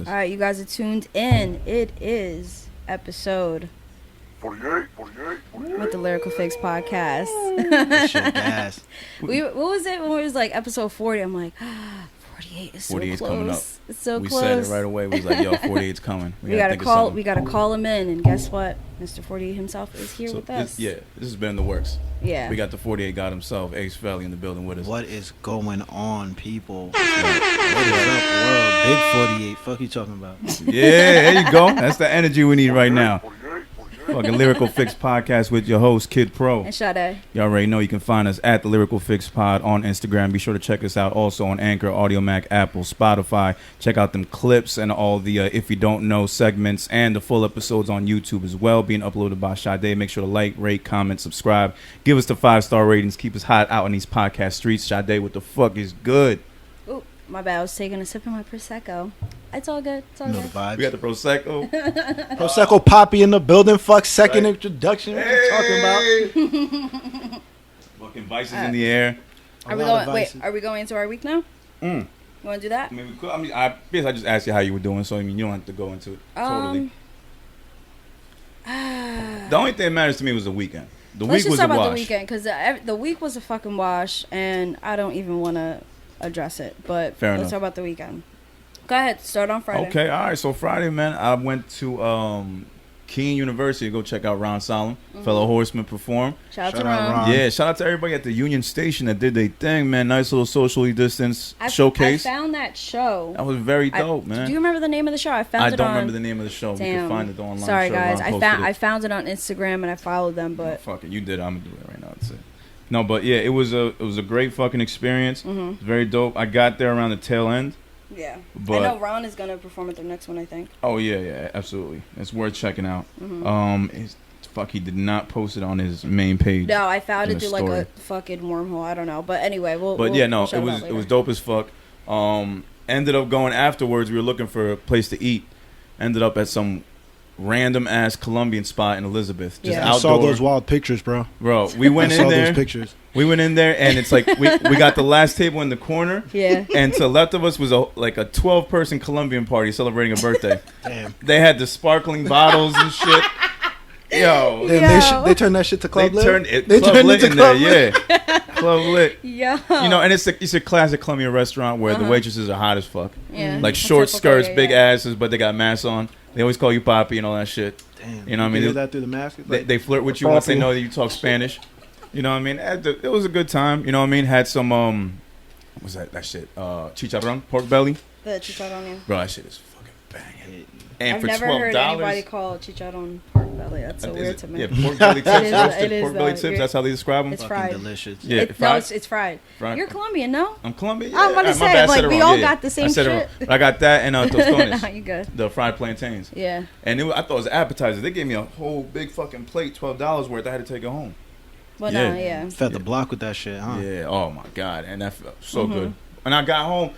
was. All right, you guys are tuned in. It is episode 48. with the Lyrical Fix Podcast. That shit gas. What was it when it was like episode 40? I'm like, 48 is so 48's close. coming up. It's so we close. said it right away. We was like, yo, 48's coming. We gotta call him in, and guess what? Mr. 48 himself is here with us. This has been in the works. Yeah. We got the 48 God himself, Ace Felli, in the building with us. What is going on, people? What is up, world? Big 48. Fuck you talking about? Yeah, there you go. That's the energy we need right now. Fucking Lyrical Fix Podcast with your host, Kid Pro. And Sade. You already know you can find us at the Lyrical Fix Pod on Instagram. Be sure to check us out also on Anchor, Audio Mac, Apple, Spotify. Check out them clips and all the If You Don't Know segments and the full episodes on YouTube as well, being uploaded by Sade. Make sure to like, rate, comment, subscribe. Give us the 5-star ratings. Keep us hot out in these podcast streets. Sade, what the fuck is good? Ooh, my bad. I was taking a sip of my Prosecco. It's all good. It's all You know good. the vibes. We got the Prosecco. Prosecco Poppy in the building. Fuck, second Right. introduction. What you talking about? Fucking vices in the air. Are we going into our week now? You want to do that? I mean, we could, I guess I just asked you how you were doing, so I mean, you don't have to go into it totally. The only thing that matters to me was the weekend. The Let's week was just a talk about wash. the weekend, because the week was a fucking wash, and I don't even want to address it. But Fair let's enough. talk about the weekend. Go ahead. Start on Friday. Okay, all right. So Friday, man, I went to Keene University to go check out Ron Solomon, fellow horseman, perform. Shout out to Shout out Ron. Ron. Yeah, shout out to everybody at the Union Station that did their thing, man. Nice little socially distanced showcase. I found that show. That was very dope, man. Do you remember the name of the show? I found it on. I don't remember the name of the show. We Damn. can find it online. Sorry, Sure, guys. Ron I posted found it on Instagram and I followed them, but fuck it, you did. I'm gonna do it right now. That's it. No, but yeah, it was a great fucking experience. Very dope. I got there around the tail end. yeah. But I know Ron is gonna perform at their next one, I think. oh yeah, absolutely. It's worth checking out. He did not post it on his main page. No, I found in it the through like story. a fucking wormhole. I don't know, but anyway, we'll it was dope as fuck. Ended up going afterwards. We were looking for a place to eat. Ended up at some random ass Colombian spot in Elizabeth. Just Yeah. I saw outdoor. those wild pictures, bro. Bro, we went I in saw there. those pictures. We went in there, and it's like we got the last table in the corner. Yeah. And to the left of us was a 12-person Colombian party celebrating a birthday. Damn. They had the sparkling bottles and shit. Yo, Damn, they turned that shit to club lit. They turned it in there, yeah. Club lit. Yeah. You know, and it's a classic Colombian restaurant where the waitresses are hot as fuck. Yeah. Like short Typical, skirts, yeah, big yeah. asses, but they got masks on. They always call you papi and all that shit. Damn. You know what I mean? You hear that through the mask? It's like- They flirt with you once they know that you talk Spanish. You know what I mean? It was a good time. You know what I mean? Had some what was that shit? Chicharrón, pork belly. The chicharrón, yeah. Bro, that shit is fucking banging. And I've for never $12, heard anybody call chicharrón pork belly. That's so weird to me. Yeah, pork belly tips, It is, roasted it is, pork belly though. tips. That's how they describe them. It's fucking fried. delicious. Yeah, No, fried. it's fried. Fried. You're Colombian, no? I'm Colombian. Yeah. I'm about to Alright, my say, bad, I like, said it we wrong. all Yeah, got the I same said it shit. wrong. But I got that and tostones. No, you good. The fried plantains. Yeah. And I thought it was appetizers. They gave me a whole big fucking plate, $12 worth. I had to take it home. Well, Yeah. no, yeah. Fed the block with that shit, huh? Yeah. Oh my god. And that felt so good. When I got home,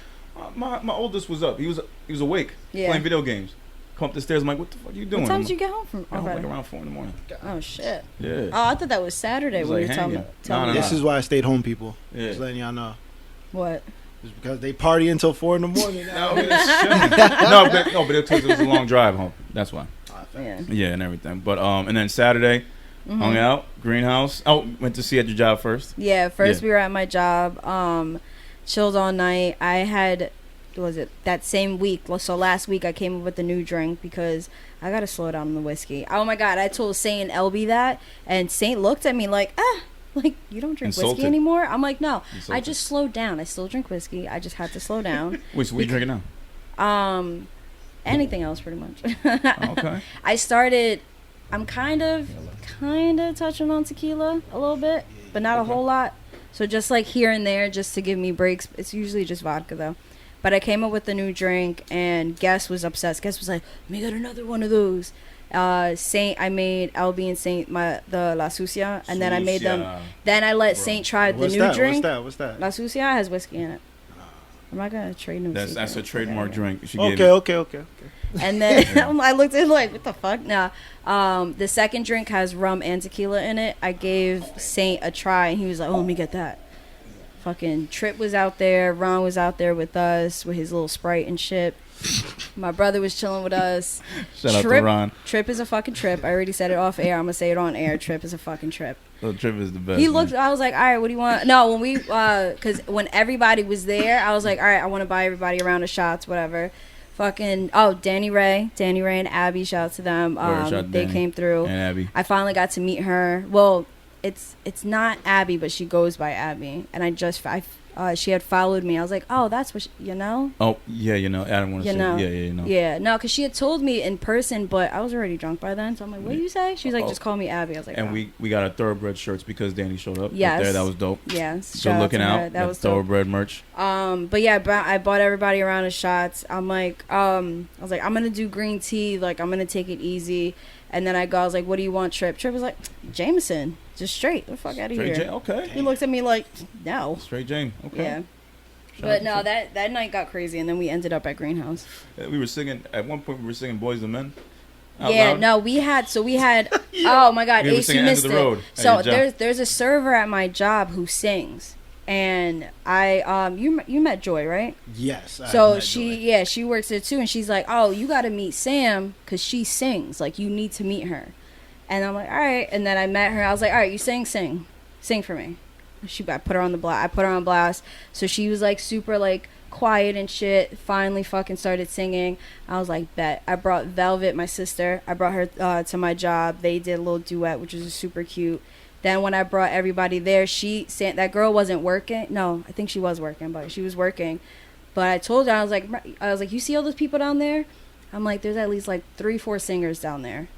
my oldest was up. He was awake Yeah. playing video games. Come up the stairs. I'm like, what the fuck are you doing? What time did you get home from? I got home Okay. like around 4 in the morning. Oh, shit. Yeah. Oh, I thought that was Saturday It was when like you were telling me. hanging. telling No, me This is why I stayed home, people. Yeah. Just letting y'all know. What? It's because they party until 4 in the morning. No, but it was a long drive home. That's why. Yeah. Yeah, and everything. But and then Saturday, hung out, greenhouse. Oh, went to see at your job first. Yeah, first Yeah. we were at my job, chilled all night. I had, was it that same week? So last week I came up with a new drink because I gotta slow down on the whiskey. Oh my god, I told Saint and LB that, and Saint looked at me like, like, you don't drink Insulted. whiskey anymore? I'm like, no, I Insulted. just slowed down. I still drink whiskey. I just had to slow down. Wait, so what are you drinking now? Anything else pretty much. Okay. I'm kind of touching on tequila a little bit, but not a whole lot. So just like here and there, just to give me breaks. It's usually just vodka though. But I came up with a new drink, and Guess was upset. Guess was like, "Let me get another one of those." Saint, I made LB and Saint the La Sucia, and then I made them. Then I let Saint try the new drink. What's that? La Sucia has whiskey in it. I'm not gonna trade no. That's a trademark drink. She gave Okay. And then I looked at it like, what the fuck? Nah. The second drink has rum and tequila in it. I gave Saint a try, and he was like, oh, let me get that. Fucking Trip was out there. Ron was out there with us with his little Sprite and shit. My brother was chilling with us. Shout out to Ron. Trip is a fucking trip. I already said it off air. I'm gonna say it on air. Trip is a fucking trip. Oh, Trip is the best. He looked. I was like, all right, what do you want? No, when we, cause when everybody was there, I was like, all right, I want to buy everybody a round of shots, whatever. Fucking Danny Ray and Abby. Shout out to them. They Danny came through. and Abby. I finally got to meet her. Well, it's not Abby, but she goes by Abby. And she had followed me. I was like, oh, that's what you know. Oh yeah, I don't want to say. Know. Yeah, you know. Yeah, no, because she had told me in person, but I was already drunk by then. So I'm like, what do you say? She's like, just call me Abby. I was like, and oh. we got our Thoroughbred shirts because Danny showed up. Yes, There, that was dope. Yes, so looking out. That was Thoroughbred merch. But yeah, I bought everybody a round of shots. I'm like, I was like, I'm gonna do green tea. Like, I'm gonna take it easy. And then I was like, what do you want, Trip? Trip was like, Jameson, just straight the fuck out of here. Okay. He looked at me like, no. Straight James. Okay. Yeah. But no, that night got crazy, and then we ended up at Greenhouse. We were singing at one point. We were singing "Boys and Men." Yeah, loud. no, we had. Oh my God, Ace, you missed End of the Road it. So there's a server at my job who sings, and you met Joy, right? Yes. So she works there too, and she's like, oh, you got to meet Sam because she sings. Like, you need to meet her. And I'm like, all right. And then I met her. I was like, all right, you sing for me. I put her on the blast. I put her on blast. So she was like super like quiet and shit. Finally fucking started singing. I was like, bet. I brought Velvet, my sister. I brought her to my job. They did a little duet, which was super cute. Then when I brought everybody there, that girl wasn't working. No, I think she was working, but she was working. But I told her, I was like, you see all those people down there? I'm like, there's at least like 3-4 singers down there.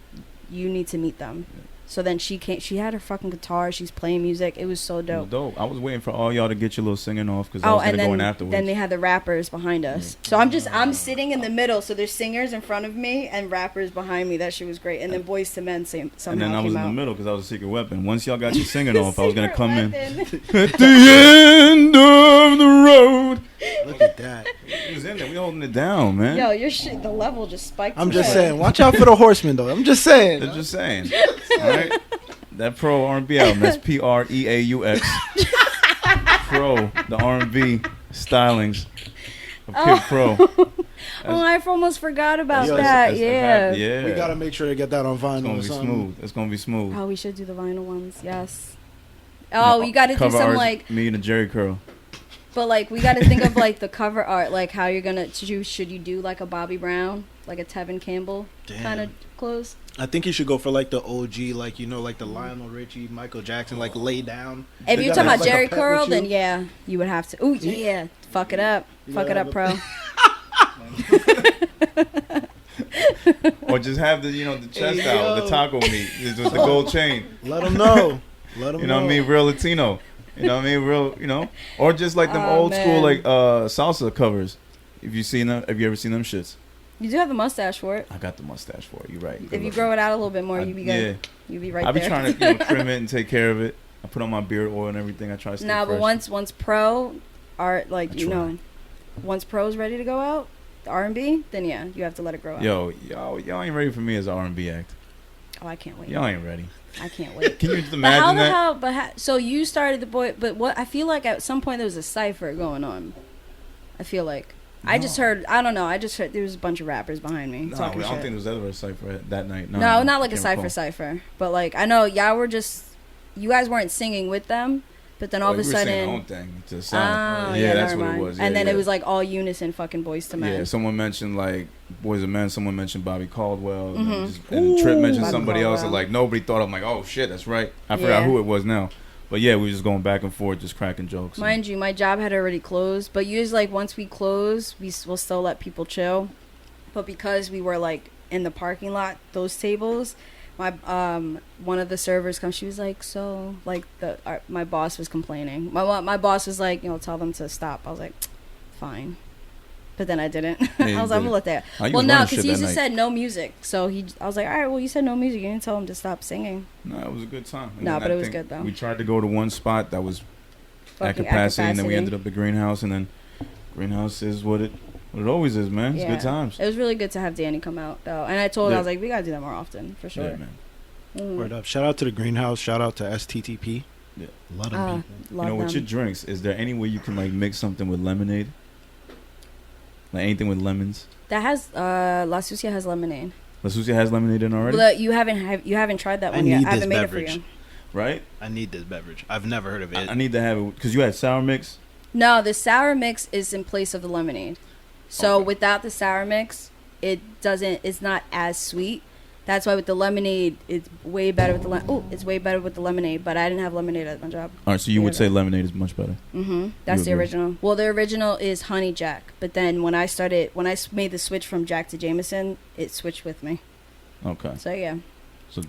You need to meet them. So then she came. She had her fucking guitar. She's playing music. It was so dope. It was dope. I was waiting for all y'all to get your little singing off because I was gonna go in afterwards. Then they had the rappers behind us. So I'm sitting in the middle. So there's singers in front of me and rappers behind me. That shit was great. And then Boys to Men somehow came out. And then I was in the middle because I was a secret weapon. Once y'all got your singing off, I was gonna come in. At the end of the road. Look at that. He was in there. We holding it down, man. Yo, your shit. The level just spiked. I'm just saying. Watch out for the horsemen, though. I'm just saying. They're just saying. All right. That Pro R&B album, that's Preaux. Pro, the R&B stylings of Kid Pro. Oh, I almost forgot about that. Yeah. We gotta make sure to get that on vinyl. It's gonna be smooth. It's gonna be smooth. Oh, we should do the vinyl ones. Yes. Oh, you got to do some like me and a Jerry curl. But like we got to think of like the cover art, like how you're gonna should you do like a Bobby Brown, like a Tevin Campbell kind of clothes? I think you should go for like the OG, like like the Lionel Richie, Michael Jackson, like lay down. If you're talking about Jerry curl, then yeah, you would have to. Oh yeah, fuck it up, Pro. Or just have the the chest out, the taco meat, with the gold chain. Let them know. Let them know. You know what I mean? Real Latino. You know what I mean? Real, or just like them old school like salsa covers. If you seen them, have you ever seen them shits? You do have the mustache for it. I got the mustache for it. You're right. If you grow it out a little bit more, you'd be good. Yeah. You'd be right there. I be trying to trim it and take care of it. I put on my beard oil and everything. I try to stay fresh. But once Pro are like once Pro's ready to go out, the R&B, then yeah, you have to let it grow out. Y'all ain't ready for me as an R&B act. Oh, I can't wait. Y'all ain't ready. I can't wait. Can you just imagine that? So you started the boy, but what I feel like at some point there was a cipher going on. I feel like. No. I just heard there was a bunch of rappers behind me. No, I don't think there was ever a cipher that night. No, not like a cipher. But like I know y'all were you guys weren't singing with them, but then all of a sudden we were singing our own thing to sound. That's what it was. And then it was like all unison fucking Boys to Men. Yeah, someone mentioned like Boys and Men. Someone mentioned Bobby Caldwell, and Trip mentioned somebody else. And like nobody thought. I'm like, oh shit, that's right. I forgot who it was now. But yeah, we were just going back and forth, just cracking jokes. Mind you, my job had already closed. But usually, like, once we close, we'll still let people chill. But because we were, like, in the parking lot, those tables, my one of the servers comes. She was like, so, like, my boss was complaining. My boss was like, tell them to stop. I was like, fine. But then I didn't. I was like, I'm gonna let that. Well, no, because he just said no music. So I was like, all right, well, you said no music. You didn't tell him to stop singing. No, it was a good time. No, but it was good though. We tried to go to one spot that was at capacity, and then we ended up at Greenhouse, and then Greenhouse is what it always is, man. It's good times. It was really good to have Danny come out though, and I told her, I was like, we gotta do that more often for sure. Yeah, man. Word up! Shout out to the Greenhouse. Shout out to STTP. Yeah, love them people. With your drinks, is there any way you can like mix something with lemonade? Like anything with lemons. That has La Sucia has lemonade. La Sucia has lemonade in already? Well, you haven't tried that one yet. I haven't made it for you. Right? I need this beverage. I've never heard of it. I need to have it because you had sour mix. No, the sour mix is in place of the lemonade. So Okay. without the sour mix, it's not as sweet. That's why with the lemonade, it's way better with the it's way better with the lemonade. But I didn't have lemonade at my job. All right, so you would say lemonade is much better. Mm-hmm. That's the agree. original. Well, the original is honey Jack. But then when I made the switch from Jack to Jameson, it switched with me. Okay. So yeah, So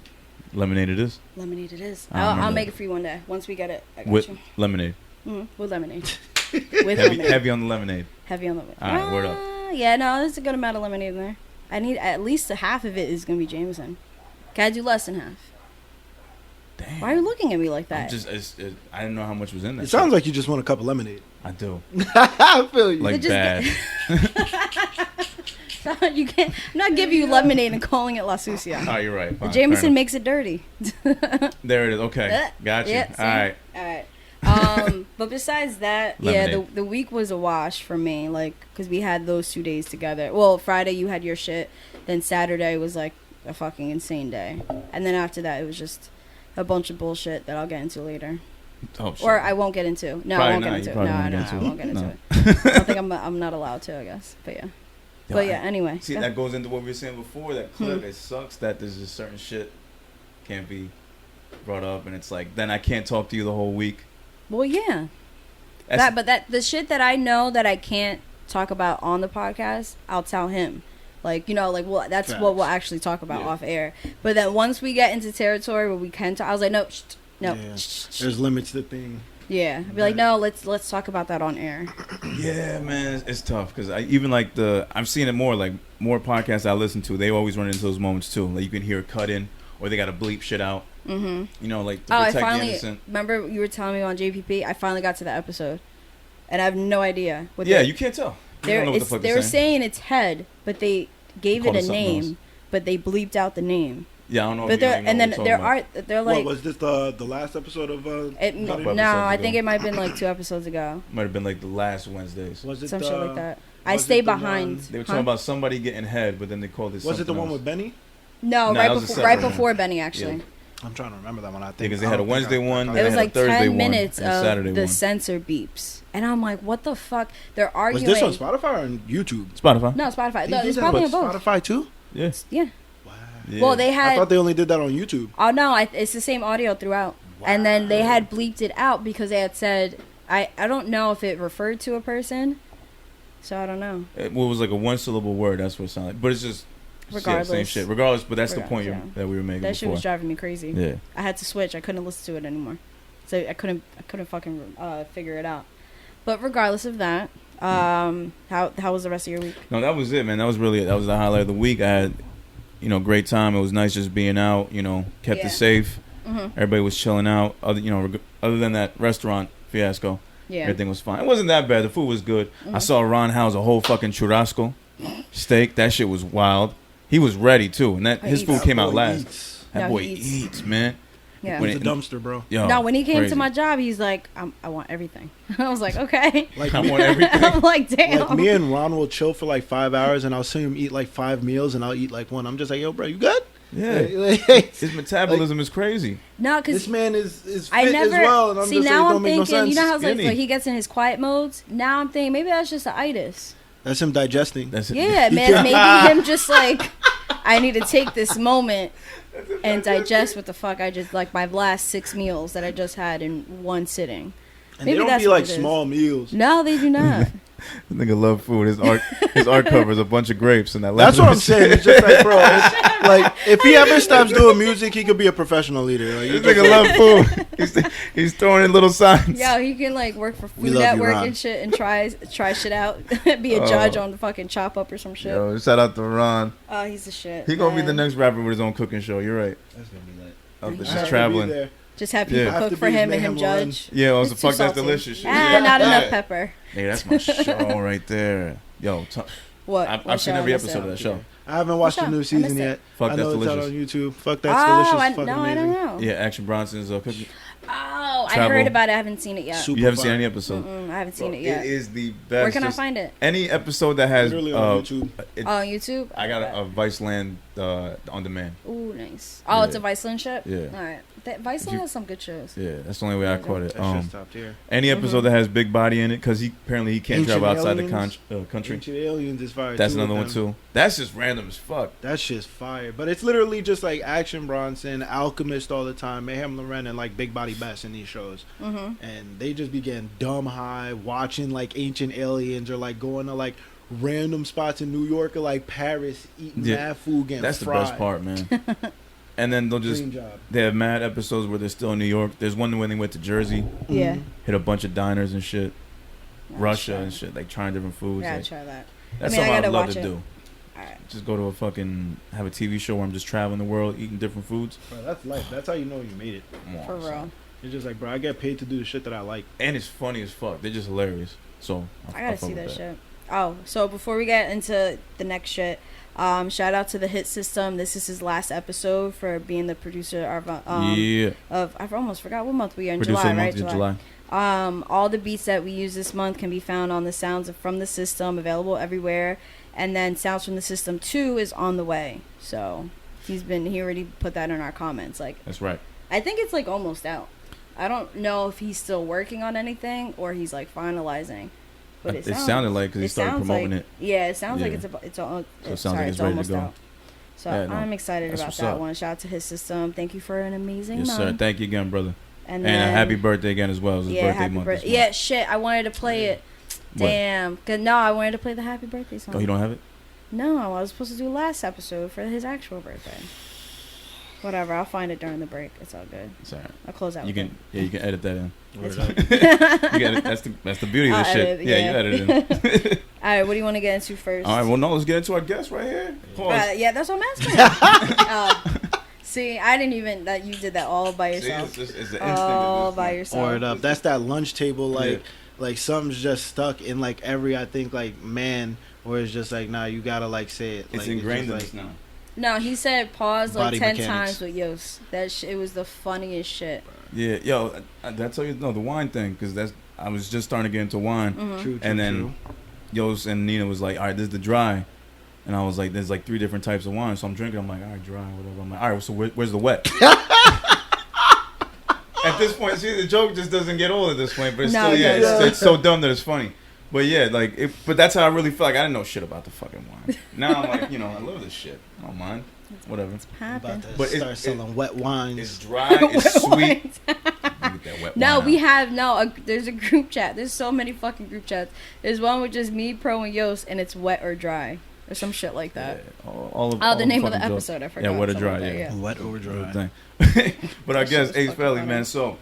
lemonade it is? lemonade it is. I remember I'll that. make it for you one day once we get it. I got With you. lemonade. With lemonade. With lemonade. Heavy on the lemonade. Heavy on the lemonade. All right, word up. Yeah, no, there's a good amount of lemonade in there. I need at least a half of it is gonna be Jameson. Can I do less than half? Damn. Why are you looking at me like that? I didn't know how much was in there. It sounds like you just want a cup of lemonade. I do. I feel you. Like It just- bad. You can't. I'm not giving you lemonade and calling it La Sucia. Oh, you're right. Fine, Jameson makes it dirty. There it is. Okay. Gotcha. Yeah, see? All right. All right. But besides that, Lemonade. the week was a wash for me, like, because we had those 2 days together. Well, Friday you had your shit, then Saturday was like a fucking insane day, and then after that it was just a bunch of bullshit that I'll get into later, Oh, shit. or I won't get into. No, Probably I won't not. get You into it. probably No, won't no, get I into won't get it. into No. it. I don't think I'm not allowed to, I guess. But yeah. Yo, But yeah, anyway. See, go. that goes into what we were saying before. That clip, it sucks that there's just certain shit can't be brought up, and it's like then I can't talk to you the whole week. Well, yeah. The shit that I know that I can't talk about on the podcast, I'll tell him. Like, well, that's what we'll actually talk about off air. But then once we get into territory where we can talk, I was like, no. Yeah. There's limits to thing. Yeah, I'd be like, no, let's talk about that on air. Yeah, man, it's tough because I've seen it more. Like more podcasts I listen to, they always run into those moments too. Like you can hear a cut in, or they got to bleep shit out. Mm-hmm. Like to I protect the finally innocent. remember you were telling me on JPP. I finally got to that episode, and I have no idea. You can't tell. You don't know what the fuck they they're were saying. saying it's head, but they gave Called it it a something name, else. but they bleeped out the name. Yeah, I don't know. But if you they're even know and then what we're there talking are they're like. What was this the last episode of? Couple No, episodes I ago. think it might have been like 2 episodes ago. about. Might have been like the last Wednesdays. Was it Some shit like that. I was it stay the behind. one- They were talking about somebody getting head, but then they called it. Was it the something one else. with Benny? No, No, that was a right separate before one. Benny actually. Yeah. I'm trying to remember that one. I think Because they had a Wednesday one. It They was had a like Thursday 10 one minutes and of Saturday the one. censor beeps, and I'm like, what the fuck? They're Was arguing. this on Spotify or on YouTube? Spotify. No, Spotify. They No, did it's that probably on with both. Spotify too. Yeah. Yeah. Wow. Yeah. Well, they I had. thought they only did that on YouTube. Oh no, it's the same audio throughout. And then they had bleeped it out because they had said I don't know if it referred to a person. So I don't know. It was like a one syllable word. That's what it sounded like. But it's just Regardless. same shit. Regardless, but that's the point Regardless, that we were making That shit before. was driving me crazy. Yeah. I had to switch. I couldn't listen to it anymore. So I couldn't fucking figure it out. But regardless of that, how was the rest of your week? No, that was it, man. That was the highlight of the week. I had, great time. It was nice just being out. Kept Yeah. it safe. Mm-hmm. Everybody was chilling out. Other than that restaurant fiasco, Yeah. everything was fine. It wasn't that bad. The food was good. I saw Ron house a whole fucking churrasco steak. That shit was wild. He was ready too, and his eats. food came out boy last. eats. That No, boy he eats. eats, man. Yeah. When He's a dumpster, bro. Yo, No, when he came crazy. to my job, he's like, I want everything. I was like, okay. Like I me, want everything. I'm like, damn. like me and Ron will chill for like 5 hours, and I'll see him eat like 5 meals, and I'll eat like one. I'm just like, yo, bro, you good? Yeah, Like, his metabolism is crazy. No, because this man is fit I never as well, and I'm see just like, now. it don't I'm make no thinking, sense. you know how it's like Skinny. he gets in his quiet modes. Now I'm thinking maybe that's just the itis. That's him digesting. That's it. Yeah, man. Maybe him just like I need to take this moment and digest what the fuck I just like my last 6 meals that I just had in one sitting. And maybe they don't that's be what like it is. small meals. No, they do not. The nigga love food. His art cover is a bunch of grapes and that. That's what I'm saying. It's just like, bro, it's, like if he ever stops doing music, he could be a professional leader. Like, This nigga love food. He's throwing in little signs. Yo, he can like work for We Food love you, Network Ron. and shit and try shit out. Be a judge on the fucking Chop Up or some shit. Yo, shout out to Ron. Oh, he's the shit. He gonna be the man. next rapper with his own cooking show. You're right. That's gonna be lit. Out there I have just to be traveling. there. Just have people Yeah. Have cook to for be him and Mayhem him Loren. judge. Yeah, also It's too fuck that's salty. delicious. Shit. Not enough pepper. Hey, that's my show right there. Yo, What? I've What seen show every I missed episode out? of that show. I haven't watched What's the new up? I season missed it. yet. Fuck I That's know it's out Delicious. on YouTube. Fuck That's Oh, Delicious. I, Fucking no, I amazing. don't know. Yeah, Action Bronson's cooking. Oh, I Travel. heard about it. I haven't seen it yet. Super You haven't seen fire. any episode. I haven't seen Bro, it yet. It is the best. Where can I Just find it? Any episode that has Literally on YouTube. On YouTube? I got a Viceland on demand. Ooh, nice. Oh, Yeah. it's a Viceland ship? Yeah. All right. Viceland has some good shows. Yeah, that's the only way I caught it. That shit's top tier. Any episode that has Big Body in it, because he can't Ancient travel outside the Aliens. country. Ancient Aliens is fire. That's too, another with one them. too. That's just random as fuck. That shit's fire. But it's literally just like Action Bronson, Alchemist all the time, Mayhem Loren, and like Big Body Bass in these shows. Mm-hmm. And they just be getting dumb high, watching like Ancient Aliens or like going to like random spots in New York or like Paris, eating mad food, getting That's fried. the best part, man. And then they'll just Dream job. they have mad episodes where they're still in New York. There's one when they went to Jersey, Yeah. hit a bunch of diners and shit, Nice. Russia and shit, like trying different foods. I gotta Like, try that. that's I mean, I something I'd gotta love watch to it. do. Alright. Just go to have a TV show where I'm just traveling the world, eating different foods. Bro, that's life. That's how you know you made it. Come on, For son. real. You're just like, bro, I get paid to do the shit that I like. And it's funny as fuck. They're just hilarious. So I gotta see that shit. Oh, so before we get into the next shit, shout out to the Hitsystem. This is his last episode for being the producer of I almost forgot what month we are in. Producer July, of the right? month, July. All the beats that we use this month can be found on the Sounds from the System, available everywhere. And then Sounds from the System 2 is on the way. So he already put that in our comments. Like, That's right. I think it's like almost out. I don't know if he's still working on anything or he's like finalizing. But It sounded like because he started promoting it. Yeah, it sounds like Yeah. it's So it sounds like it's ready to almost go. out. So Yeah, no, I'm excited that's about what's that up. one. Shout out to Hitsystem. Thank you for an amazing Yes, month. sir. Thank you again, brother. And a then, happy birthday again as well. It was his yeah, birthday happy month. birthday. this month. Yeah, shit. I wanted to play it. What? Damn. No, I wanted to play the happy birthday song. Oh, you don't have it? No, I was supposed to do last episode for his actual birthday. Whatever, I'll find it during the break. It's all good. It's all right. I'll close out. You with can, you can edit that in. It's Word fine. You got it. That's the beauty of this I'll shit. edit, Yeah, yeah. you edit it in. All right, what do you want to get into first? All right, well, no, let's get into our guest right here. Pause. Yeah, that's what I'm asking. See, I didn't even that you did that all by See, yourself. it's an instinct All at this by point. yourself. Word up. That's that lunch table, like, Yeah. like something's just stuck in like every, I think, like man, where it's just like, nah, you gotta like say it. It's like, ingrained in just, us now. No, he said pause like Body 10 mechanics. times with Yost. It was the funniest shit. Yeah, yo, that's how you know the wine thing, because I was just starting to get into wine, Mhm. True, and then Yos and Nina was like, all right, this is the dry, and I was like, there's like 3 different types of wine, so I'm drinking. I'm like, all right, dry, whatever. I'm like, all right, so where's the wet? At this point, see, the joke just doesn't get old at this point, but it's No, still, it yeah, doesn't. it's so dumb that it's funny. But yeah, like, but that's how I really feel. Like I didn't know shit about the fucking wine. Now I'm like, I love this shit. I don't mind. Whatever. Happen. about to But start selling wet wines. It's dry. It's sweet. You get that wet No, wine we out. have there's a group chat. There's so many fucking group chats. There's one with just me, Pro, and Yost, and it's wet or dry or some shit like that. Yeah, all Oh, the name of the fucking jokes. episode, I forgot. Yeah, wet or something dry. like that, Yeah. Wet or dry. Good thing. But I That guess shit was Ace fucking Felli, funny. man. So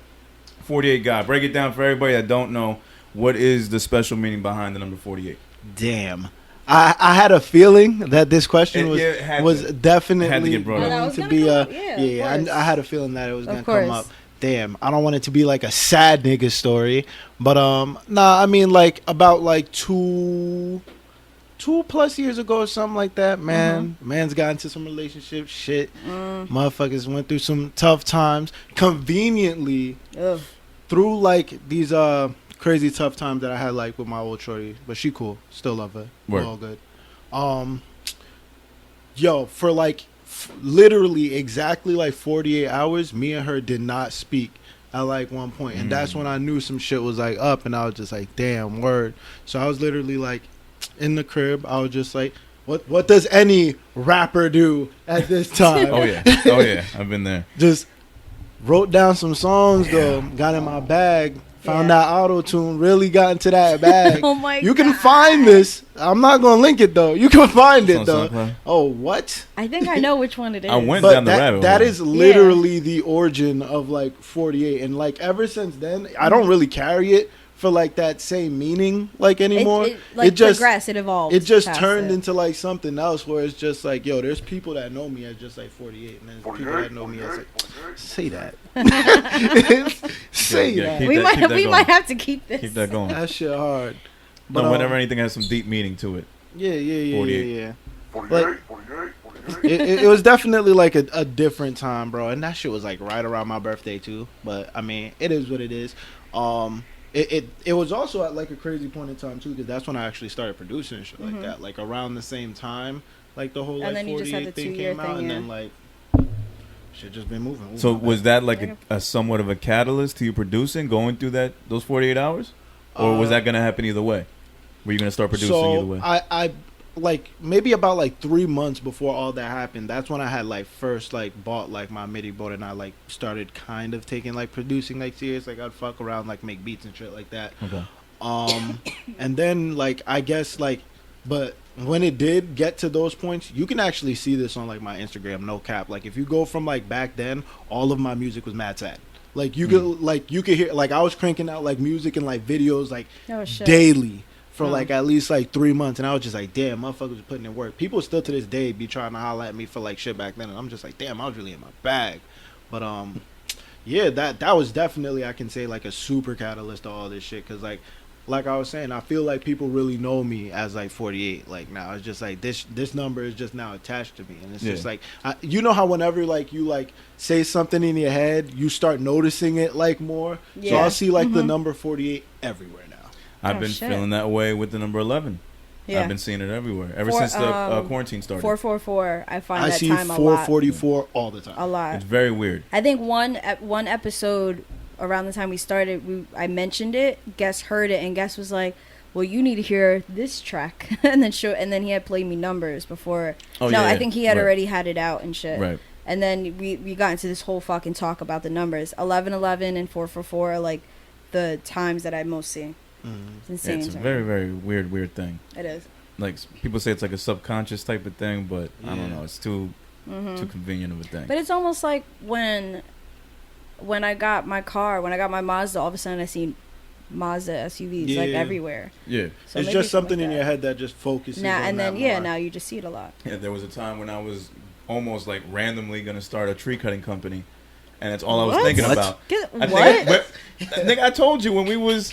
48 guy. Break it down for everybody that don't know. What is the special meaning behind the number 48? Damn. I had a feeling that this question was It had was to. definitely Had to get brought up. Oh, that going was to gonna be come a up. Yeah, of course. I had a feeling that it was Of gonna come course. up. Damn, I don't want it to be like a sad nigga story, but nah, I mean like about like 2+ years ago or something like that, man. Man's got into some relationship shit. Motherfuckers went through some tough times. Conveniently Ugh. through like these crazy tough times that I had like with my old shorty, but she cool, still love her, we're Word. all good. Yo, for like literally exactly like 48 hours, me and her did not speak at like one point, and that's when I knew some shit was like up, and I was just like, damn, word. So I was literally like in the crib, I was just like, what does any rapper do at this time? Oh yeah. I've been there. Just wrote down some songs though, got in my bag, found Yeah. that auto tune, really got into that bag. Oh my You can God. find this. I'm not gonna link it though. You can find It's it on though. SoundCloud. Oh, what? I think I know which one it is. I went But down the rabbit that hole. is literally the origin of like 48, and like ever since then, I don't really carry it for like that same meaning like anymore. It like just progressed. It evolved. it just past turned it. into like something else where it's just like, yo, there's people that know me as just like 48, and there's people that know me as like, say that. Say Yeah, that. keep We that- might keep that we going. might have to keep this. Keep that going. That shit hard. But whenever anything has some deep meaning to it. Yeah. 48. Like, it was definitely like a different time, bro. And that shit was like right around my birthday too. But I mean, it is what it is. it was also at like a crazy point in time too, because that's when I actually started producing and shit like that. Like around the same time, like the whole And like then you just had 48 the thing 2-year came out, thing, and yeah. then like shit just been moving. Ooh, So my was bad. that like a somewhat of a catalyst to you producing, going through those 48 hours, or was that gonna happen either way? Were you gonna start producing either way? I like maybe about like 3 months before all that happened, that's when I had like first like bought like my MIDI board, and I like started kind of taking like producing like serious. Like I'd fuck around, like make beats and shit like that. Okay. And then like I guess like, but when it did get to those points, you can actually see this on like my Instagram, no cap. Like if you go from like back then, all of my music was mad sad. Like you could hear, like I was cranking out like music and like videos like Oh, shit. daily for like at least like 3 months, and I was just like, damn, motherfuckers was putting in work. People still to this day be trying to holler at me for like shit back then, and I'm just like, damn, I was really in my bag. But yeah, that was definitely, I can say, like a super catalyst to all this shit, because like I was saying, I feel like people really know me as like 48. Like now, it's just like this number is just now attached to me, and it's just like you know how whenever like you like say something in your head, you start noticing it like more. Yeah. So I'll see like the number 48 everywhere now. I've Oh, been shit. feeling that way with the number 11. Yeah. I've been seeing it everywhere ever For, since the quarantine started. 444. I find I that see time a lot. 444 all the time. A lot. It's very weird. I think one episode around the time we started, I mentioned it. Guest heard it, and Guest was like, "Well, you need to hear this track," and then he had played me numbers before. Oh, no, yeah, I think he had right. already had it out and shit. Right. And then we got into this whole fucking talk about the numbers. 1111 and 444 are like the times that I most see. It's insane. It's a to me. very, very weird thing. It is. Like people say it's like a subconscious type of thing, but I don't Yeah. know. It's too convenient of a thing. But it's almost like when I got my car, when I got my Mazda, all of a sudden I see Mazda SUVs like Yeah. everywhere. Yeah. So it's maybe just something like in that. your head that just focuses Now on and then that more. now you just see it a lot. Yeah, there was a time when I was almost like randomly gonna start a tree cutting company, and that's all I was What? thinking What? about. What? Nigga, I told you when we was.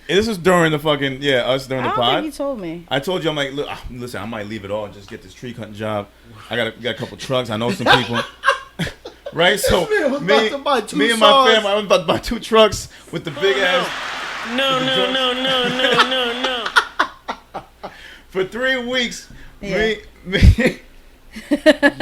This was during the fucking us during I the don't pod. think you told me. I told you, I'm like, look, listen, I might leave it all and just get this tree cutting job. I got a couple trucks. I know some people. Right? So man was about to buy two me and saws. my family, I was about to buy 2 trucks with the big ass. No. For 3 weeks, Yeah.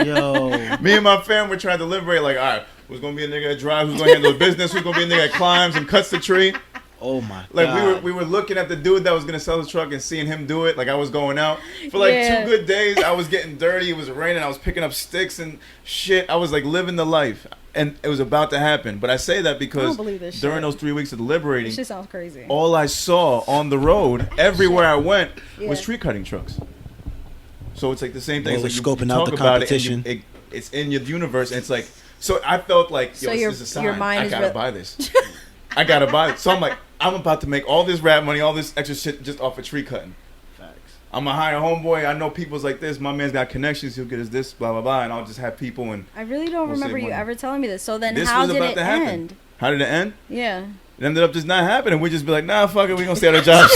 Yo. me and my family were trying to deliberate, like, all right, who's going to be a nigga that drives, who's going to handle the business, who's going to be a nigga that climbs and cuts the tree. Oh my Like god. we were looking at the dude that was gonna sell the truck and seeing him do it. Like I was going out for like Yeah. 2 good days. I was getting dirty. It was raining. I was picking up sticks and shit. I was like living the life, and it was about to happen. But I say that because believe this during shit. those 3 weeks of deliberating, This shit sounds crazy. all I saw on the road everywhere I went was Yeah. tree cutting trucks. So it's like the same thing. Well, It's like scoping you out talk the about it and competition. it's in your universe, and it's like. So I felt like, So yo, your- this is a sign. your mind I is gotta re- buy this. I gotta buy it. So I'm like, I'm about to make all this rap money, all this extra shit just off of tree cutting. Facts. I'm gonna hire a homeboy. I know people's like this. My man's got connections. He'll get us this, blah blah blah, and I'll just have people. And I really don't We'll remember save you money. ever telling me this. So then this how was did about it to happen. end? How did it end? Yeah. It ended up just not happening. We just be like, nah, fuck it. We gonna stay at our jobs.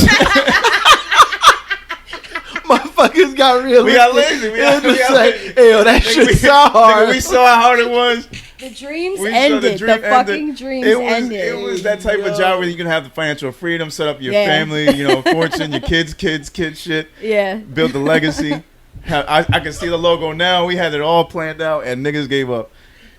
Motherfuckers got real. We got lazy. We got lazy. Hey, yo, that Nigga, shit we- so hard. nigga, we saw how hard it was. The dreams We saw ended. dream The fucking ended. dreams It was ended. it was that type of job where you can have the financial freedom, set up your family, fortune, your kids shit, Yeah. build the legacy. I can see the logo now. We had it all planned out, and niggas gave up.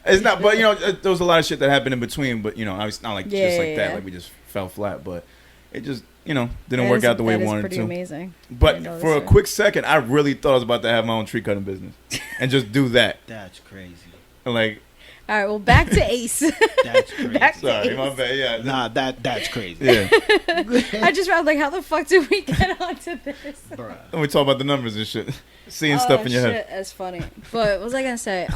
It's not, but there was a lot of shit that happened in between. But it's not like Yeah, just like yeah, that. yeah. Like we just fell flat. But it just didn't work out the way we wanted pretty to. amazing. But I know for a this, quick second, I really thought I was about to have my own tree cutting business and just do that. That's crazy. Like, All right, well, back to Ace. That's crazy. Back to sorry, Ace. my bad. Yeah, Nah, that's crazy. yeah. I just felt like, how the fuck did we get onto this? Bruh. And we talk about the numbers and shit, seeing stuff in your head. That's funny. But what was I gonna say?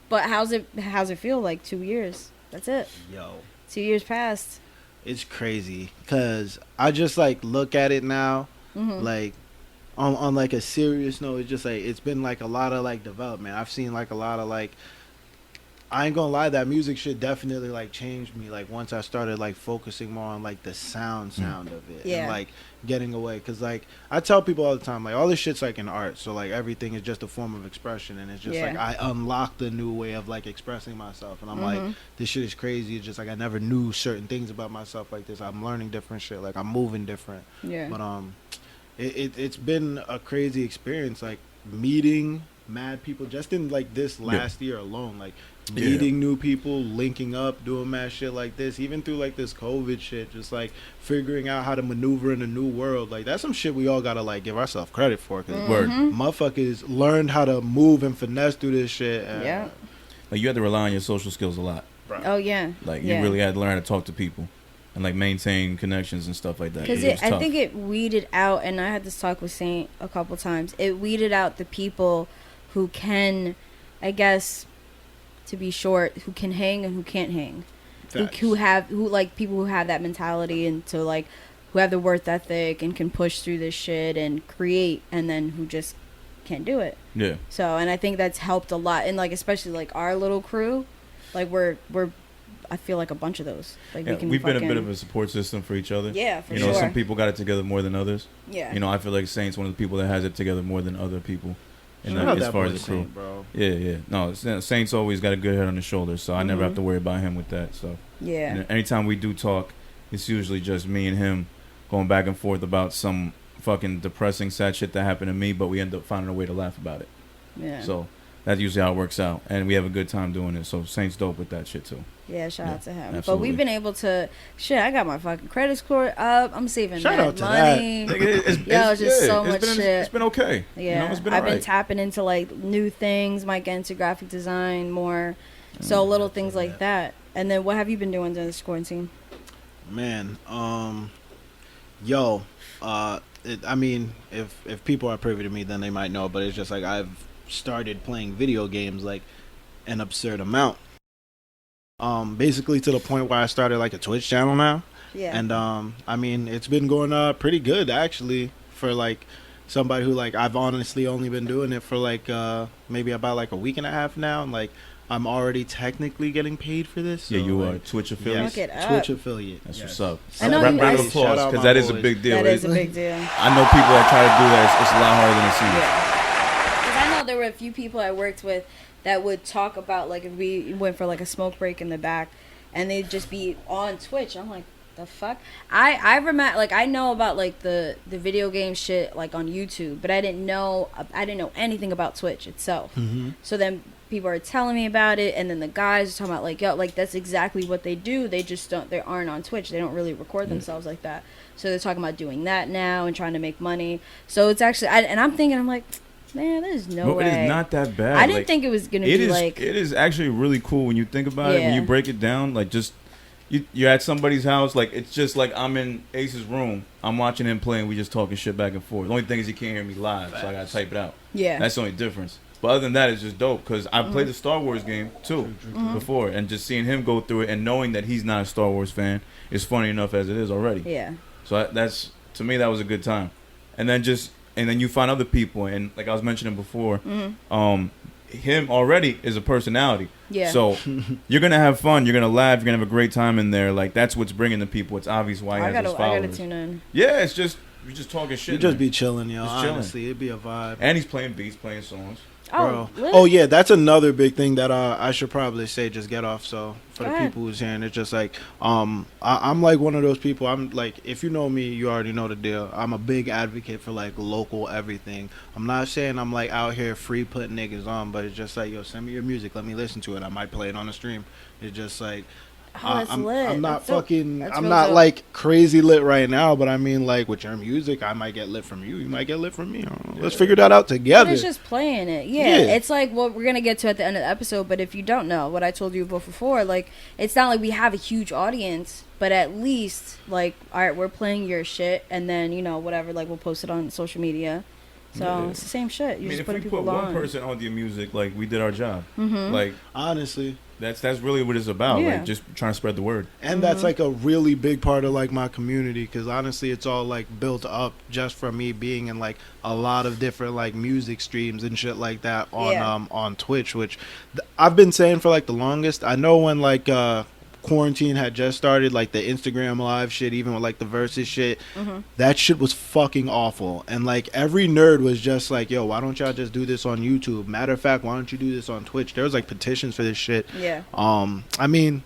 But how's it feel? Like 2 years. That's it. Yo. 2 years passed. It's crazy because I just like look at it now, like on like a serious note. It's just like it's been like a lot of like development. I've seen like a lot of like I ain't gonna lie, that music shit definitely like changed me. Like once I started like focusing more on like the sound of it, Yeah. and like getting away. Cause like I tell people all the time, like all this shit's like an art, so like everything is just a form of expression, and it's just like I unlocked a new way of like expressing myself, and I'm like, this shit is crazy. It's just like I never knew certain things about myself like this. I'm learning different shit, like I'm moving different. Yeah. But it's been a crazy experience, like meeting mad people just in like this last year alone, like meeting new people, linking up, doing mad shit like this, even through like this COVID shit, just like figuring out how to maneuver in a new world. Like that's some shit we all gotta like give ourselves credit for, because motherfuckers learned how to move and finesse through this shit. Yeah. Like you had to rely on your social skills a lot. Right. Oh yeah. Like you really had to learn how to talk to people and like maintain connections and stuff like that. Because I think it weeded out, and I had this talk with Saint a couple times. It weeded out the people who can, I guess, to be short, who can hang and who can't hang, who like people who have that mentality, and to like who have the worth ethic and can push through this shit and create, and then who just can't do it. Yeah. So, and I think that's helped a lot, and like especially like our little crew, like we're I feel like a bunch of those. Like we've been a bit of a support system for each other. Yeah, for sure. Some people got it together more than others. Yeah. I feel like Saint's one of the people that has it together more than other people. And as far as the crew, Saint, bro. Yeah. No, Saint's always got a good head on his shoulders, so I never have to worry about him with that. So yeah. And anytime we do talk, it's usually just me and him going back and forth about some fucking depressing, sad shit that happened to me, but we end up finding a way to laugh about it. Yeah. So that's usually how it works out, and we have a good time doing it. So Saint's dope with that shit too. Yeah, shout out to him. Absolutely. But we've been able to, I got my fucking credit score up. I'm saving Shout out to money. that. It's just so much shit. It's been okay. Yeah, it's been I've all right. been tapping into like new things. Might get into graphic design more. So little things like that. And then what have you been doing during this quarantine? Man, I mean, if people are privy to me, then they might know. But it's just like I've started playing video games like an absurd amount. Basically to the point where I started like a Twitch channel now. Yeah. And I mean, it's been going pretty good actually for like somebody who like I've honestly only been doing it for like maybe about like a week and a half now, and like I'm already technically getting paid for this. Yeah, so, you like, are Twitch affiliate. Look it up. Twitch affiliate. That's yes. what's up. I know Round you- of I- applause, shout out because my that is a boys. big deal. That is a big deal. I know people that try to do that. It's a lot harder than it seems. Yeah. Because I know there were a few people I worked with that would talk about like if we went for like a smoke break in the back, and they'd just be on Twitch. I'm like, the fuck? I remember, like, I know about like the video game shit like on YouTube, but I didn't know anything about Twitch itself. Mm-hmm. So then people are telling me about it, and then the guys are talking about like, yo, like that's exactly what they do. They just they aren't on Twitch. They don't really record themselves like that. So they're talking about doing that now and trying to make money. So it's actually, I'm thinking, I'm like, man, there's no way. It is not that bad. I didn't think it was gonna be like. It is actually really cool when you think about it. When you break it down, like just you're at somebody's house, like it's just like I'm in Ace's room. I'm watching him play, and we just talking shit back and forth. The only thing is he can't hear me live, so I gotta type it out. Yeah. That's the only difference. But other than that, it's just dope because I played the Star Wars game too before, and just seeing him go through it and knowing that he's not a Star Wars fan is funny enough as it is already. Yeah. So that's, to me, that was a good time. And then you find other people, and like I was mentioning before, him already is a personality. Yeah. So you're gonna have fun, you're gonna laugh, you're gonna have a great time in there. Like that's what's bringing the people. It's obvious why he has his followers. I gotta tune in. Yeah, it's just you're just talking shit. You just man. be chilling, yo. Just chilling. Honestly, it'd be a vibe. And he's playing beats, playing songs. Oh, Bro. really? Oh yeah, that's another big thing that I should probably say. Just get off. So for Go the ahead. people who's hearing, it's just like I'm like one of those people. I'm like, if you know me, you already know the deal. I'm a big advocate for like local everything. I'm not saying I'm like out here free putting niggas on, but it's just like, yo, send me your music, let me listen to it. I might play it on the stream. It's just like. Oh, that's lit. I'm not That's dope. fucking. That's I'm real not dope. like crazy lit right now, but I mean, like with your music, I might get lit from you. You might get lit from me. I don't know. Let's figure that out But together. it's just playing it. Yeah. Yeah. It's like what we're gonna get to at the end of the episode. But if you don't know what I told you before, like it's not like we have a huge audience, but at least like, all right, we're playing your shit, and then whatever, like we'll post it on social media. So Yeah. it's the same shit. You I mean, just if putting we people put one on. person on your music, like we did our job. Mm-hmm. Like Honestly, That's really what it's about. Yeah. Like just trying to spread the word. And that's like a really big part of like my community, because honestly it's all like built up just from me being in like a lot of different like music streams and shit like that on Twitch, which I've been saying for like the longest. I know when like quarantine had just started, like the Instagram live shit, even with like the Versus shit, that shit was fucking awful. And like every nerd was just like, yo, why don't y'all just do this on YouTube? Matter of fact, why don't you do this on Twitch? There was like petitions for this shit. Yeah. I mean,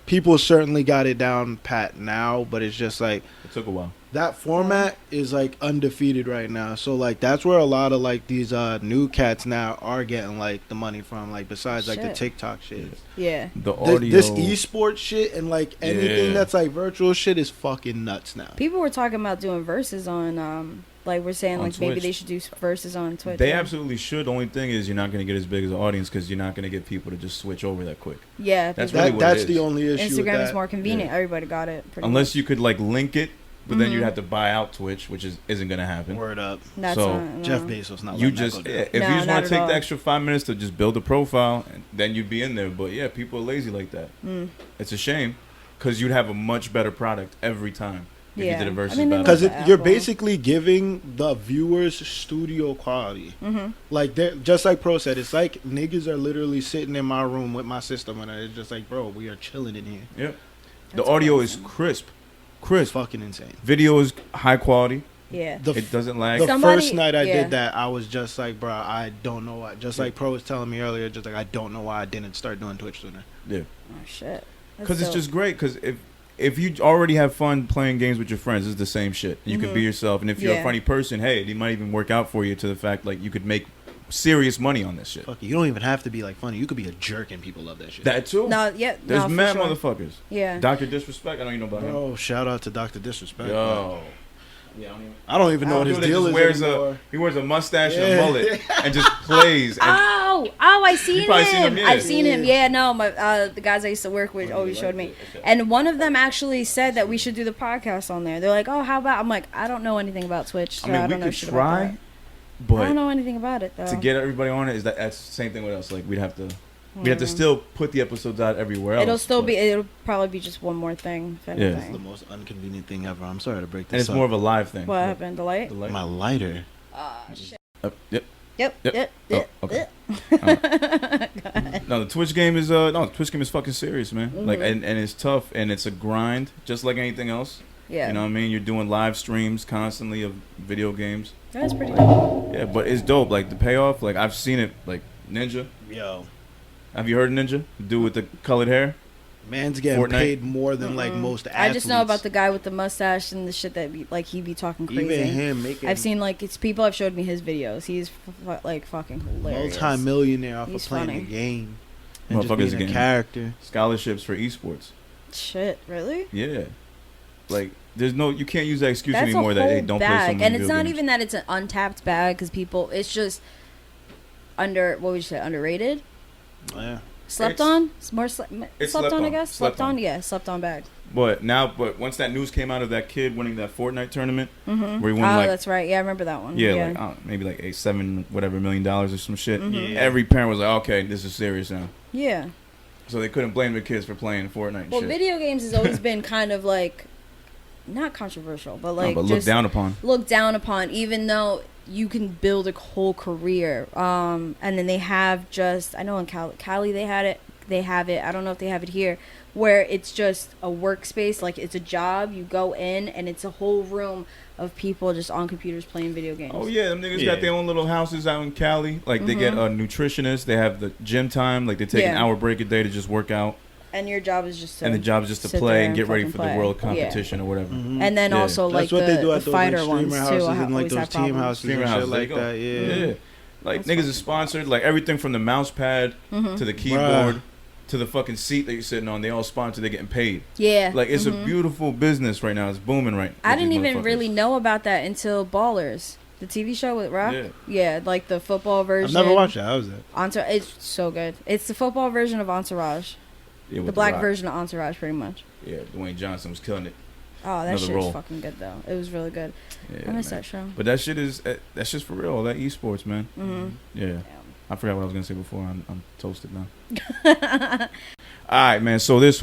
people certainly got it down pat now, but it's just like It took a while. that format is like undefeated right now. So like that's where a lot of like these new cats now are getting like the money from, like besides like the Shit. TikTok shit. Yeah. The audio. This esports shit and like anything Yeah. that's like virtual shit is fucking nuts now. People were talking about doing verses on like we're saying On like maybe Twitch. they should do verses on Twitch. They yeah. absolutely should. The only thing is you're not going to get as big as an audience because you're not going to get people to just switch over that quick. Yeah. That's because really what That's it the is. only issue with Instagram that. is more convenient. Yeah. Everybody got it. Pretty Unless much. you could like link it, but then you'd Mhm. have to buy out Twitch, which isn't going to happen. Word up. That's so, not, no. Jeff Bezos not You letting just that go down. if No, you just not want at to take all. the extra 5 minutes to just build a profile, then you'd be in there. But yeah, people are lazy like that. Mm. It's a shame because you'd have a much better product every time if you Yeah. did a versus I mean, they battle. Because love you're Apple. basically giving the viewers studio quality. Mhm. Like they're just like Pro said, it's like niggas are literally sitting in my room with my system and it's just like, bro, we are chilling in here. Yeah, the That's audio awesome. is crisp. It's fucking insane. Video is high quality. Yeah. It doesn't lag. The Somebody- first night I yeah. did that, I was just like, bro, I don't know why. Just like Pro was telling me earlier, just like I don't know why I didn't start doing Twitch sooner. Yeah, Oh shit. because it's just great. Because if you already have fun playing games with your friends, it's the same shit. You can be yourself, and if you're a Yeah. funny person, hey, it might even work out for you to the fact like you could make serious money on this shit. Fuck you don't even have to be like funny. You could be a jerk and people love that shit. That too. No, yeah. There's no, for mad sure. motherfuckers. Yeah. Dr. Disrespect. I don't even know about him. Bro, shout out to Dr. Disrespect. Yo. Yeah, I don't even know what his Dude that deal just is wears anymore. he wears a mustache and Yeah. a mullet and just plays. And Oh, I seen probably him. seen him, yeah. I've seen him. Yeah, no, my the guys I used to work with always showed me. And one of them actually said that we should do the podcast on there. They're like, "Oh, how about?" I'm like, "I don't know anything about Twitch, so I mean, we don't know could shit try, about that. I but don't know anything about it though." to get everybody on it is that's the same thing with us. Like we'd have to still put the episodes out everywhere else. It'll still but- be. It'll probably be just one more thing. If Yeah. anything. It's the most inconvenient thing ever. I'm sorry to break and this it's more of a live thing. What happened? The light? The light. My lighter. Shit. Yep. Yep. Yep. Yep. Oh, Yep. okay. Yep. No, the Twitch game is fucking serious, man. Like and it's tough and it's a grind, just like anything else. Yeah. You know what I mean? You're doing live streams constantly of video games. That's pretty dope. Yeah, but it's dope. Like the payoff, like I've seen it. Like Ninja. Yo. Have you heard of Ninja? The dude with the colored hair. Man's getting Fortnite? paid more than like most athletes. I just know about the guy with the mustache and the shit that he be talking crazy. Even him making I've seen like it's people have showed me his videos. He's like fucking hilarious. multi-millionaire off He's of playing funny. a game and just Motherfuckers being a getting character. scholarships for esports. Shit, really? Yeah, like you can't use that excuse That's anymore a that whole hey, don't play so bag, many and it's video not games. even that it's an untapped bag because people. It's just what would you say? Underrated. Yeah. Slept It's- on? More it's slept slept on, I on. guess. Slept on. Yeah, slept on bag. But once that news came out of that kid winning that Fortnite tournament, Mm-hmm. where he Oh, won like that's right. Yeah, I remember that one. like maybe like $7 million or some shit. Mhm. Yeah. Every parent was like, okay, this is serious now. Yeah. So they couldn't blame the kids for playing Fortnite and Well, shit. video games has always been kind of like not controversial, but like but just looked down upon. looked down upon, even though you can build a whole career. And then they have just I know in Cali they have it. I don't know if they have it here, where it's just a workspace, like it's a job. You go in and it's a whole room of people just on computers playing video games. Oh yeah, them niggas Yeah. got their own little houses out in Cali. Like they get a nutritionist. They have the gym time. Like they take an Yeah. hour break a day to just work out. And your job is just to And the job is just to sit play there and get ready fucking for the play. world Yeah. competition or whatever. Mhm. And then Yeah. also like That's what they do the at those fighter like, ones streamer too. houses I and like always those have team problems. houses Streamer and houses, shit there like you go. that. Yeah. Yeah. Like That's niggas fun. is sponsored. Like everything from the mouse pad to the keyboard to the fucking seat that you're sitting on. They all sponsored. They're getting paid. Yeah. Like it's a beautiful business right now. It's booming right. I with didn't these even motherfuckers. really know about that until Ballers, the TV show with Rock. Yeah. Yeah, like the football I've version. never watched that. How was that? It's so good. It's the football version of Entourage. Yeah, with The black Rock. version of Entourage, pretty much. Yeah, Dwayne Johnson was killing it. Oh, that Another shit role. was fucking good though. It was really good. Yeah, I miss man. that show. But that shit is that's just for real. All that esports, man. Mm-hmm. Yeah. I forgot what I was gonna say before. I'm toasted now. All right, man. So this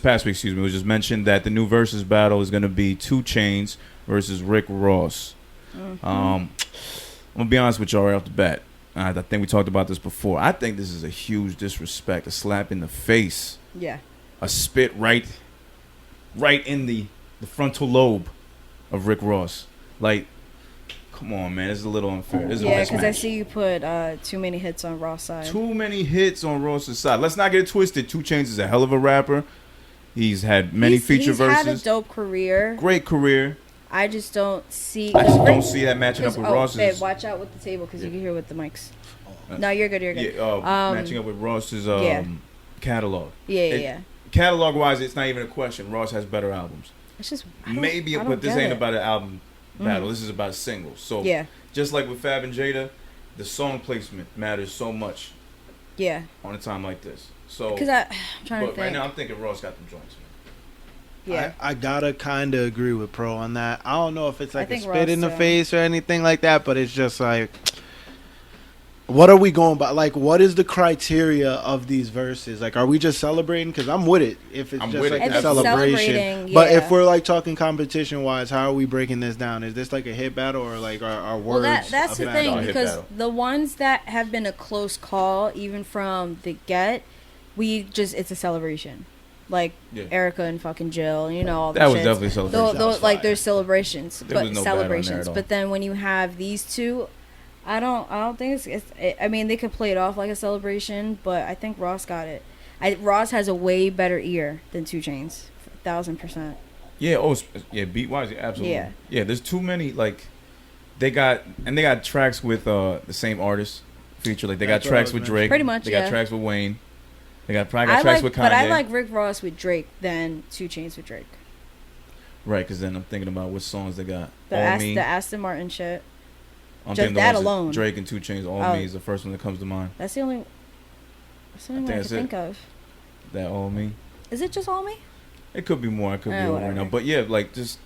past week, it was just mentioned that the new versus battle is gonna be 2 Chainz versus Rick Ross. Mm-hmm. I'm gonna be honest with y'all right off the bat. I think we talked about this before. I think this is a huge disrespect, a slap in the face. Yeah. A spit right in the frontal lobe of Rick Ross. Like, come on, man. This is a little unfair. This is yeah, because I see you put too many hits on Ross' side. Too many hits on Ross' side. Let's not get it twisted. 2 Chainz is a hell of a rapper. He's had many feature verses. He's had a dope career. Great career. I just don't see. I just don't see that matching up with Ross's. Babe, watch out with the table because you can hear with the mics. No, you're good. You're good. Yeah, matching up with Ross's catalog. Yeah. Catalog wise, it's not even a question. Ross has better albums. It's just but this ain't about an album battle. This is about singles. So just like with Fab and Jada, the song placement matters so much. Yeah. On a time like this. So because I'm trying to think. Right now, I'm thinking Ross got them joints. Yeah. I gotta kind of agree with Pro on that. I don't know if it's like a spit Ross in the face or anything like that, but it's just like, what are we going by? Like, what is the criteria of these verses? Like, are we just celebrating? Because I'm with it if it's just like a celebration. But if we're like talking competition wise, how are we breaking this down? Is this like a hit battle or like our words? Well, that's the thing, because the ones that have been a close call, even from the get, it's a celebration. Like Erica and fucking Jill, all the that shits. Was definitely a celebration. Those like there's celebrations, there but no celebrations. But then when you have these two, I don't think I mean, they could play it off like a celebration, but I think Ross got it. Ross has a way better ear than 2 Chainz, 1,000%. Yeah. Beat wise, absolutely. Yeah. There's too many. Like they got tracks with the same artist feature. Like they got tracks with Drake. Pretty much. They got tracks with Wayne. They got tracks with Kanye. But I like Rick Ross with Drake than 2 Chainz with Drake. Right, because then I'm thinking about what songs they got. The Aston Martin shit. I'm just that alone. Drake and 2 Chainz. All Me is the first one that comes to mind. That's the only one I can think of. That All Me. Is it just All Me? It could be more. I could be over right now. But yeah, like just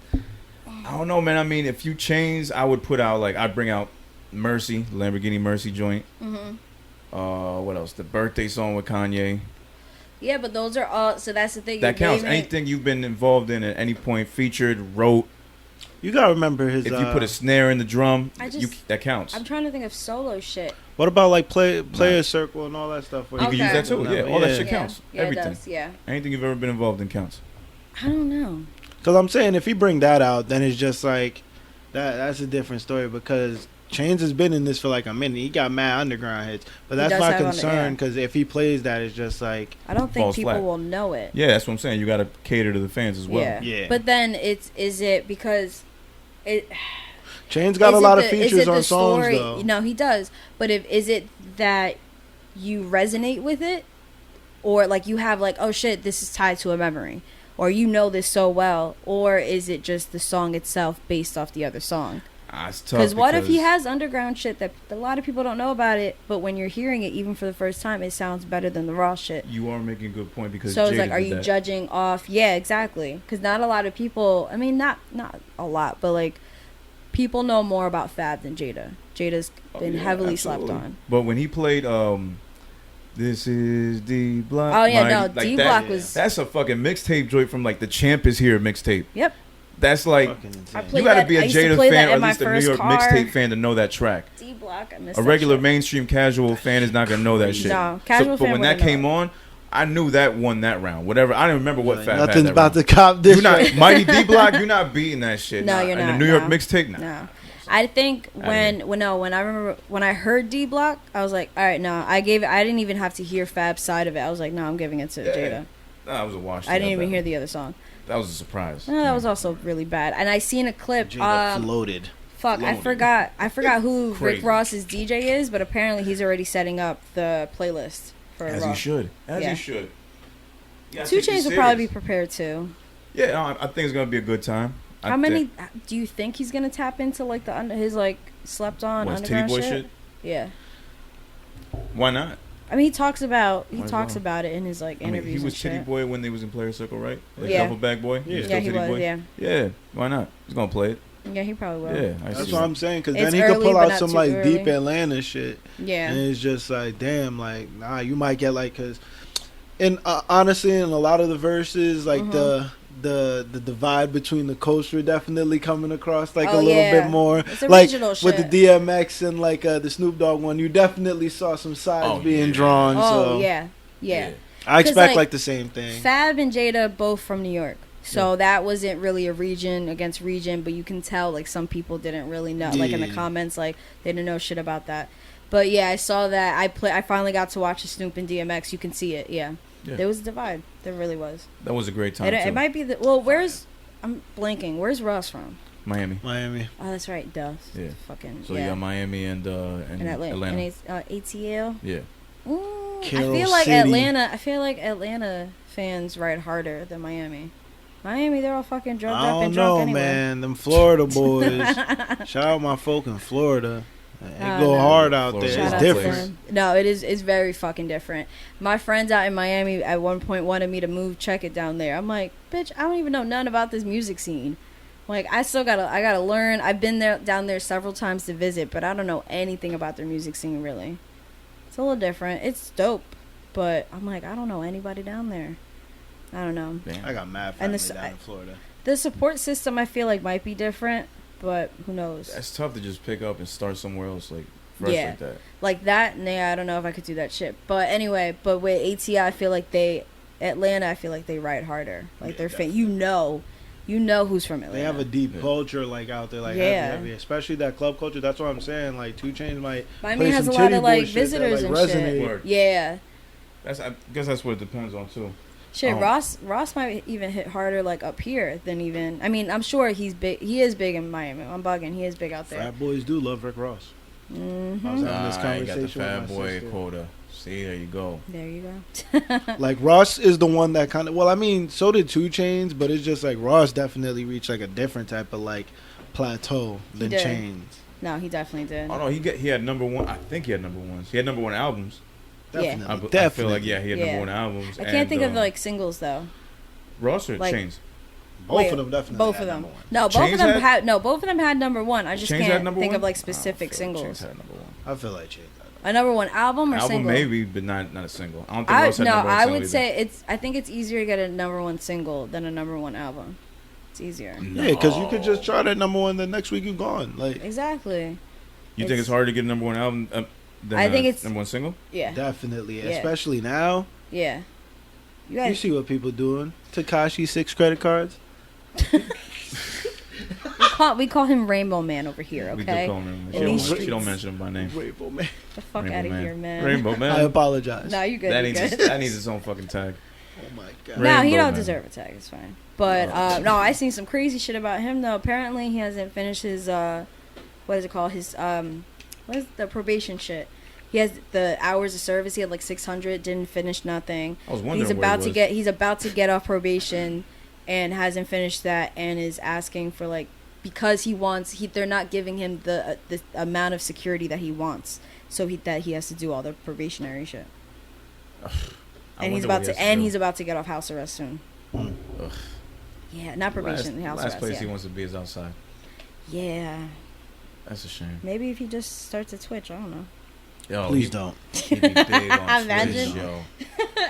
I don't know, man. I mean, if you Chainz, I would put out I'd bring out Mercy, Lamborghini Mercy joint. Mm-hmm. What else? The birthday song with Kanye. Yeah, but those are all. So that's the thing. That counts. Anything you've been involved in at any point, featured, wrote. You gotta remember his. If you put a snare in the drum, that counts. I'm trying to think of solo shit. What about like player circle and all that stuff? You can use that too. Yeah, all that shit counts. Yeah, everything. It does, yeah. Anything you've ever been involved in counts. I don't know. Because I'm saying if you bring that out, then it's just like that's a different story because Chainz has been in this for like a minute. He got mad underground hits, but that's my concern because if he plays that, it's just like I don't think people will know it. Yeah, that's what I'm saying. You got to cater to the fans as well. Yeah. But then is it because it? Chainz got a lot of features on songs though. No, he does. But is it that you resonate with it, or like you have like, oh shit, this is tied to a memory, or this so well, or is it just the song itself based off the other song? Because what if he has underground shit that a lot of people don't know about it, but when you're hearing it, even for the first time, it sounds better than the raw shit. You are making a good point because so it's like, are you judging off? Yeah, exactly. Because not a lot of people. I mean, not a lot, but like people know more about Fab than Jada. Jada's been heavily slept on. But when he played, this is D Block. Oh yeah, D Block was. That's a fucking mixtape joint from like the Champ Is Here mixtape. Yep. That's like you got to be a Jada fan or at least a New York mixtape fan to know that track. D Block, I missed a regular mainstream casual fan is not gonna know that shit. No, casual fan. But when that came on, I knew that won that round. Whatever, I don't remember what Fab had. Nothing's about to cop this. Mighty D Block. You're not beating that shit. No, you're not. And the New York mixtape. No. I think when I heard D Block, I was like, all right, no. I didn't even have to hear Fab's side of it. I was like, no, I'm giving it to Jada. No, that was a wash. I didn't even hear the other song. That was a surprise. No, that was also really bad. And I seen a clip. Floated. Fuck, I forgot who Rick Ross's DJ is, but apparently he's already setting up the playlist for As Raw. He should. He should. 2 Chainz will probably be prepared too. Yeah, I think it's gonna be a good time. How many do you think he's gonna tap into like his like slept on underground shit? Yeah. Why not? I mean, he talks about it in his like interviews. He was Titty Boy when they was in Player Circle, right? Like yeah. Duffel Bag Boy. Yeah, he was. Boy? Yeah. Yeah. Why not? He's gonna play it. Yeah, he probably will. Yeah, That's what I'm saying. Because It's then he could early, pull but out not some too like early. deep Atlanta shit. Yeah. And it's just like, damn, like, nah, you might get like, cause, and honestly, in a lot of the verses, like the divide between the coasts were definitely coming across like a little bit more. It's a like regional with shit. the DMX and like the Snoop Dogg one, you definitely saw some sides being drawn. Oh so yeah. I expect like, the same thing. Fab and Jada both from New York. So that wasn't really a region against region, but you can tell like some people didn't really know, like in the comments, like they didn't know shit about that. But yeah, I saw that. I finally got to watch the Snoop and DMX. You can see it. Yeah. There was a divide. There really was. That was a great time. It might be I'm blanking. Where's Ross from? Miami. Oh, that's right. Duh. Yeah. Fucking. So you got Miami and Atlanta. And ATL. Yeah. I Carol feel like City. Atlanta fans ride harder than Miami. Miami, they're all fucking drugged I up don't and drunk know, anyway. man. Them Florida boys. Shout out my folk in Florida. They go no. hard out Florida. there. Shout It's out to different. them. No, it's very fucking different. My friends out in Miami at one point wanted me to check it down there. I'm like, bitch, I don't even know nothing about this music scene. Like, I gotta learn. I've been down there several times to visit, but I don't know anything about their music scene really. It's a little different. It's dope, but I'm like, I don't know anybody down there. I don't know. Damn. I got mad family down in Florida. The support system I feel like might be different, but who knows? That's tough to just pick up and start somewhere else like fresh like that. Like that, nah, I don't know if I could do that shit. But anyway, with ATI, I feel like Atlanta, I feel like they ride harder. Like they're you know who's from Atlanta. They have a deep culture like out there, like heavy, especially that club culture. That's what I'm saying. Like 2 Chainz might. Miami has a lot of like visitors that, and resonate. shit. Yeah. I guess that's what it depends on too. Shit, Ross might even hit harder like up here than even. I mean, I'm sure he's big. He is big in Miami. I'm bugging. He is big out there. Fat boys do love Rick Ross. Mm-hmm. I was having this conversation you got the fat with my boy sister. quota. See, there you go. There you go. Like Ross is the one that kind of. Well, I mean, so did 2 Chainz, but it's just like Ross definitely reached like a different type of like plateau than did. Chainz. No, he definitely did. Oh no, he had number one. I think he had number ones. He had number one albums. Definitely. I feel like he had number one albums. I can't think of like singles though. Ross or like- Chainz. Both of them definitely. Both had of them. number one. No, both of them had both of them had number one. I just Chainz had can't number think one? of like I specific feel like singles. Chainz had number one. I feel like Chainz. A number one album or Album single? maybe, but not a single. I don't think Ross had number one I single would either. say I think it's easier to get a number one single than a number one album. It's easier. Yeah, because you could just try that number one, the next week you're gone. Like Exactly. You think it's hard to get a number one album than I think it's number one single? Yeah. definitely, Yeah. especially now. Yeah. You You guys, see what people doing? Tekashi 6 credit cards. we call him Rainbow Man over here, We do okay? call him. In these She streets. don't mention him by name. Rainbow Man. The fuck Rainbow out of Man. here, man. Rainbow Man. I apologize. No, you good. that you needs good. that needs its own fucking tag. Oh my god. No, he Rainbow don't Man. deserve a tag. It's fine. But no, I seen some crazy shit about him though. Apparently, he hasn't finished his what is it called? His what is the probation shit? He has the hours of service. He had like 600. Didn't finish nothing. I was wondering He's where about he to was. get. He's about to get off probation, and hasn't finished that, and is asking for like because he wants. They're not giving him the amount of security that he wants. So he has to do all the probationary shit. And he's about to. And he's about to get off house arrest soon. Ugh. Yeah, not probation, house Last arrest. place Yeah. he wants to be is outside. Yeah. That's a shame. Maybe if he just starts a Twitch, I don't know. Yo, Please don't. He'd be big on Imagine. Twitch, yo.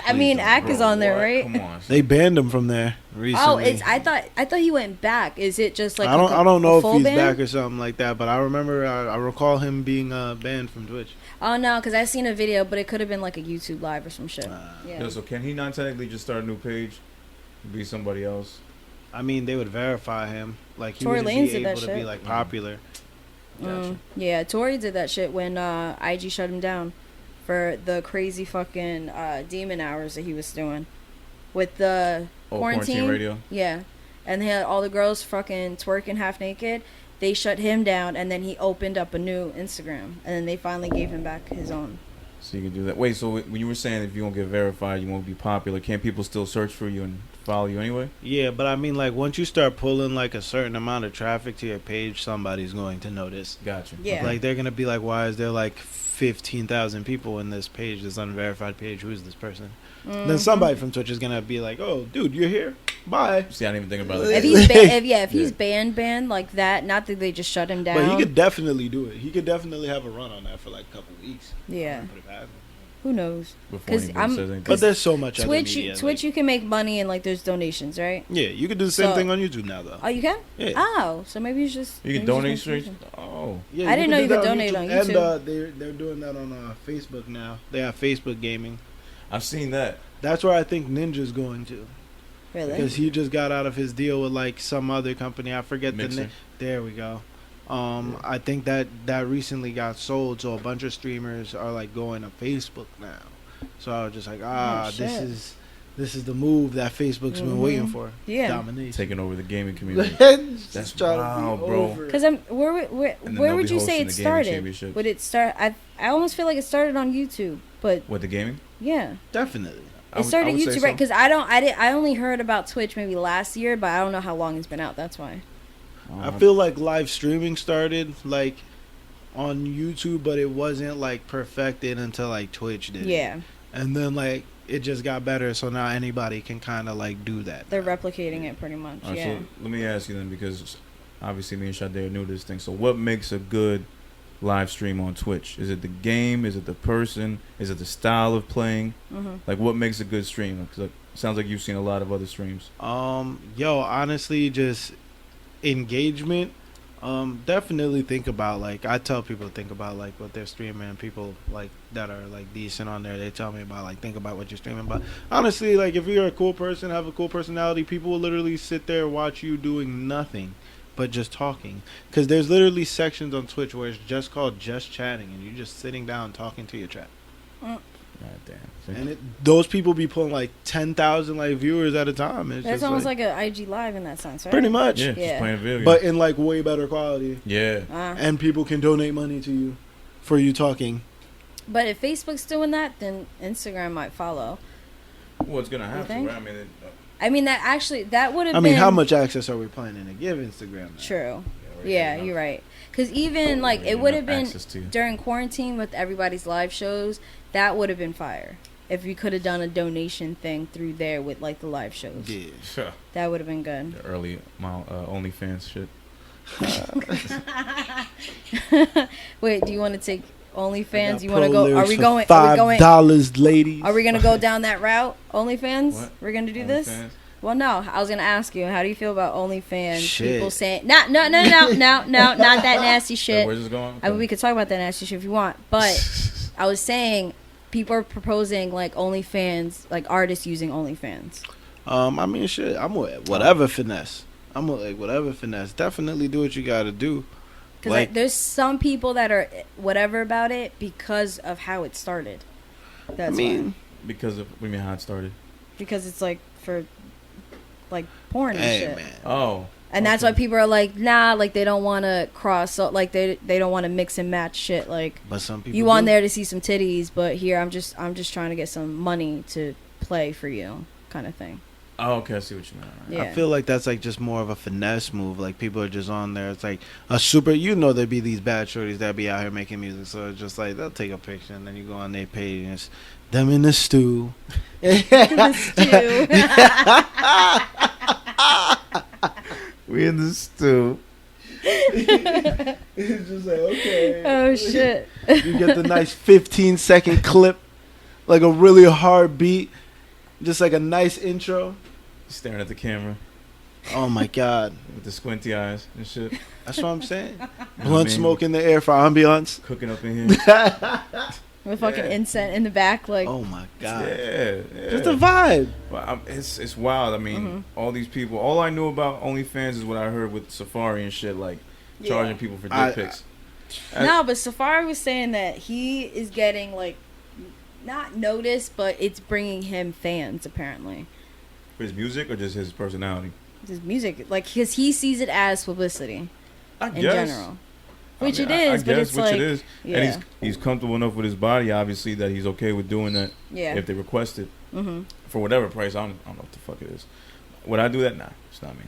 I mean, Please Ack don't. is Bro, on there, what? right? Come on. They banned him from there Oh, recently. I thought he went back. Is it just like I don't know a if full he's ban? back or something like that, but I remember I recall him being banned from Twitch. Oh no, because I seen a video, but it could have been like a YouTube live or some shit. Yeah. Yo, so can he not technically just start a new page, be somebody else? I mean, they would verify him. Like he Tory would Lanez be did that able to be shit. like popular. Yeah, Tory did that shit when IG shut him down for the crazy fucking demon hours that he was doing with the quarantine radio. Yeah, and they had all the girls fucking twerking half naked. They shut him down, and then he opened up a new Instagram, and then they finally gave him back his own. So you can do that. Wait, so when you were saying if you won't get verified, you won't be popular, can't people still search for you and follow you anyway? Yeah, but I mean, like, once you start pulling, like, a certain amount of traffic to your page, somebody's going to notice. Gotcha. Yeah. Like, they're going to be like, why is there, like, 15,000 people in this page, this unverified page? Who is this person? Then somebody from Twitch is going to be like, oh, dude, you're here? Bye. See, I didn't even think about it. If he's if he's banned like that, not that they just shut him down. But he could definitely do it. He could definitely have a run on that for, like, a couple weeks. Yeah. Put it past him. Who knows? Before 'Cause anybody I'm- says anything. But there's so much Twitch, other media, Twitch, you can make money and like there's donations, right? yeah, you could do the same So- thing on YouTube now, though. Oh, you can? Yeah. Oh, so maybe it's just You can maybe it's donate just straight. confusion. Oh, Yeah, I didn't know do you could that donate on And YouTube. they're doing that on Facebook now. They have Facebook gaming. I've seen that. That's where I think Ninja's going to, Really? because he just got out of his deal with like some other company. I forget the Mixer. name. There we go. I think that recently got sold, so a bunch of streamers are like going to Facebook now. So I was just like, shit. this is the move that Facebook's been waiting for. Yeah. Domination. Taking over the gaming community. That's wild, bro. Because where And then where they'll would be you say hosting it the gaming started? championships. Would it start? I almost feel like it started on YouTube, but What, the gaming? yeah, Definitely. I it would- started I would say YouTube, so. right? Because I only heard about Twitch maybe last year, but I don't know how long it's been out. That's why. I feel like live streaming started like on YouTube, but it wasn't like perfected until like Twitch did. Yeah, And then like it just got better, so now anybody can kind of like do that. they're replicating it pretty much. All right, Yeah. so let me ask you then, because obviously me and Sade are new to this thing. So what makes a good live stream on Twitch? Is it the game? Is it the person? Is it the style of playing? Mhm. Like, what makes a good stream? Because it sounds like you've seen a lot of other streams. Yo, honestly, just engagement. Definitely think about like I tell people to think about like what they're streaming, and people like that are like decent on there. They tell me about like think about what you're streaming. But honestly, like if you're a cool person, have a cool personality, people will literally sit there and watch you doing nothing but just talking. Because there's literally sections on Twitch where it's just called just chatting, and you're just sitting down talking to your chat. God damn. And those people be pulling like 10,000 like viewers at a time. It's That's just, almost like, like an IG live in that sense, right? pretty much. Yeah, Yeah. just playing a video game. But in like way better quality. yeah. And people can donate money to you for you talking. But if Facebook's doing that, then Instagram might follow. Well, it's gonna have to, think? right? I mean, I mean, that would have I been. mean, how much access are we planning to give Instagram now? True. right Yeah, now. you're right. Because even like Already it would have enough been access to you. during quarantine with everybody's live shows. That would have been fire if you could have done a donation thing through there with like the live shows. Yeah. Sure. That would have been good. The early OnlyFans shit. Wait, do you want to take I OnlyFans? got You want to pro go? Are lyrics we for going? Are we going? $5, ladies. Are we gonna go down that route? OnlyFans? What? We're gonna do this? OnlyFans? Well, no. I was gonna ask you, how do you feel about OnlyFans? Shit. People saying, no, not that nasty shit. Where's this going? I mean, we could talk about that nasty shit if you want, but I was saying people are proposing like OnlyFans, like artists using OnlyFans. I mean, shit. I'm with whatever finesse. I'm with like whatever finesse. Definitely do what you gotta do. Because Like- there's some people that are whatever about it because of how it started. That's I mean, Because of, what do you mean how it started? because it's like for like porn and hey shit. man. Oh. And that's why people are like, nah, like they don't want to cross, so like they don't want to mix and match shit. Like But some people you on do. there to see some titties, but here I'm just trying to get some money to play for you, kind of thing. Oh, okay. I see what you mean. All right. Yeah. I feel like that's like just more of a finesse move. Like people are just on there. It's like a super. You know, there'd be these bad shorties that be out here making music. So it's just like they'll take a picture and then you go on their page and it's them in the stew. We in the stew. It's just like okay. Oh shit. You get the nice 15-second clip, like a really hard beat, just like a nice intro. Staring at the camera Oh my god, with the squinty eyes and shit. that's what I'm saying. what I Blunt mean? smoke in the air for ambiance. Cooking up in here. With fucking Yeah. incense in the back, like Oh my god, Yeah. just a vibe. Well, it's wild. I mean, all these people. All I knew about OnlyFans is what I heard with Safari and shit, like charging people for dick pics. no, but Safari was saying that he is getting like not noticed, but it's bringing him fans apparently. For his music or just his personality? His music, like, because he sees it as publicity I in guess. general. Which I mean, it is, I but guess, it's which like, it is. yeah. And he's comfortable enough with his body, obviously, that he's okay with doing that. Yeah. If they request it Mm-hmm. for whatever price. I don't know what the fuck it is. Would I do that? Nah, it's not me.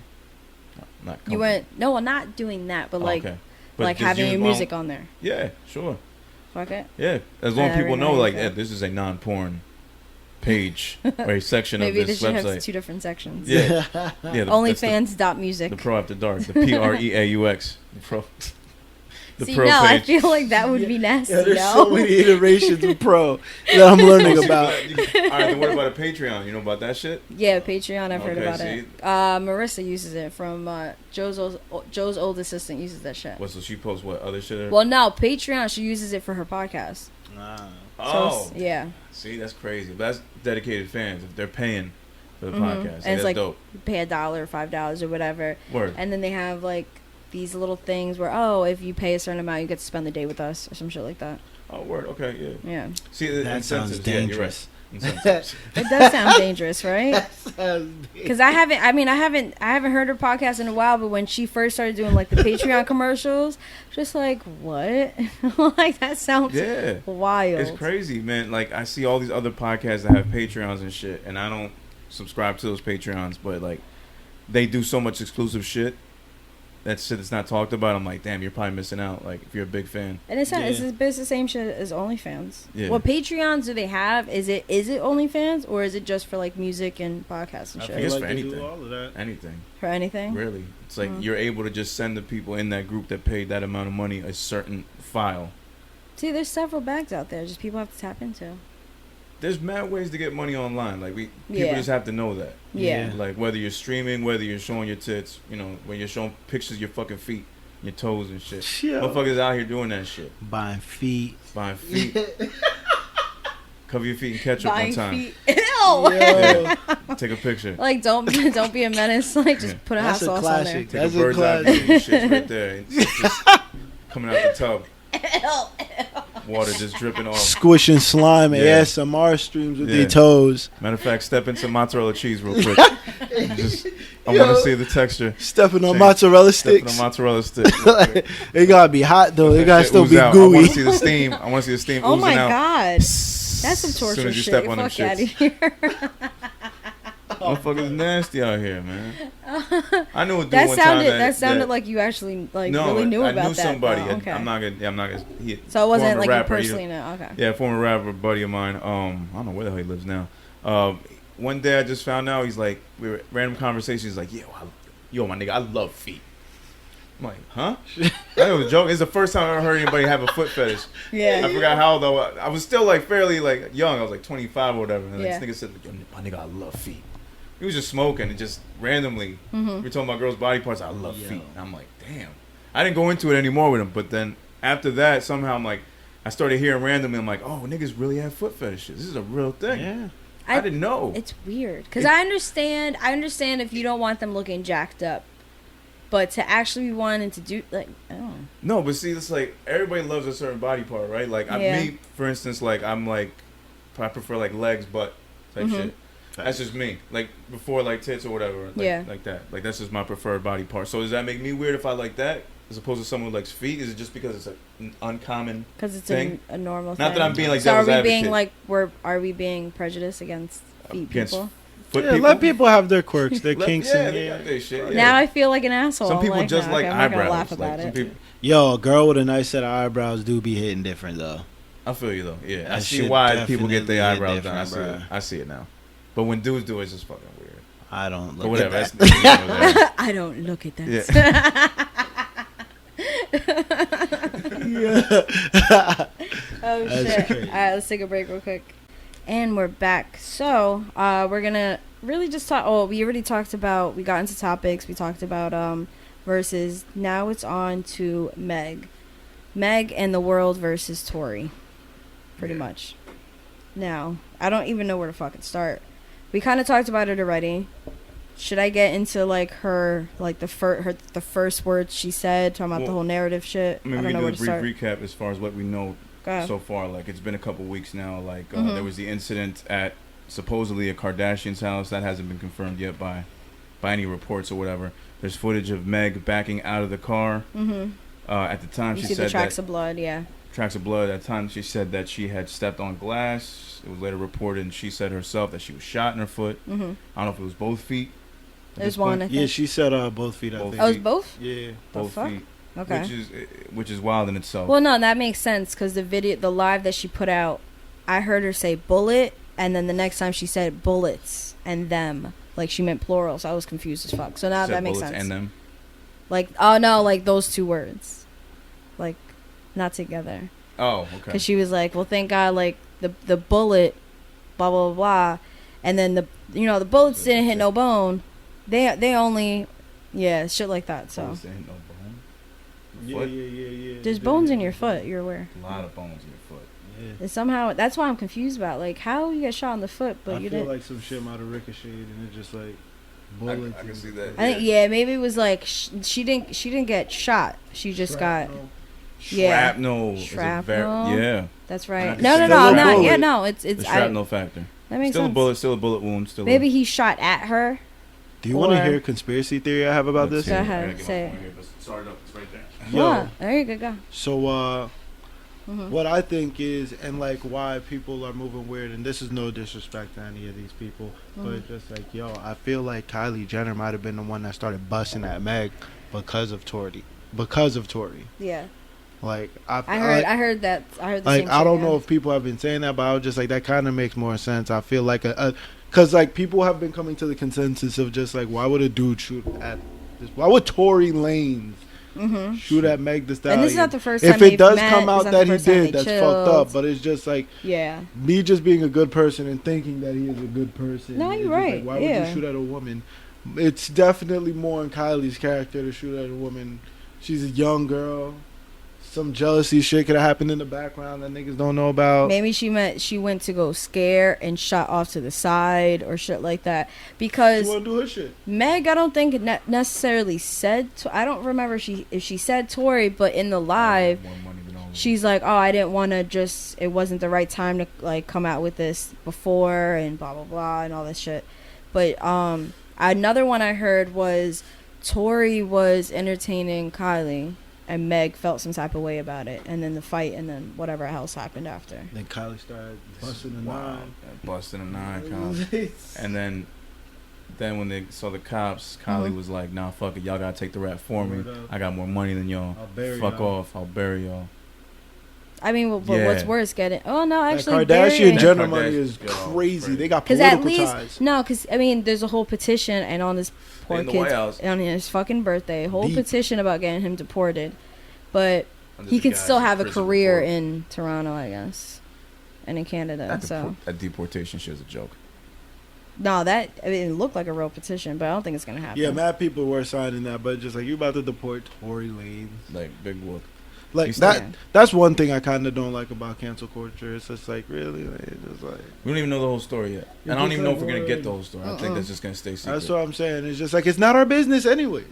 Not You went no, well, not doing that, but like okay. But like just having use your my music own- on there. Yeah, sure. Fuck it. Yeah, as long as Every people know, night, like, yeah. yeah, this is a non-porn page or a section Maybe of they this should have website. 2 different sections. Yeah, yeah. OnlyFans.music. The Pro After Dark, the PREAUX, the Pro. The See, Pro no, I page. feel like that would be nasty. Yeah, there's no? so many iterations of pro that I'm learning about. All right, then what about a Patreon? You know about that shit? Yeah, Patreon. I've heard Okay, about see? it. Marissa uses it from Joe's old assistant uses that shit. What? So she posts what other shit? Or? Well, no, Patreon. She uses it for her podcast. Oh, Yeah. see, that's crazy. But that's dedicated fans. If they're paying for the Mhm. podcast, And it's that's like dope. you pay $1 or $5 or whatever, Word. and then they have like these little things where if you pay a certain amount, you get to spend the day with us or some shit like that. Oh, word. Okay, yeah. Yeah, See, the That sounds incentives. Yeah, you're right. dangerous. Incentives. it does sound dangerous, right? Because I haven't heard her podcast in a while, but when she first started doing like the Patreon commercials, just like what, like that sounds Yeah. wild. It's crazy, man. Like, I see all these other podcasts that have Patreons and shit, and I don't subscribe to those Patreons, but like, they do so much exclusive shit. That shit that's not talked about. I'm like, damn, you're probably missing out. Like, if you're a big fan. And it's not. Yeah. It's the same shit as OnlyFans. Yeah. What Patreons do they have? Is it OnlyFans or is it just for like music and podcasts and I shit? think it's like for they do anything. all of that. Anything. For anything? Really. It's like Mhm. you're able to just send the people in that group that paid that amount of money a certain file. See, there's several bags out there. Just people have to tap into. There's mad ways to get money online. Like, people Yeah. just have to know that. Yeah. Like, whether you're streaming, whether you're showing your tits, you know, when you're showing pictures of your fucking feet, your toes and shit. Yeah. Motherfuckers out here doing that shit. Buying feet. Buying feet. Cover your feet in ketchup Buying one time. feet. Ew. Yeah. Take a picture. Like don't be a menace. Like just Yeah. put a hot That's a sauce classic. on Take That's a a bird's eye classic. view of shit right there. And it's just coming out the tub. Water just dripping off. Squishing slime and Yeah. ASMR streams with Yeah. their toes. Matter of fact, step into mozzarella cheese real quick. I want to see the texture. Stepping on Change. mozzarella Stepping sticks. on mozzarella stick. It gotta be hot though. It gotta Shit still ooze be out. I gooey. want to see the steam. I want to see the steam Oh oozing my out. god. That's some As torture soon as you shit. step on them Fuck out of shits. here. Motherfuckers nasty out here, man. I knew a dude That one sounded time that sounded like you actually like no, really knew I about knew that. somebody. though. Okay. I'm not gonna. So it wasn't former like rapper, you he- personally know. Okay. Yeah, former rapper buddy of mine. I don't know where the hell he lives now. One day I just found out he's like, we were random conversations. Like, yo, my nigga, I love feet. I'm like, huh? That was a joke. It's the first time I ever heard anybody have a foot fetish. Yeah. I forgot how old I was still like fairly like young. I was like 25 or whatever. And Yeah. this nigga said, yo, my nigga, I love feet. He was just smoking and just randomly. Mhm. We were talking about girls' body parts. I love Yo. feet. And I'm like, damn. I didn't go into it anymore with him. But then after that, somehow I'm like, I started hearing randomly. I'm like, oh, niggas really have foot fetishes. This is a real thing. Yeah. I didn't know. It's weird because I understand if you don't want them looking jacked up, but to actually be wanting to do like, oh, No, but see, it's like everybody loves a certain body part, right? Like Yeah. me, for instance, like I'm like, I prefer like legs, butt type Mhm. shit. That's just me. Like before, like tits or whatever. Like, Yeah. Like that. Like that's just my preferred body part. So does that make me weird if I like that, as opposed to someone who likes feet? Is it just because it's an uncommon? because it's Thing? a normal Not thing. that I'm being like so are devil's we being advocate. like are we being prejudiced against feet Against people? Foot Yeah, people? let people have their quirks, their Let- kinks. Yeah, and, they got their shit. Yeah. Now I feel like an asshole. Some I'm people like, just nah, like okay, I'm not gonna eyebrows. laugh Like, about some it. people, Yo, a girl with a nice set of eyebrows do be hitting different though. I feel you though. Yeah, I That see shit why people get definitely their hit eyebrows done. I see different, it. bruh. I see it now. But when dudes do it, it's just fucking weird. I don't But look whatever. at That's that. whatever. I don't look at that. Oh That's shit! crazy. All right, let's take a break real quick, and we're back. So we're gonna really just talk. Oh, we already talked about. We got into topics. We talked about versus. Now it's on to Meg and the world versus Tory. Pretty Yeah. much. Now I don't even know where to fucking start. We kind of talked about it already. Should I get into like her like the first words she said, talking about the Well, whole narrative shit? I mean, I we don't know can where do to a start. brief recap as far as what we know Go ahead. so far. Like, it's been a couple weeks now. Like, Mhm. there was the incident at supposedly a Kardashian's house that hasn't been confirmed yet by any reports or whatever. There's footage of Meg backing out of the car. Mm-hmm. At the time, You she see said the tracks that of blood, yeah. tracks of blood. At the time, she said that she had stepped on glass. It was later reported, and she said herself that she was shot in her foot. Mm-hmm. I don't know if it was both feet. at There's this one, point. I think. Yeah, she said both feet. I Both think. Oh, it's both? Yeah. The Both fuck? feet. Okay. Which is wild in itself. Well, no, that makes sense because the live that she put out, I heard her say bullet, and then the next time she said bullets and them, like she meant plural. So I was confused as fuck. So now Said that makes bullets sense. And them. Like, oh no, like those two words, like not together. Oh, okay. Because she was like, well, thank God, like the bullet, blah blah blah, and then the bullets didn't hit no bone. They only, yeah, shit like that. So Bullets didn't hit no bone. Yeah. there's bones in your foot. You're aware. A lot of bones in your foot. Yeah. And somehow that's why I'm confused about like how you get shot in the foot, but I you feel didn't. like some shit might have ricocheted and it just like I bullets. can see that. I think maybe it was like she didn't get shot. She just got. Yeah. Shrapnel. is a Shrapnel. Yeah. That's I right. can No, see no, that. no. I'm Still a not. bullet. Yeah, no. It's The shrapnel factor. that makes Still sense. a bullet. Still a bullet wound. Still. Maybe he shot at her. Do you want to Or- hear a conspiracy theory I have about Let's this? Go see. ahead, I gotta get say my it. phone here, but start it up. It's right there. Yo. Yeah, there you go. So Mhm. what I think is, and like why people are moving weird, and this is no disrespect to any of these people, but just like, yo, I feel like Kylie Jenner might have been the one that started busting at Meg because of Tory. Yeah, Like I heard that. I heard the like same I shit, don't yeah. know if people have been saying that, but I was just like, that kind of makes more sense. I feel like because like people have been coming to the consensus of just like, why would a dude shoot at this? Why would Tory Lanez shoot at Meg Thee Stallion? And this is not the first time if it they've does met, come it's out not that the he first time did, they that's chilled. fucked up. But it's just like Yeah, me just being a good person and thinking that he is a good person. No, It's you're just right. Like, why Yeah. would you shoot at a woman? It's definitely more in Kylie's character to shoot at a woman. She's a young girl. Some jealousy shit could have happened in the background that niggas don't know about. maybe she went to go scare and shot off to the side or shit like that. Because She want to do her shit. Meg, I don't think necessarily said. I don't remember if she said Tory, but in the live, More money than all of them. she's like, "Oh, I didn't want to just. It wasn't the right time to like come out with this before and blah blah blah and all this shit." But another one I heard was Tory was entertaining Kylie, and Meg felt some type of way about it, and then the fight, and then whatever else happened after. Then Kylie started busting a Wow. nine. Busting a nine, Kylie. And then when they saw the cops, Kylie was like, "Nah, fuck it, y'all gotta take the rap for me. Word up. I got more money than y'all. I'll bury Fuck y'all." off, I'll bury y'all." I mean, but Yeah. what's worse, getting? Oh no, That actually, Kardashian That Jenner Kardashian money is girl, crazy. crazy. They got because political at least ties. no, because I mean, there's a whole petition, and on this poor In the White kid's House. on his fucking birthday, whole Deep. petition about getting him deported, but Under he the can guise still of have a prison career report. in Toronto, I guess, and in Canada. So That deportation shit is a joke. no, that I mean, it looked like a real petition, but I don't think it's gonna happen. Yeah, mad people were signing that, but just like, you about to deport Tory Lanez. Like big whoop. Like He's that. still- That's one thing I kind of don't like about cancel culture. It's just like, really, like, it's just like, We don't even know the whole story yet, You and I don't just even know if like, we're gonna word. get the whole story. I think that's just gonna stay secret. that's what I'm saying. It's just like, it's not our business anyways.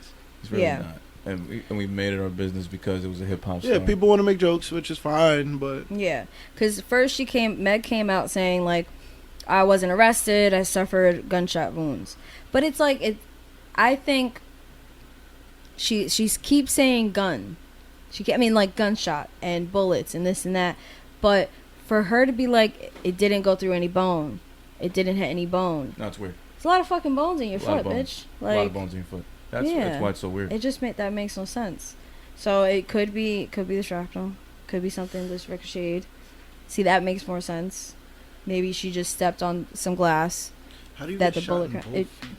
It's really Yeah. not. And we made it our business because it was a hip hop Yeah, song. people want to make jokes, which is fine, but Yeah, because first Meg came out saying like, I wasn't arrested, I suffered gunshot wounds, but it's like I think she keeps saying gun, like gunshot and bullets and this and that, but for her to be like it didn't go through any bone, it didn't hit any bone. No, it's weird. It's a lot of fucking bones in your A lot of foot, bones. bitch. A lot of Like bones in your foot. That's Yeah. why it's so weird. it just that makes no sense. So it could be the shrapnel, could be something that's ricocheted. See, that makes more sense. Maybe she just stepped on some glass. how do you That get the shot bullet in cra- both it- feet?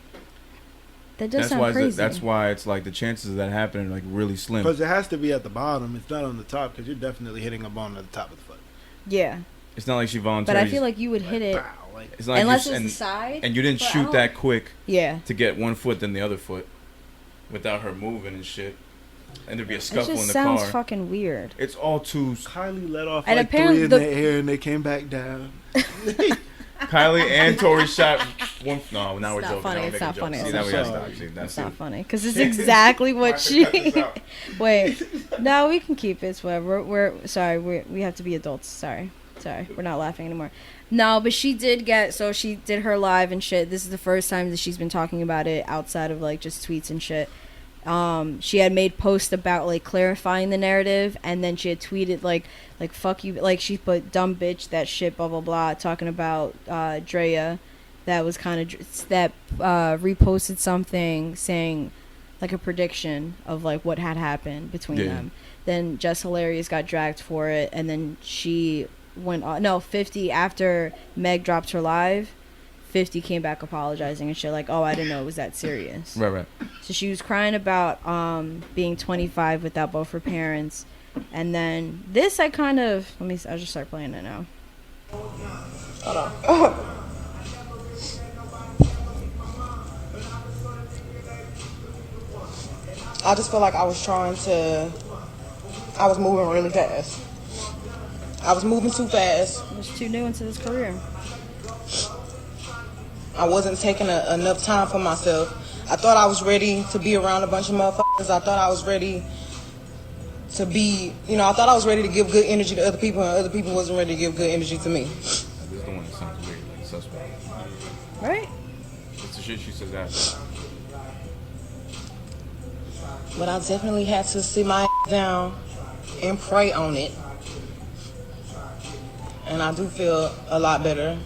That does That's sound why crazy. that's why it's like the chances of that happening are like really slim. Because it has to be at the bottom. It's not on the top, because you're definitely hitting a bone at the top of the foot. Yeah, It's not like she but voluntarily. I feel like you would hit it Bow, like, it's not like unless you, it was the side. and you didn't but I shoot don't- that quick Yeah, to get one foot than the other foot, without her moving and shit, and there'd be a it scuffle just in the sounds car. fucking weird. It's all too. Kylie let off And like apparently 3 in the- the air, and they came back down. Kylie and Tory shot one. No, now we're It's not joking. funny, Now we're it's making not jokes. funny, See, it's now not we gotta funny. stop. See, That's that's not it. funny because it's exactly what Cut she. this out. Wait, no, we can keep it. It's whatever. We're sorry. We have to be adults. Sorry, we're not laughing anymore. No, but she did she did her live and shit. This is the first time that she's been talking about it outside of like just tweets and shit. She had made posts about like clarifying the narrative, and then she had tweeted like fuck you, like she put dumb bitch that shit blah blah blah, talking about Drea, that was kind of that reposted something saying like a prediction of like what had happened between them. Then Just Hilarious got dragged for it, and then she went on. No, 50 after Meg dropped her live. 50 came back apologizing and shit like, oh, I didn't know it was that serious. Right. So she was crying about being 25 without both her parents. And then this I kind of, I'll just start playing it now. Hold on. I just feel like I was moving really fast. I was moving too fast. I was too new into this career. I wasn't taking enough time for myself. I thought I was ready to be around a bunch of motherfuckers. I thought I was ready to be, I thought I was ready to give good energy to other people, and other people wasn't ready to give good energy to me. This is the one that sounds weird, like suspect. Right? It's the shit she says after. But I definitely had to sit my down and pray on it. And I do feel a lot better.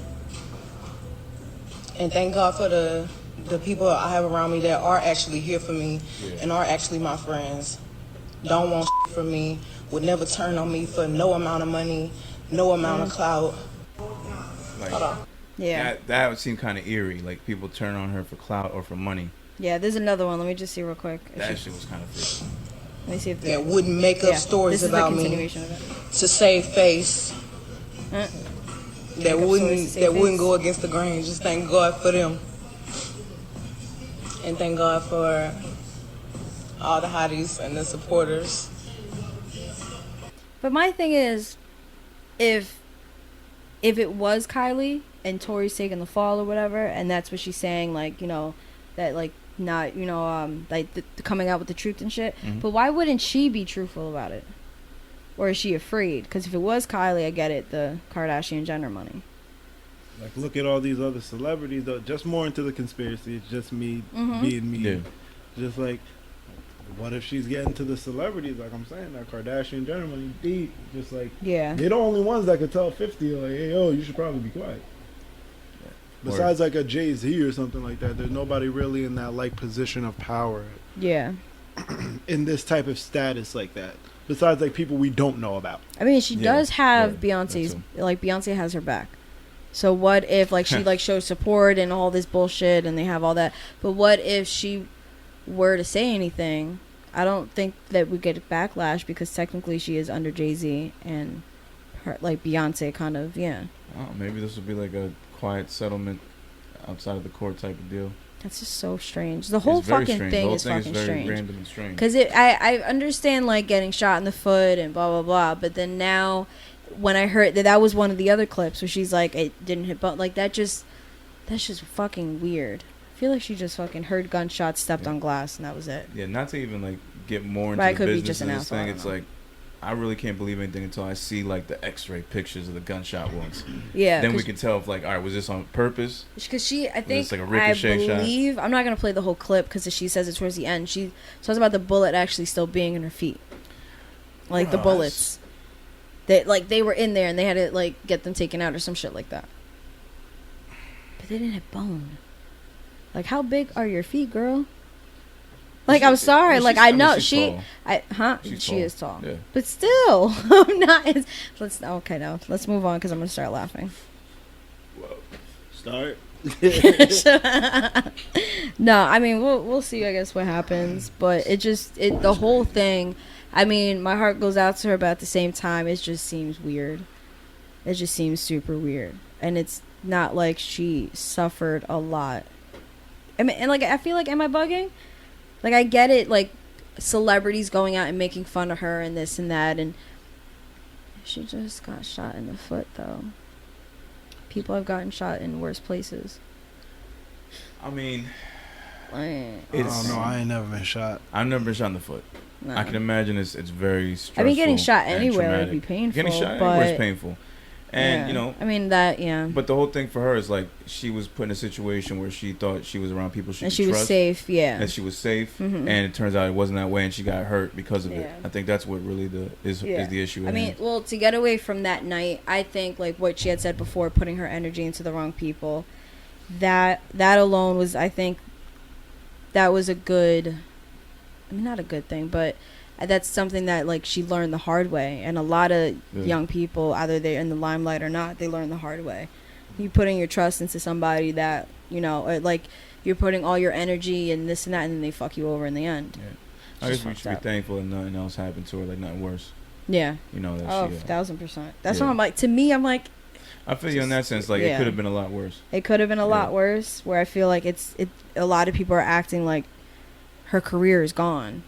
And thank God for the people I have around me that are actually here for me and are actually my friends. Don't want from me, would never turn on me for no amount of money, no amount of clout. Like, hold on. Yeah. That would seem kind of eerie, like people turn on her for clout or for money. Yeah, there's another one. Let me just see real quick. That shit was kind of freaky. Let me see if that wouldn't make up stories about me to save face. That wouldn't go against the grain. Just thank God for them. And thank God for all the hotties and the supporters. But my thing is, if it was Kylie and Tory's taking the fall or whatever, and that's what she's saying, like, that like not, like the coming out with the truth and shit. Mm-hmm. But why wouldn't she be truthful about it? Or is she afraid? Because if it was Kylie, I get it, the Kardashian Jenner money. Like, look at all these other celebrities, though. Just more into the conspiracy. It's just me being me. Yeah. Just like, what if she's getting to the celebrities? Like I'm saying, that Kardashian Jenner money deep. Just like, they're the only ones that could tell 50, like, hey, yo, you should probably be quiet. Yeah. Besides, like, a Jay-Z or something like that, there's nobody really in that, like, position of power. Yeah. In this type of status like that. Besides, like, people we don't know about. I mean, she does have Beyonce's, like, Beyonce has her back. So what if, like, she, like, shows support and all this bullshit and they have all that. But what if she were to say anything? I don't think that we get a backlash because technically she is under Jay-Z and her, like, Beyonce kind of, Oh, maybe this would be like a quiet settlement outside of the court type of deal. That's just so strange. The whole fucking thing is fucking very strange. Random and strange. Because I understand, like, getting shot in the foot and blah, blah, blah. But then now, when I heard that was one of the other clips where she's like, it didn't hit bone. Like, that's just fucking weird. I feel like she just fucking heard gunshots, stepped on glass, and that was it. Yeah, not to even, like, get more into the could business be just of an this asshole, thing. It's like, I really can't believe anything until I see, like, the x-ray pictures of the gunshot wounds. Yeah. Then we can tell if, like, all right, was this on purpose? Because I think, like a ricochet shot? I'm not going to play the whole clip because she says it towards the end. She talks about the bullet actually still being in her feet. Like, the bullets. They were in there and they had to, like, get them taken out or some shit like that. But they didn't have bone. Like, how big are your feet, girl? Like, I'm sorry. Like, I know she is tall. Yeah. But still, I'm not. Okay, no. Let's move on because I'm gonna start laughing. Whoa. Start. No, I mean we'll see. I guess what happens, but the whole thing. I mean, my heart goes out to her, but at the same time, it just seems weird. It just seems super weird, and it's not like she suffered a lot. I mean, and like I feel like, am I bugging? Like, I get it, like, celebrities going out and making fun of her and this and that, and she just got shot in the foot, though. People have gotten shot in worse places. I mean, I don't know. I ain't never been shot. I've never been shot in the foot. No. I can imagine it's very stressful. I mean, getting shot anywhere would be painful. Getting shot anywhere is painful. And, Yeah. you know, I mean, that, yeah. but the whole thing for her is like she was put in a situation where she thought she was around people she And could she was trust, safe, yeah. and she was safe, Mhm. and it turns out it wasn't that way, and she got hurt because of it. Yeah. I think that's what really is the issue. I mean, well, to get away from that night, I think like what she had said before, putting her energy into the wrong people, that alone was, I think, that was a good, I mean, not a good thing, but that's something that like she learned the hard way. And a lot of young people, either they're in the limelight or not, they learn the hard way. You putting your trust into somebody that, you know, or like you're putting all your energy and this and that, and then they fuck you over in the end. Yeah. I guess we should be thankful that nothing else happened to her, like nothing worse. Yeah. You know, that 1000%. That's what I'm like. To me, I'm like, I feel you in that sense. Like, it could have been a lot worse. It could have been a lot worse, where I feel like a lot of people are acting like her career is gone.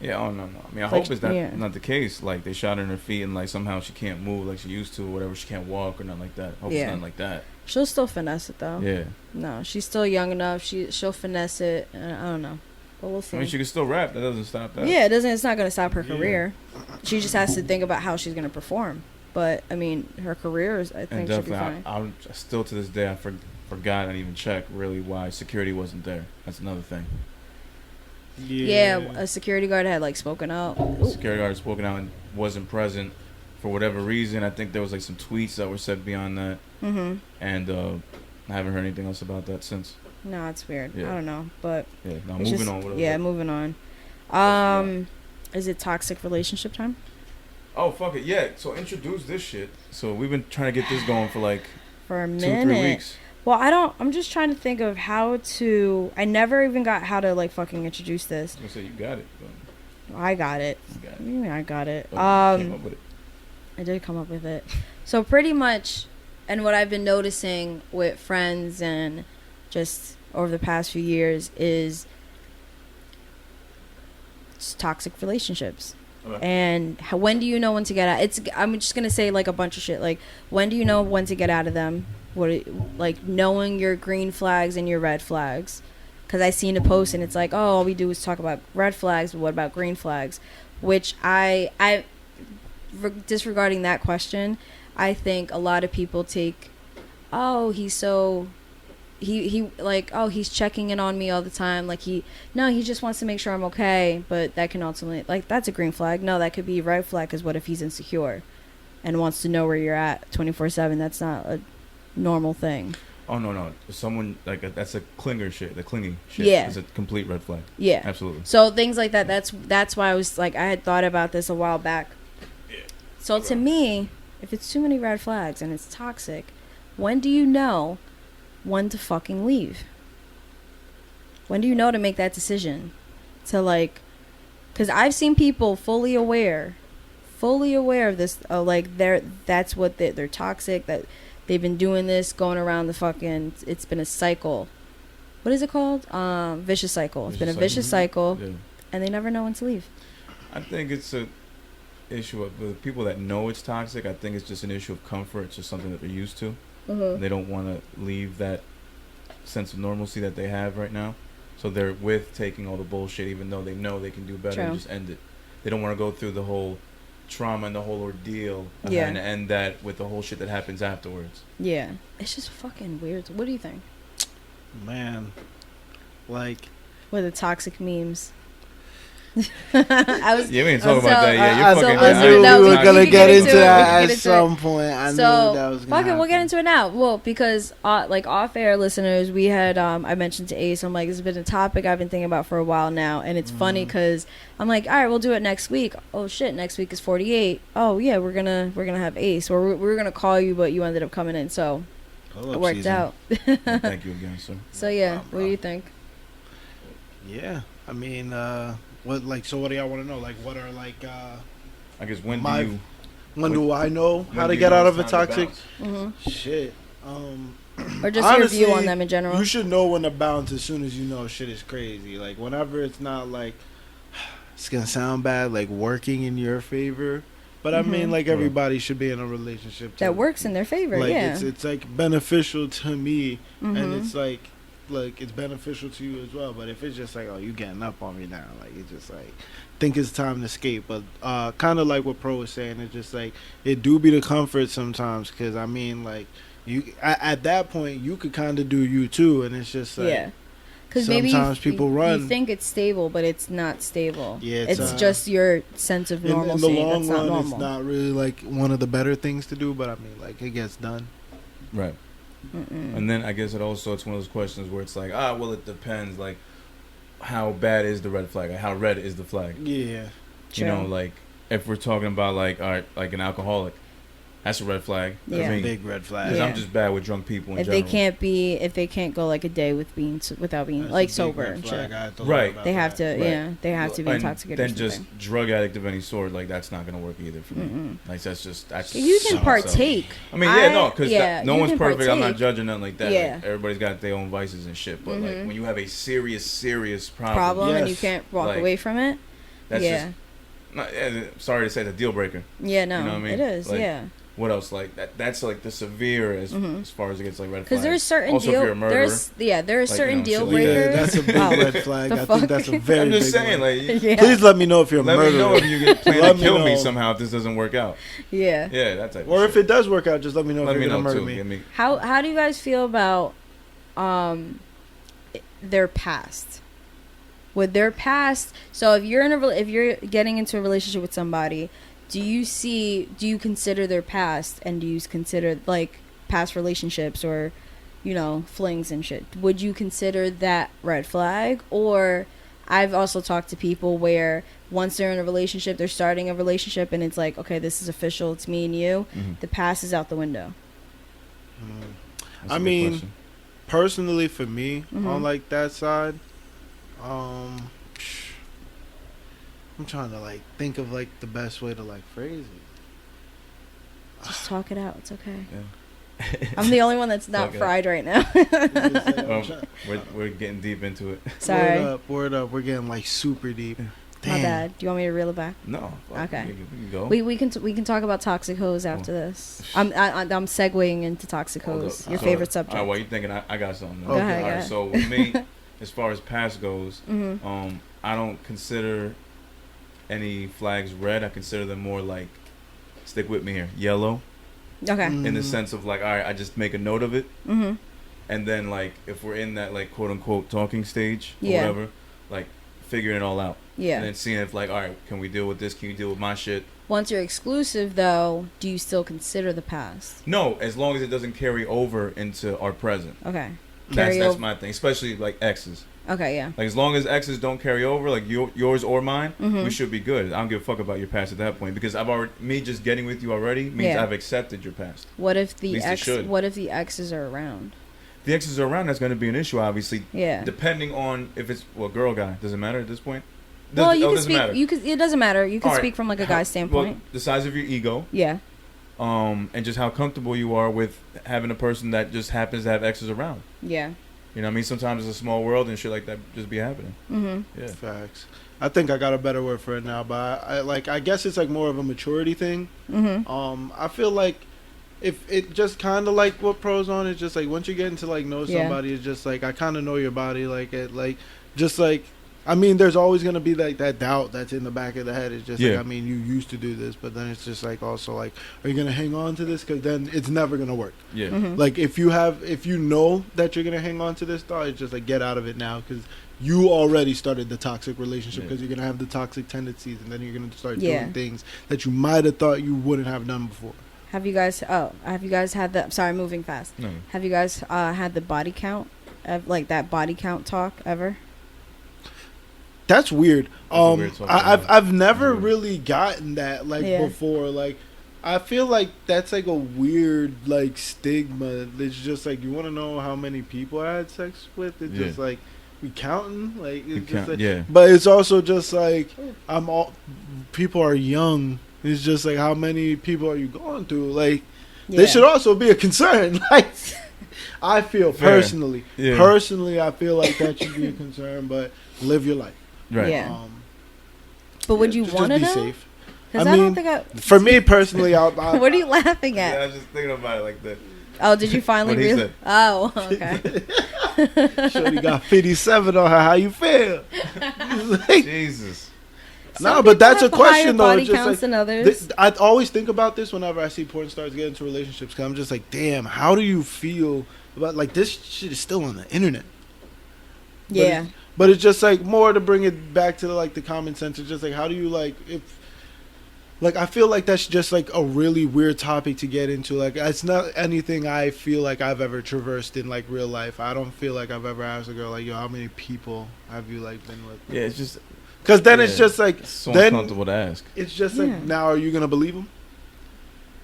Yeah, oh, no. I mean, I Like, hope it's not the case. Like, they shot her in her feet and, like, somehow she can't move like she used to or whatever. She can't walk or nothing like that. I hope it's nothing like that. She'll still finesse it, though. Yeah. No, she's still young enough. She'll finesse it. I don't know. But we'll see. I mean, she can still rap. That doesn't stop that. Yeah, it's not going to stop her career. She just has to think about how she's going to perform. But, I mean, her career, I think, should be fine. I'm still, to this day, I forgot and even check really why security wasn't there. That's another thing. Yeah, a security guard had like spoken out. Security guard had spoken out and wasn't present for whatever reason. I think there was like some tweets that were said beyond that. Mm-hmm. And I haven't heard anything else about that since. No, it's weird. I don't know, but moving on. Yeah, moving on. Is it toxic relationship time? Oh, fuck it. Yeah. So introduce this shit. So we've been trying to get this going for like for a minute. 2-3 weeks. Well, I'm just trying to think of how to. I never even got how to like fucking introduce this. I say you got it. I got it. You got it. What do you mean I got it? Oh, you came up with it. I did come up with it. So pretty much, and what I've been noticing with friends and just over the past few years is just toxic relationships. Okay. And when do you know when to get out? I'm just gonna say like a bunch of shit. Like, when do you know when to get out of them? Like knowing your green flags and your red flags. Because I seen a post and it's like, oh, all we do is talk about red flags, but what about green flags? Which disregarding that question, I think a lot of people take, oh, he's so. He like, oh, he's checking in on me all the time. Like he just wants to make sure I'm okay. But that can ultimately, like, that's a green flag. No, that could be a red flag. Because what if he's insecure and wants to know where you're at 24/7? That's not a normal thing. Oh no! Someone like that's a clinger shit. The clingy shit. Yeah, is a complete red flag. Yeah, absolutely. So things like that. That's why I was like, I had thought about this a while back. Yeah. So to me, if it's too many red flags and it's toxic, when do you know when to fucking leave? When do you know to make that decision? To like, because I've seen people fully aware of this. Like that's what they're toxic. That they've been doing this, going around the fucking. It's been a cycle. What is it called? Vicious cycle. It's been a vicious cycle, and they never know when to leave. I think it's a issue of the people that know it's toxic. I think it's just an issue of comfort. It's just something that they're used to. Mm-hmm. They don't want to leave that sense of normalcy that they have right now. So they're with taking all the bullshit, even though they know they can do better and just end it. They don't want to go through the whole trauma and the whole ordeal and end that with the whole shit that happens afterwards. Yeah. It's just fucking weird. What do you think? Man. Like. With the toxic memes. I was. Yeah, we didn't talk about that. Yeah, we were gonna get into that at some point. I knew that was gonna happen. We'll get into it now. Well, because like off-air listeners, we had I mentioned to Ace, I'm like, this has been a topic I've been thinking about for a while now, and it's funny because I'm like, all right, we'll do it next week. Oh shit, next week is 48. Oh yeah, we're gonna have Ace, or we were gonna call you, but you ended up coming in, so it worked out. Thank you again, sir. So yeah, what do you think? Yeah, I mean. What do y'all want to know? Like, what are like? I guess when do I know how to get out of a toxic? Shit. Or just honestly, your view on them in general. You should know when to bounce as soon as you know shit is crazy. Like whenever it's not like it's gonna sound bad, like working in your favor. But I mean, like everybody should be in a relationship that works in their favor. Like yeah, it's like beneficial to me, and it's like. like it's beneficial to you as well. But if it's just like, oh, you getting up on me now, like it's just like, think it's time to escape. But kind of like what Pro was saying, it's just like it do be the comfort sometimes, because I mean, like you at that point you could kind of do you too, and it's just like, yeah. Because maybe sometimes people run. You think it's stable, but it's not stable. Yeah, it's just your sense of normalcy. In the long that's not run, normal. it's not really like one of the better things to do. But I mean, like it gets done. Right. And then I guess it's one of those questions where it's like, well, it depends. Like, how bad is the red flag? Like, how red is the flag? Yeah. You know, like if we're talking about like, all right, like an alcoholic, that's a red flag. Yeah. I mean, Big red flag. Because Yeah. I'm just bad with drunk people in if general. they can't go like a day without being That's a like big sober red and flag. shit. I have to Right. learn about They have that. to, yeah, they have to be And intoxicated. then or just something. drug addict of any sort, like that's not gonna work either for me. Like that's You can so- partake. I mean, yeah, no, because no you one's can perfect. I'm not partake. judging nothing like that. Yeah. Like, everybody's got their own vices and shit. But like when you have a serious Problem and you Yes. can't walk Like, away from it. that's Yeah. just sorry to say, the deal breaker. Yeah, no, You know what I mean? it is. Like, Yeah. What else? Like that's like the severe as far as it gets like red flags. Because there's certain also, if you're a murderer, there are like, certain you know, deal shit like that. breakers. Yeah, that's a big Oh, red flag. the I think fuck? that's a very I'm just big saying, one. like, Yeah. Please let me know if you're a let murderer. me know if you get plan Let to me kill me know. somehow if this doesn't work out. Yeah. Yeah, that type. Or of if shit. it does work out, just let me know Let if me you're know gonna too. murder me. Give me. How do you guys feel about their past? With their past, so if you're getting into a relationship with somebody, do you consider their past, and do you consider like past relationships or, you know, flings and shit? Would you consider that red flag? Or I've also talked to people where once they're in a relationship, they're starting a relationship, and it's like, okay, this is official, it's me and you. The past is out the window. That's a I good mean, question. personally, for me, on like that side, I'm trying to like think of like the best way to like phrase it. Just talk it out. It's okay. Yeah. I'm the only one that's not Okay. fried right now. We're getting deep into it. Sorry. Word up. We're getting like super deep. My Damn. bad. Do you want me to reel it back? No. fuck, Okay. We can go. We can talk about toxic hoes after this. I'm segueing into toxic Hold hoes. up. Your So, favorite subject. All right, while you thinking, I got something. Go ahead, All go right, ahead. so with me, as far as past goes, I don't consider any flags red. I consider them more like, stick with me here, yellow. Okay. In the sense of like, all right, I just make a note of it, and then like if we're in that like quote unquote talking stage or Yeah. whatever, like figuring it all out, Yeah. and then seeing if like, all right, can we deal with this? Can you deal with my shit? Once you're exclusive, though, do you still consider the past? No, as long as it doesn't carry over into our present. Okay. That's over. my thing, especially like exes. Okay. Yeah. Like as long as exes don't carry over, like yours or mine, we should be good. I don't give a fuck about your past at that point, because me just getting with you already means Yeah. I've accepted your past. What if At the least it should. What if the exes are around? If the exes are around, that's going to be an issue, obviously. Yeah. Depending on if it's girl, guy, does it matter at this point? Well, you can doesn't speak. matter. It doesn't matter. You can All right. speak from like a How- guy's standpoint. Well, the size of your ego, Yeah. and just how comfortable you are with having a person that just happens to have exes around. Yeah. You know what I mean? Sometimes it's a small world and shit like that just be happening. Yeah. Facts. I think I got a better word for it now, but I guess it's like more of a maturity thing. I feel like if it just kind of like what Pro's on, it's just like once you get into like know Yeah. somebody, it's just like I kind of know your body, just like. I mean, there's always gonna be like that doubt that's in the back of the head. It's just like, Yeah. I mean, you used to do this, but then it's just like also like, are you gonna hang on to this? Because then it's never gonna work. Yeah. Like if you know that you're gonna hang on to this thought, it's just like get out of it now, because you already started the toxic relationship, because you're gonna have the toxic tendencies, and then you're gonna start doing things that you might have thought you wouldn't have done before. Have you guys had the? Sorry, moving fast. No. Have you guys had the body count, like that body count talk ever? That's weird. That's a weird talk, I've never Weird. really gotten that Yeah. before. Like, I feel like that's like a weird like stigma. It's just like, you want to know how many people I had sex with. It's just like, we counting. Like, it's just like, yeah. But it's also just like, people are young. It's just like, how many people are you going through? Like, they should also be a concern. Like, I feel Fair. personally, I feel like that should be a concern. But live your life. Right. Yeah. But would you just want to be know? safe. Because I I don't mean, think I. For me personally, What are you laughing Yeah, I at? was just thinking about it like that. Oh, did you finally What he realize? said. Oh, okay. Shorty got 57 on her. How you feel? Like, Jesus. no, but that's a People have higher question though. body It's just counts like, than others. I always think about this whenever I see porn stars get into relationships. Cause I'm just like, damn, how do you feel about like this shit is still on the internet? Yeah. But it's just like more to bring it back to like the common sense. It's just like, how do you like if like I feel like that's just like a really weird topic to get into. Like it's not anything I feel like I've ever traversed in like real life. I don't feel like I've ever asked a girl like, yo, how many people have you like been with? Yeah, it's just Because then it's Yeah. just like it's so then uncomfortable to ask. it's just Yeah. like now are you gonna believe him?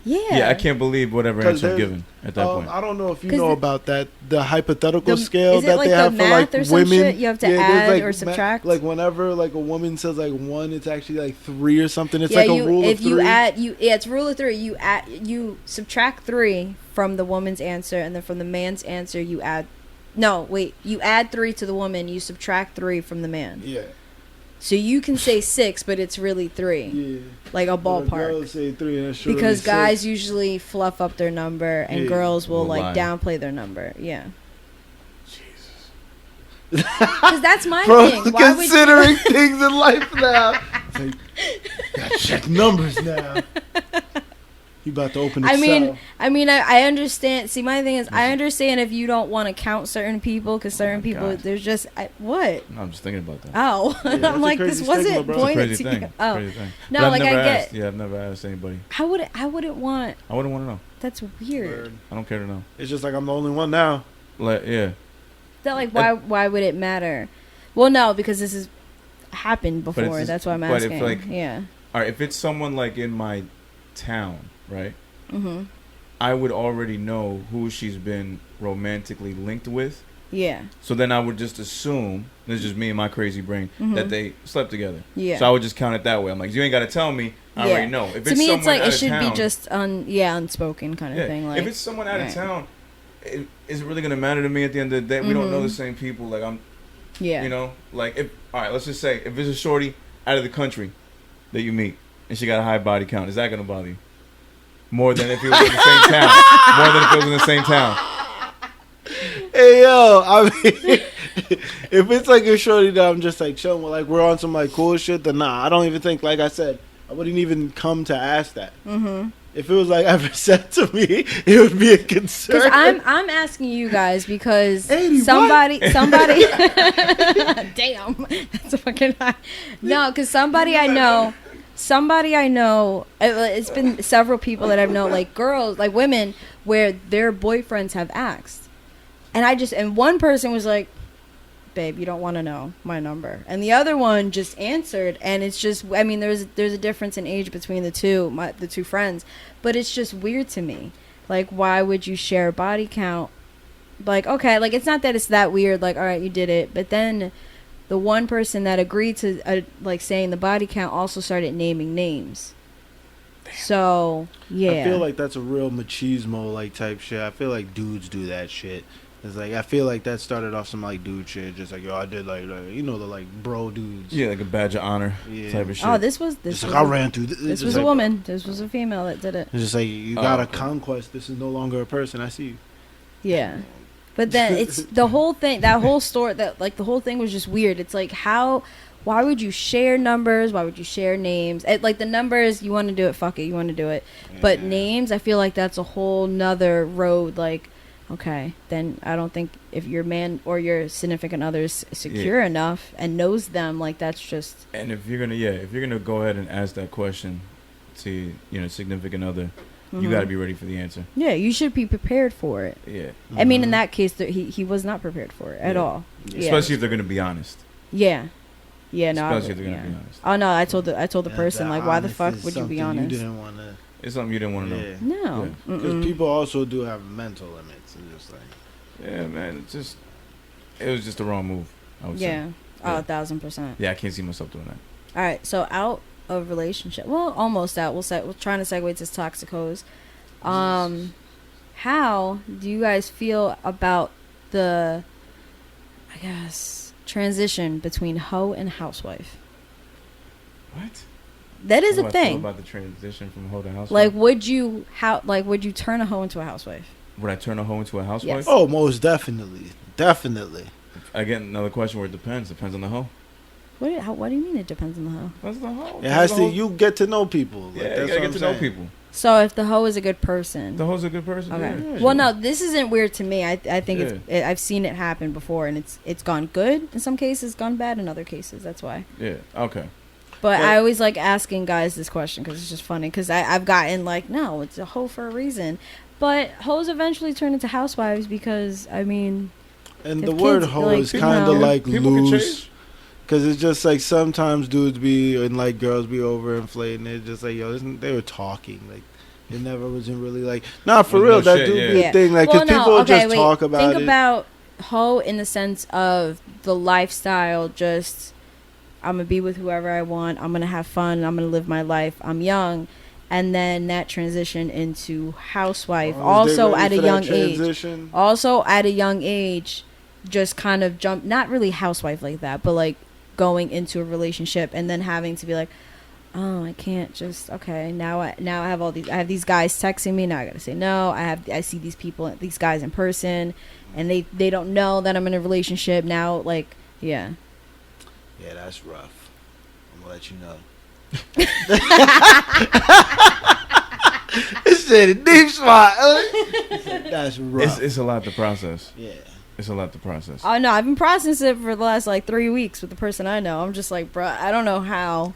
Yeah. Yeah, I can't believe whatever 'Cause answer I'm there's- given at that point. I don't know if you 'Cause know the- about that the hypothetical scale is it that like they the have for math like or some women. shit? You have to there's, add like, or subtract? Like whenever like a woman says like 1, it's actually like 3 or something. It's yeah, like a you rule if of 3. you add it's rule of 3. You subtract 3 from the woman's answer, and then from the man's answer you add. No, wait. You add 3 to the woman. You subtract 3 from the man. Yeah. So you can say 6, but it's really 3, Yeah. like a But ballpark. girls say 3 and it's surely Because 6. guys usually fluff up their number, and Yeah. girls will Will like lie. downplay their number. Yeah. Jesus. Because that's my Bro, thing. Why would considering things in life now. It's like, gotta check numbers now. You about to open the I mean, I understand. See, my thing is, I understand if you don't want to count certain people, because certain my people, God. there's just what? No, I'm just thinking about that. Oh, that's I'm a like, crazy this wasn't stigma, bro. It's a pointed crazy to thing. you. It's a Oh, crazy thing. no, But I've like never I get. asked. Yeah, I've never asked anybody. I wouldn't want. I wouldn't want to know. That's weird. Word. I don't care to know. It's just like I'm the only one now. Like, yeah. That like why would it matter? Well, no, because this has happened it's before. just- That's why I'm but if, asking. like- Yeah. All right, if it's someone like in my town, right? Mhm. I would already know who she's been romantically linked with. Yeah. So then I would just assume, this is just me and my crazy brain, that they slept together. Yeah. So I would just count it that way. I'm like, you ain't got to tell me. I Yeah. already know. If To it's me, someone it's like out it of should town, be just unspoken kind of yeah. thing. Like If it's someone out of right. town, is it really gonna matter to me at the end of the day? We don't know the same people. Like yeah. you know, like if all right, let's just say if it's a shorty out of the country that you meet and she got a high body count, is that gonna bother you? More than if it was in the same town. More than if it was in the same town. Hey yo, I mean, if it's like a shorty that I'm just like chilling with, like we're on some like cool shit, then nah, I don't even think. Like I said, I wouldn't even come to ask that. Mhm. If it was like ever said to me, it would be a concern. Because I'm asking you guys because 80, somebody damn, that's a fucking high. No, because somebody I know, it's been several people that I've known, like girls, like women, where their boyfriends have asked, and one person was like, babe, you don't want to know my number, and the other one just answered, and it's just, I mean, there's a difference in age between the two friends, but it's just weird to me. Like, why would you share body count? Like, okay, like, it's not that it's that weird, like, all right, you did it, but then the one person that agreed to like saying the body count also started naming names. So yeah, I feel like that's a real machismo like type shit. I feel like dudes do that shit. It's like I feel like that started off some like dude shit, just like yo, I did like you know the like bro dudes. Yeah, like a badge of honor type of shit. oh, this was Just like I ran through. this was a woman. This was a female that did it. It's just like you got a okay. conquest. This is no longer a person. I see you. Yeah. But then it's the whole thing, that whole story, that like the whole thing was just weird. It's like, why would you share numbers? Why would you share names? Like the numbers, you want to do it, fuck it, you want to do it. But names, I feel like that's a whole nother road. Like, okay, then I don't think if your man or your significant other is secure enough and knows them, like that's just. And if you're gonna go ahead and ask that question to significant other, you got to be ready for the answer. Yeah, you should be prepared for it. Yeah. I mean, in that case, he was not prepared for it at all. Yeah. Especially if they're gonna be honest. Yeah. Yeah, no. Especially if they're gonna be honest. Oh no, I told the person, like, why the fuck would you be honest? You didn't want to. It's something you didn't want to know. Yeah. No. Because people also do have mental limits and just like. Yeah, man. It was just the wrong move. I would say. Yeah. Oh, 1,000%. Yeah, I can't see myself doing that. All right, so out of relationship. Well, almost out. We're trying to segue to toxic hoes. How do you guys feel about the, I guess, transition between hoe and housewife? What? That is How a do I feel thing. about the transition from hoe to housewife? Like, would you turn a hoe into a housewife? Would I turn a hoe into a housewife? Yes. Oh, most definitely. Definitely. Again, another question where it depends. Depends on the hoe. What do you mean it depends on the hoe? Depends on the hoe. It has to. You get to know people. Yeah, Like, you that's gotta what get to I'm know saying. people. So if the hoe is a good person. The hoe's a good person. Okay. Yeah. Well, no, this isn't weird to me. I think Yeah. I've seen it happen before, and it's gone good in some cases, gone bad in other cases. That's why. Yeah. Okay. But I always like asking guys this question because it's just funny. Because I've gotten like, no, it's a hoe for a reason. But hoes eventually turn into housewives because, I mean... And if the word kids, hoe like, is you kind of know. like People can loose. change. Because it's just like sometimes dudes be and like girls be overinflating. It's just like, yo, they were talking. Like, it never wasn't really like, nah, for Was real, no that shit, do yeah. be a thing. Like, because people just talk about Think it. about hoe in the sense of the lifestyle, just... I'm going to be with whoever I want. I'm going to have fun. I'm going to live my life. I'm young. And then that transition into housewife. Also at a young age. Also at a young age, just kind of jump, not really housewife like that, but like going into a relationship and then having to be like, oh, I can't just, okay, now I have I have these guys texting me. Now I got to say no. I see these people, these guys in person, and they don't know that I'm in a relationship now. Like, yeah. Yeah, that's rough. I'm gonna let you know. It's a deep spot. That's rough. It's a lot to process. Yeah. It's a lot to process. Oh no, I've been processing it for the last like 3 weeks with the person I know. I'm just like, bro, I don't know how.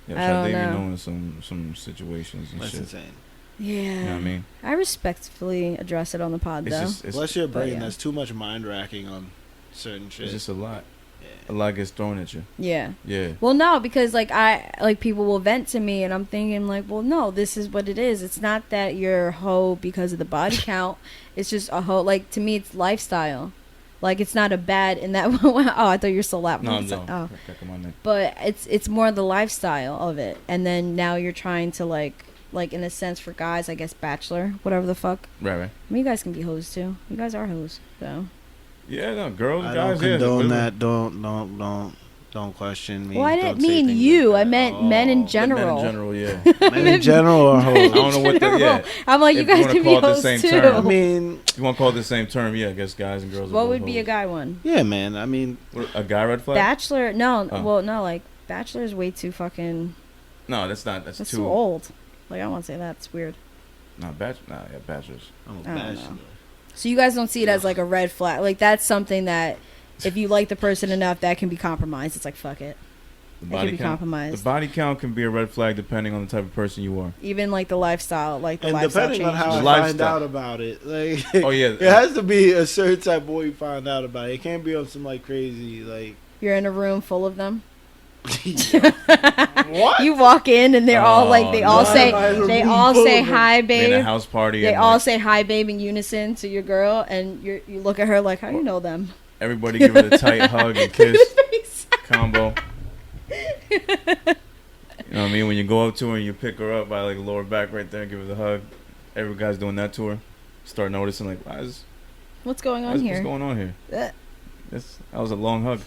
Yeah, I don't Sade be know. knowing some situations and That's shit. insane. Yeah. You know what I mean? I respectfully address it on the pod though. Bless your brain. yeah. That's too much mind racking on certain shit. It's just a lot. Yeah. A lot gets thrown at you. Yeah. Yeah. Well, no, because like people will vent to me, and I'm thinking like, well, no, this is what it is. It's not that you're a hoe because of the body count. It's just a hoe. Like to me, it's lifestyle. Like it's not a bad in that. Oh, I thought you were so loud. No, Oh. Come on, man. But it's more the lifestyle of it, and then now you're trying to like in a sense for guys, I guess bachelor, whatever the fuck. Right. I mean, you guys can be hoes too. You guys are hoes, so. Yeah, no, girls, I guys, don't condone yeah. that. Don't question me. Well, I Don't didn't say mean things you. like I that. meant men in Oh. Men general. in general, yeah. Men in general or hoes. I don't know what the, yeah. I'm like, you If you guys wanna can be call it the hoes same too. term. I mean, If you want to call it the same term, yeah, I guess guys and girls. are What both would be a hoes. guy one? yeah, man. I mean, A guy red flag? Bachelor? No, Oh. well, no, like bachelor is way too fucking. No, that's not. That's That's too too old. Like I don't want to say that. It's weird. No, yeah, bachelors. I'm a I don't bachelor. know. So you guys don't see it as like a red flag. Like that's something that if you like the person enough, that can be compromised. It's like fuck it. The It can body be count. compromised. The body count can be a red flag depending on the type of person you are. Even like the lifestyle, like the And lifestyle depending on changes. how I The find lifestyle. out about it, like, Oh yeah, it has to be a certain type of way you find out about it. It can't be on some like crazy like. You're in a room full of them. What? You walk in and they're all like they Oh, all no. say Why am I they in a all room say full of them? hi, be in a babe. house party. They and all like, say hi, babe, in unison to your girl, and you look at her like, how do you know them? everybody give it a tight hug and kiss combo. You know what I mean? When you go up to her and you pick her up by like lower back right there and give her the hug. Every guy's doing that to her. Start noticing like, What's going on what's here? going on here? Uh, That was a long hug.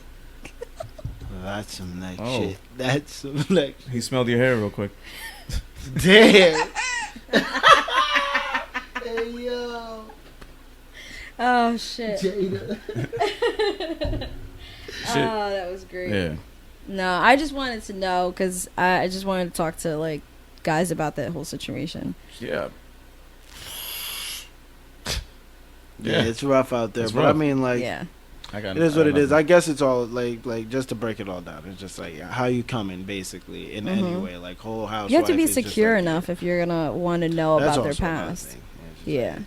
That's some next Oh. shit. That's some next. He smelled your hair real quick. Damn. Hey yo, Oh shit! Jada. Oh, that was great. Yeah. No, I just wanted to know because I just wanted to talk to like guys about that whole situation. Yeah. Yeah, it's rough out there, It's but rough. I mean, like, Yeah, I got it is what it is. nothing. I guess it's all like just to break it all down. It's just like how you coming, basically, in any Mhm. way. Like whole house. you have to be secure enough if you're gonna want to know about their past. Yeah.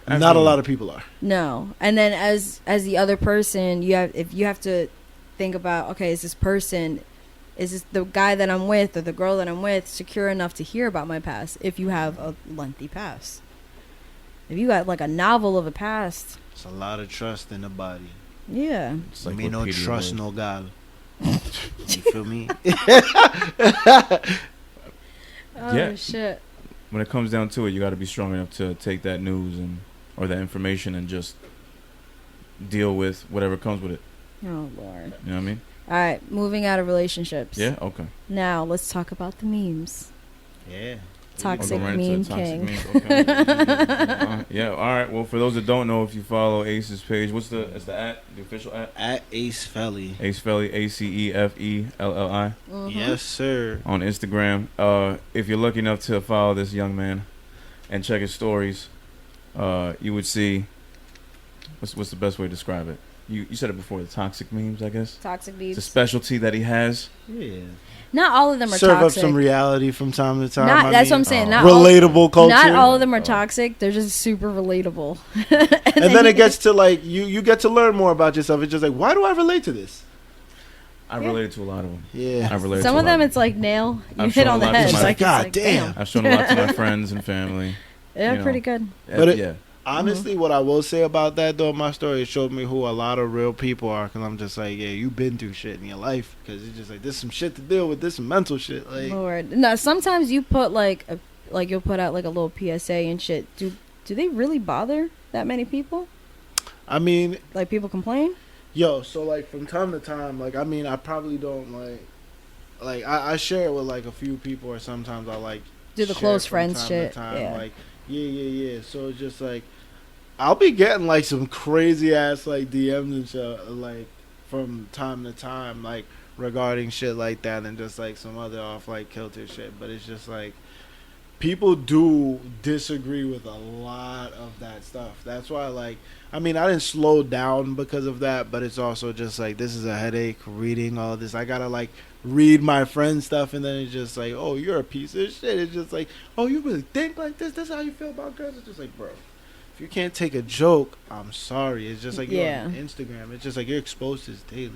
Not a lot of people are. No, and then as the other person, if you have to think about, okay, is this the guy that I'm with or the girl that I'm with secure enough to hear about my past? If you have a lengthy past, if you got like a novel of a past, It's a lot of trust in the body. yeah. It's Me no Wikipedia trust word. no gal. You feel me? Oh Yeah. shit. When it comes down to it, you got to be strong enough to take that news or that information and just deal with whatever comes with it. Oh lord. You know what I mean? All right, moving out of relationships. Yeah. Okay. Now let's talk about the memes. Yeah. Toxic I'll go right into meme the toxic king. memes. Okay. Yeah. All right. Well, for those that don't know, if you follow Ace's page, what's the official at? At Ace Felli. Ace Felli, ACEFELLI. Mm-hmm. Yes, sir. On Instagram. If you're lucky enough to follow this young man and check his stories, you would see what's the best way to describe it? You said it before, the toxic memes, I guess. Toxic memes. It's a specialty that he has. Yeah. Not all of them are Serve toxic. up some reality from time to time. That's what I'm saying. Not relatable culture. Not all of them are toxic. They're just super relatable. and then it gets to like you get to learn more about yourself. It's just like, why do I relate to this? I related to a lot of them. Yeah. I related Some to of a lot them, it's like nail. You I've hit shown on the a lot to head. my- It's like, God it's like, damn. I've shown a lot to my friends and family. Yeah, you know. pretty good. But it- yeah. Honestly, what I will say about that, though, my story, it showed me who a lot of real people are. Because I'm just like, yeah, you've been through shit in your life. Because it's just like, there's some shit to deal with. There's some mental shit. Like, Lord. No, sometimes you put like you'll put out like a little PSA and shit. Do they really bother that many people? I mean, Like people complain? yo, so like from time to time, like, I mean, I probably don't like I share it with like a few people, or sometimes I like Do the share close from friends time shit. to time. Yeah. Like, yeah. So it's just like, I'll be getting like some crazy ass like DMs and shit like from time to time, like regarding shit like that, and just like some other off like kilter shit. But it's just like, people do disagree with a lot of that stuff. That's why, like, I mean, I didn't slow down because of that, but it's also just like, this is a headache reading all this. I gotta like read my friend's stuff, and then it's just like, oh, you're a piece of shit. It's just like, oh, you really think like this? This is how you feel about girls? It's just like, bro, if you can't take a joke, I'm sorry. It's just like, you're on Instagram. It's just like, you're exposed to this daily.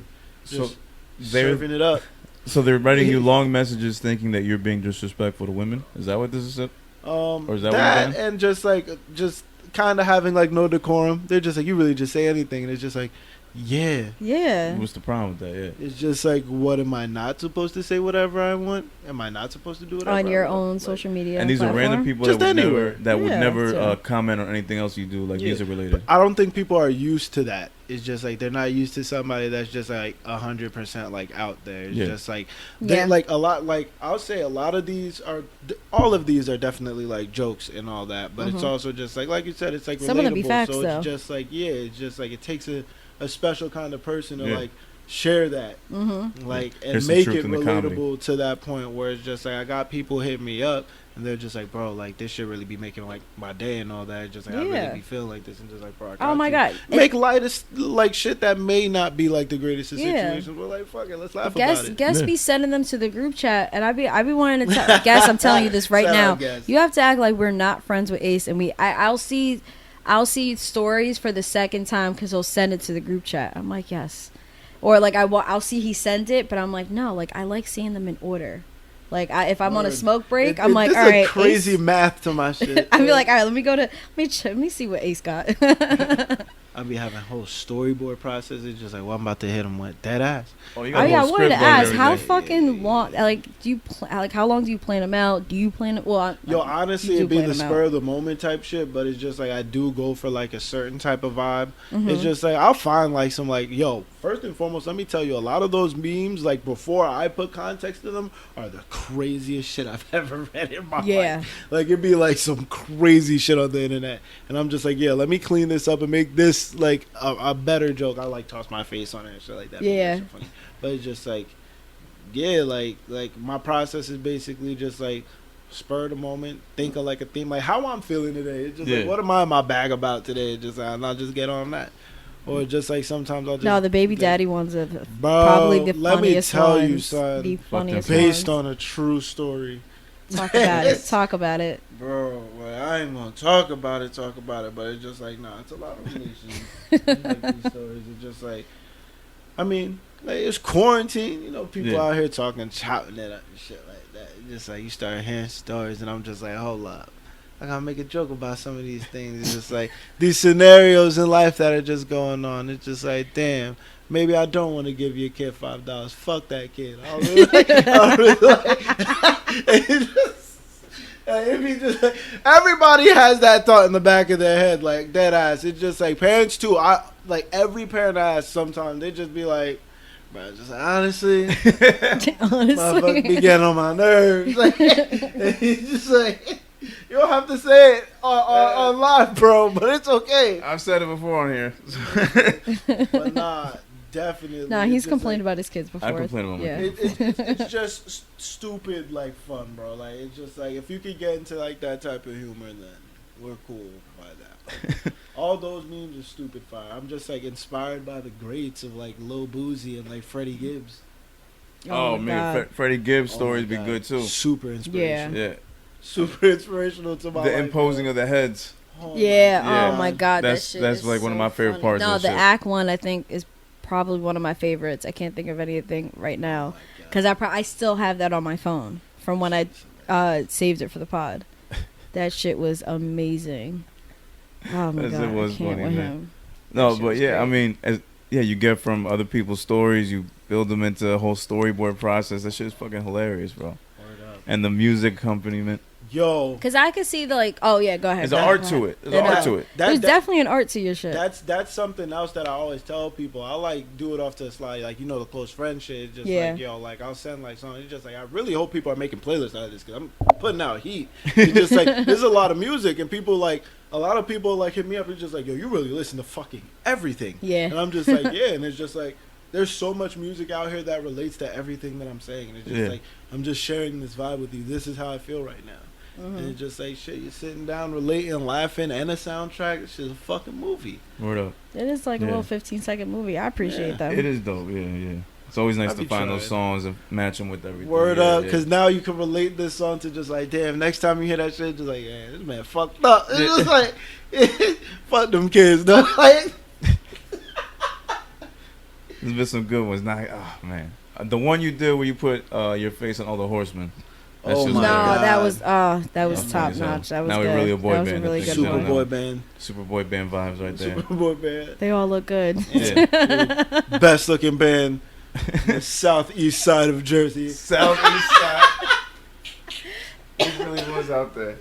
Just serving it up. So they're writing you long messages thinking that you're being disrespectful to women? Is that what this is? Or is that that what you're and just kind of having like no decorum. They're just like, you really just say anything, and it's just like, yeah. What's the problem with that? Yeah. It's just like, what, am I not supposed to say whatever I want? Am I not supposed to do whatever On your I want? own Like, social media And these platform? are random people Just that would anywhere. never Yeah. comment on anything else you do. Like, these are related. I don't think people are used to that. It's just like, they're not used to somebody that's just like 100% like out there. It's just like, they like a lot, like I'll say a lot of these are, all of these are definitely like jokes and all that, but it's also just like you said, it's like Some of them be relatable. facts, So though. it's just like, it's just like, it takes a special kind of person to like share that, like, and There's some make truth it in the comedy. relatable to that point where it's just like, I got people hit me up and they're just like, bro, like, this should really be making like my day and all that. It's just like, I really be feeling like this, and just like, bro, I got Oh my you. God. Make light of like shit that may not be like the greatest of situations. We're like, fuck it, let's laugh about it. Guess be sending them to the group chat, and I be wanting to tell guess. I'm telling you this right Shout now. out, Guess. You have to act like we're not friends with Ace, and I'll see stories for the second time because he'll send it to the group chat. I'm like, yes, or like I'll see he sent it, but I'm like, no, like I like seeing them in order. Like if I'm on a smoke break, I'm like, all right, this is crazy Ace. math to my shit. I'd be like, all right, let me see what Ace got. I'll be having a whole storyboard process. It's just like, well, I'm about to hit him with dead ass. Oh, Oh yeah, I wanted to ask, how fucking long? Like, do you like how long do you plan them out? Do you plan it? Well, Yo, honestly, you it'd do be plan the them spur out. of the moment type shit, but it's just like, I do go for like a certain type of vibe. It's just like, I'll find like some like, yo, first and foremost, let me tell you, a lot of those memes, like before I put context to them, are the craziest shit I've ever read in my life. Like, it'd be like some crazy shit on the internet, and I'm just like, yeah, let me clean this up and make this like a better joke. I like toss my face on it and shit like that. Yeah. Funny. But it's just like, yeah, like my process is basically just like spur of the moment, think of like a theme, like how I'm feeling today. It's just like, what am I in my bag about today? Just and I'll just get on that. Or just like sometimes I'll just no, the baby daddy ones are probably the let me funniest tell ones. you, son, The funniest based ones. on a true story. Talk about it. Talk about it. Bro, well, I ain't gonna talk about it, but it's just like, nah, it's a lot of relations. Like these stories. It's just like, I mean, like, it's quarantine, you know, people out here talking, chopping it up and shit like that. It's just like, you start hearing stories, and I'm just like, hold up, I gotta make a joke about some of these things. It's just like these scenarios in life that are just going on. It's just like, damn, maybe I don't want to give your kid $5. Fuck that kid. I really it'd be just like, everybody has that thought in the back of their head, like dead ass. It's just like parents too. I like every parent I ask sometimes, they just be like, bro, just honestly, motherfucker be getting on my nerves. Like, it's just like, you don't have to say it on live, bro, but it's okay. I've said it before on here. But nah, definitely. No, he's complained about his kids before. I complain about my kids. It's just stupid, like, fun, bro. Like, it's just like, if you could get into like that type of humor, then we're cool by that. All those memes are stupid fire. I'm just like inspired by the greats of like Lil Boozy and like Freddie Gibbs. Oh, my man, God. Freddie Gibbs Oh stories my be God. good too. Super inspirational. Yeah, Super inspirational to my the life, imposing bro. of the heads. Oh Yeah. my Oh God. my God. That's that shit like is one of so my favorite funny. parts No, of the that shit. act one I think is probably one of my favorites. I can't think of anything right now because I still have that on my phone from when I saved it for the pod. That shit was amazing. Oh my That shit God. was I can't funny, with man. him. No, That shit but was yeah, I great. mean, you get from other people's stories, you build them into a whole storyboard process. That shit is fucking hilarious, bro. Word up. And the music accompaniment. Yo, Because I could see the like, oh yeah, go ahead. There's go an ahead, art go to ahead. it. There's an art to it. There's definitely an art to your shit. That's something else that I always tell people. I like do it off to the slide, like, you know, the close friend shit. It's just Yeah. like, yo, like I'll send like something. It's just like I really hope people are making playlists out of this because I'm putting out heat. It's just like there's a lot of music and people like a lot of people like hit me up. It's just like, yo, you really listen to fucking everything. Yeah. And I'm just like, yeah. And it's just like there's so much music out here that relates to everything that I'm saying. And it's just Yeah. like I'm just sharing this vibe with you. This is how I feel right now. And it's just like shit, you're sitting down, relating, laughing, and a soundtrack. It's just a fucking movie. Word up. It is like a Yeah. little 15-second movie. I appreciate Yeah. them. It is dope. Yeah. It's always nice I to be find those trying. songs and match them with everything. Word Yeah, up, yeah. because now you can relate this song to just like, damn, next time you hear that shit, just like, yeah, this man fucked up. It's just like, fuck them kids, though. Like, There's been some good ones. Now, oh man, the one you did where you put your face on all the horsemen. That Oh shit was my No, like God. that was that Yeah, was funny top as hell. notch. That was Now good. we're really a boy that was band, a really I good think, one. now. Superboy band. Superboy band vibes right there. Superboy band. They all look good. Yeah. Best looking band. in the southeast side of Jersey. Southeast side. It really was out there.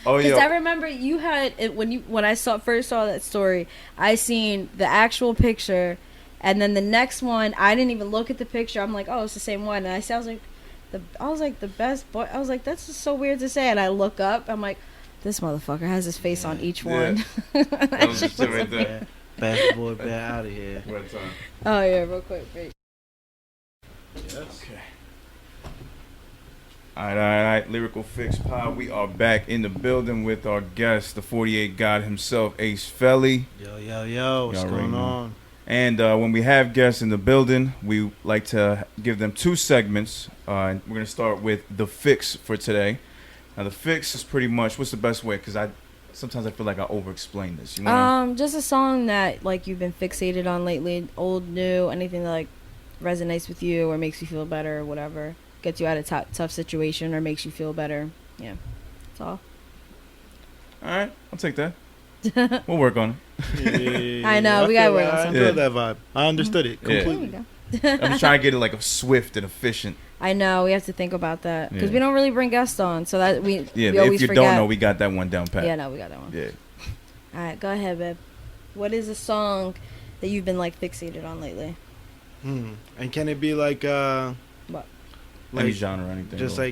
Oh Because I yeah. remember you had it when I first saw that story. I seen the actual picture, and then the next one I didn't even look at the picture. I'm like, oh, it's the same one. And I was like the best boy. I was like, that's just so weird to say. And I look up. I'm like, this motherfucker has his face on each one. That was the shit right there. Best boy band out of here. Right time. Oh yeah, real quick. Wait. Yes. Okay. All right. Lyrical Fix Pod. We are back in the building with our guest, the 48 God himself, Ace Felli. Yo, what's Y'all already going know. on? And when we have guests in the building, we like to give them two segments. And we're going to start with the fix for today. Now, the fix is pretty much, what's the best way? Because sometimes I feel like I over-explain this. You know? Just a song that like you've been fixated on lately, old, new, anything that like resonates with you or makes you feel better or whatever, gets you out of tough situation or makes you feel better. Yeah, that's all. All right, I'll take that. We'll work on it. I know, we gotta feel work that. on I something. feel that vibe. I understood it Yeah. There we completely. go. I'm just trying to get it like a swift and efficient. I know we have to think about that because Yeah. we don't really bring guests on, so that we Yeah, we but always if you forget. don't know, we got that one down pat. Yeah, no, we got that one. Yeah. All right, go ahead, babe. What is a song that you've been like fixated on lately? And can it be like What? Any like genre or anything. just though.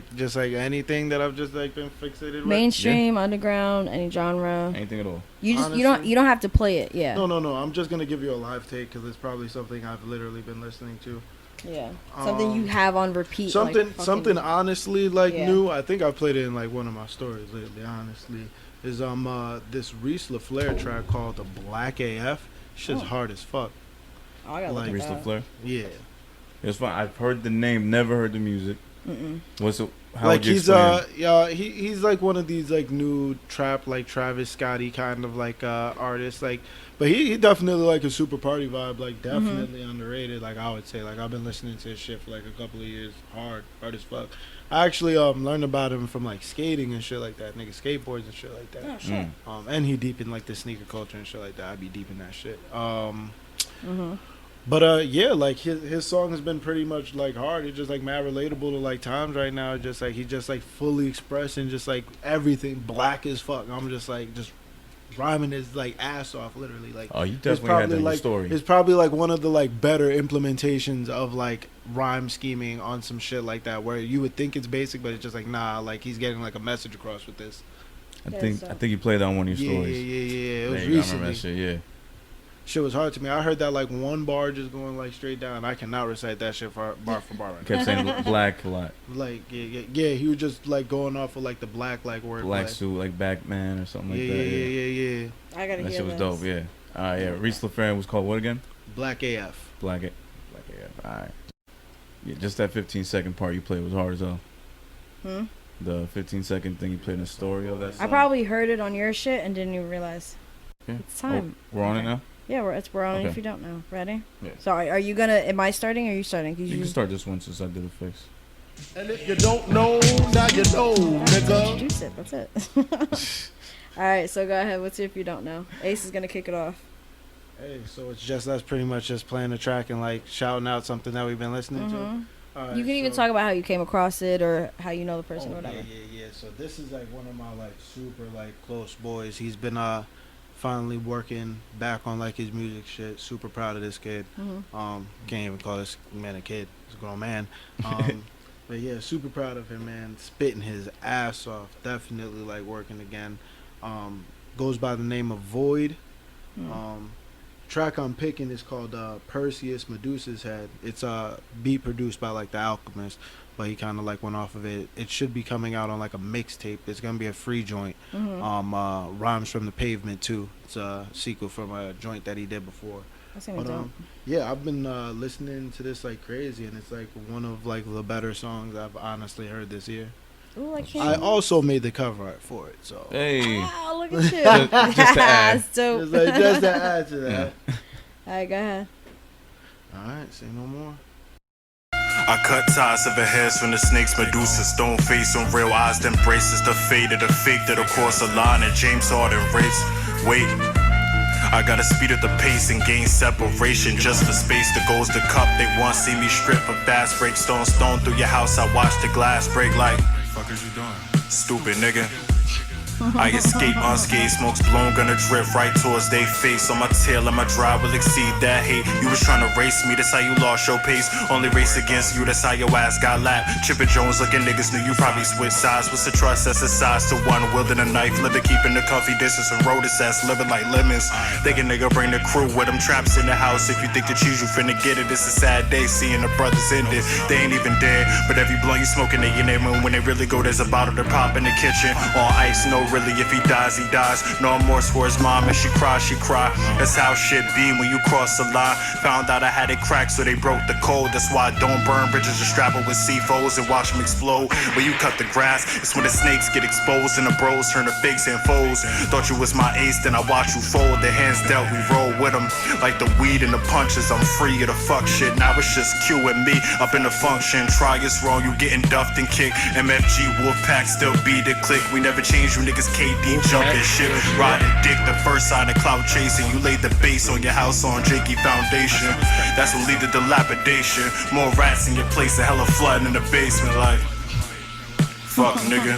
like anything that I've just like been fixated with? Mainstream, underground, any genre. anything at all. You Honestly. don't have to play it. Yeah. No. I'm just gonna give you a live take because it's probably something I've literally been listening to. Yeah. Something you Um, have on repeat. like fucking- Something honestly like Yeah. new. I think I played it in like one of my stories lately. Honestly, is this Reese LaFleur track called "The Black AF." Shit's Oh. hard as fuck. Oh, I gotta like- look Reese at that. LaFleur. Yeah, It's fine. I've heard the name, never heard the music. What's it? How like would you he's explain? he's like one of these like new trap like Travis Scotty kind of like artists like, but he definitely like a super party vibe, like definitely underrated. Like I would say, like I've been listening to his shit for like a couple of years, hard as fuck. I actually learned about him from like skating and shit like that, nigga skateboards and shit like that. Oh shit. And he deep in like the sneaker culture and shit like that. I'd be deep in that shit. Mhm. But yeah, like his song has been pretty much like hard. It's just like mad relatable to like times right now. Just like he just like fully expressing just like everything black as fuck. I'm just like just rhyming his like ass off literally. Like Oh, you it's definitely had that in your like story. it's probably like one of the like better implementations of like rhyme scheming on some shit like that where you would think it's basic, but it's just like nah, like he's getting like a message across with this. I Yeah, think so- I think you played that on one of your Yeah, stories. It was There you go, I remember recently. that shit. Yeah. Shit was hard to me. I heard that like one bar just going like straight down. I cannot recite that shit bar for bar. Right now. Kept saying black a lot. Like yeah. He was just like going off of like the black like word. Black suit, like Batman or something like Yeah. I gotta that. That hear shit was this. dope. Yeah. Yeah. Reese LaFran was called what again? Black AF. Black AF. All right. Yeah, just that 15-second part you played was hard as hell. The 15-second thing you played in the story of that song. I probably heard it on your shit and didn't even realize. Yeah. It's time. Oh, we're on it now? Yeah, we're on it Okay. if you don't know. Ready? Yeah. So are you gonna? Am I starting or are you starting? 'Cause You can start this one since I did the fix. And if you don't know, now you know, nigga. Introduce it. That's it. All right. So go ahead. What's your if you don't know? Ace is gonna kick it off. Hey, so it's just us pretty much just playing the track and like shouting out something that we've been listening to. All right, You can even so- talk about how you came across it or how you know the person or whatever. Yeah. So this is like one of my like super like close boys. He's been finally working back on like his music shit. Super proud of this kid. Can't even call this man a kid. He's a grown man. But yeah, super proud of him, man. Spitting his ass off. Definitely like working again. Goes by the name of Void. Track I'm picking is called Perseus Medusa's Head. It's beat produced by like The Alchemist, but he kind of like went off of it. It should be coming out on like a mixtape. It's gonna be a free joint. Rhymes from the Pavement too. It's a sequel from a joint that he did before. That's gonna be But dope. yeah, I've been listening to this like crazy, and it's like one of like the better songs I've honestly heard this year. Ooh, I I can't. also made the cover art for it, so Hey. Wow, look at you. Just to add. That's dope. just to add to that. All right, go ahead. All right, say no more. I cut ties of the heads from the snakes, Medusa, stone face on real eyes, then braces the fade of the fake that across the line and James Harden race. Wait, I gotta speed up the pace and gain separation just for space that goes the cup. They want see me strip a fast break, stone through your house. I watch the glass break like, fuck is you doing? Stupid nigga. I escape unscathed, smokes blown, gonna drip right towards they face. On my tail and my drive will exceed that hate. You was trying to race me, that's how you lost your pace. Only race against you, that's how your ass got lapped. Chipper Jones looking niggas knew you probably switch sides. What's the trust that's a size to one, wielding a knife, living keeping the comfy distance and road his ass, living like lemons. Think a nigga bring the crew with them traps in the house. If you think the cheese you finna get it, it's a sad day seeing the brothers ended. They ain't even dead, but every blunt you smoking they in their room. When they really go, there's a bottle to pop in the kitchen. On ice, no really, if he dies, he dies. No remorse for his mom, and she cry, she cry. That's how shit be when you cross the line. Found out I had it cracked, so they broke the code. That's why I don't burn bridges or strap it with C4s and watch them explode. When you cut the grass, it's when the snakes get exposed and the bros turn to fakes and foes. Thought you was my ace, then I watch you fold. The hands dealt, we roll with them. Like the weed and the punches, I'm free of the fuck shit. Now it's just Q and me up in the function. Try it's wrong, you getting duffed and kicked. MFG Wolfpack still be the click. We never change you niggas, KD jumping shit. Riding dick, the first sign of cloud chasing. You laid the base on your house on Jakey foundation. That's what lead to dilapidation. More rats in your place, a hella flooding in the basement like fuck nigga.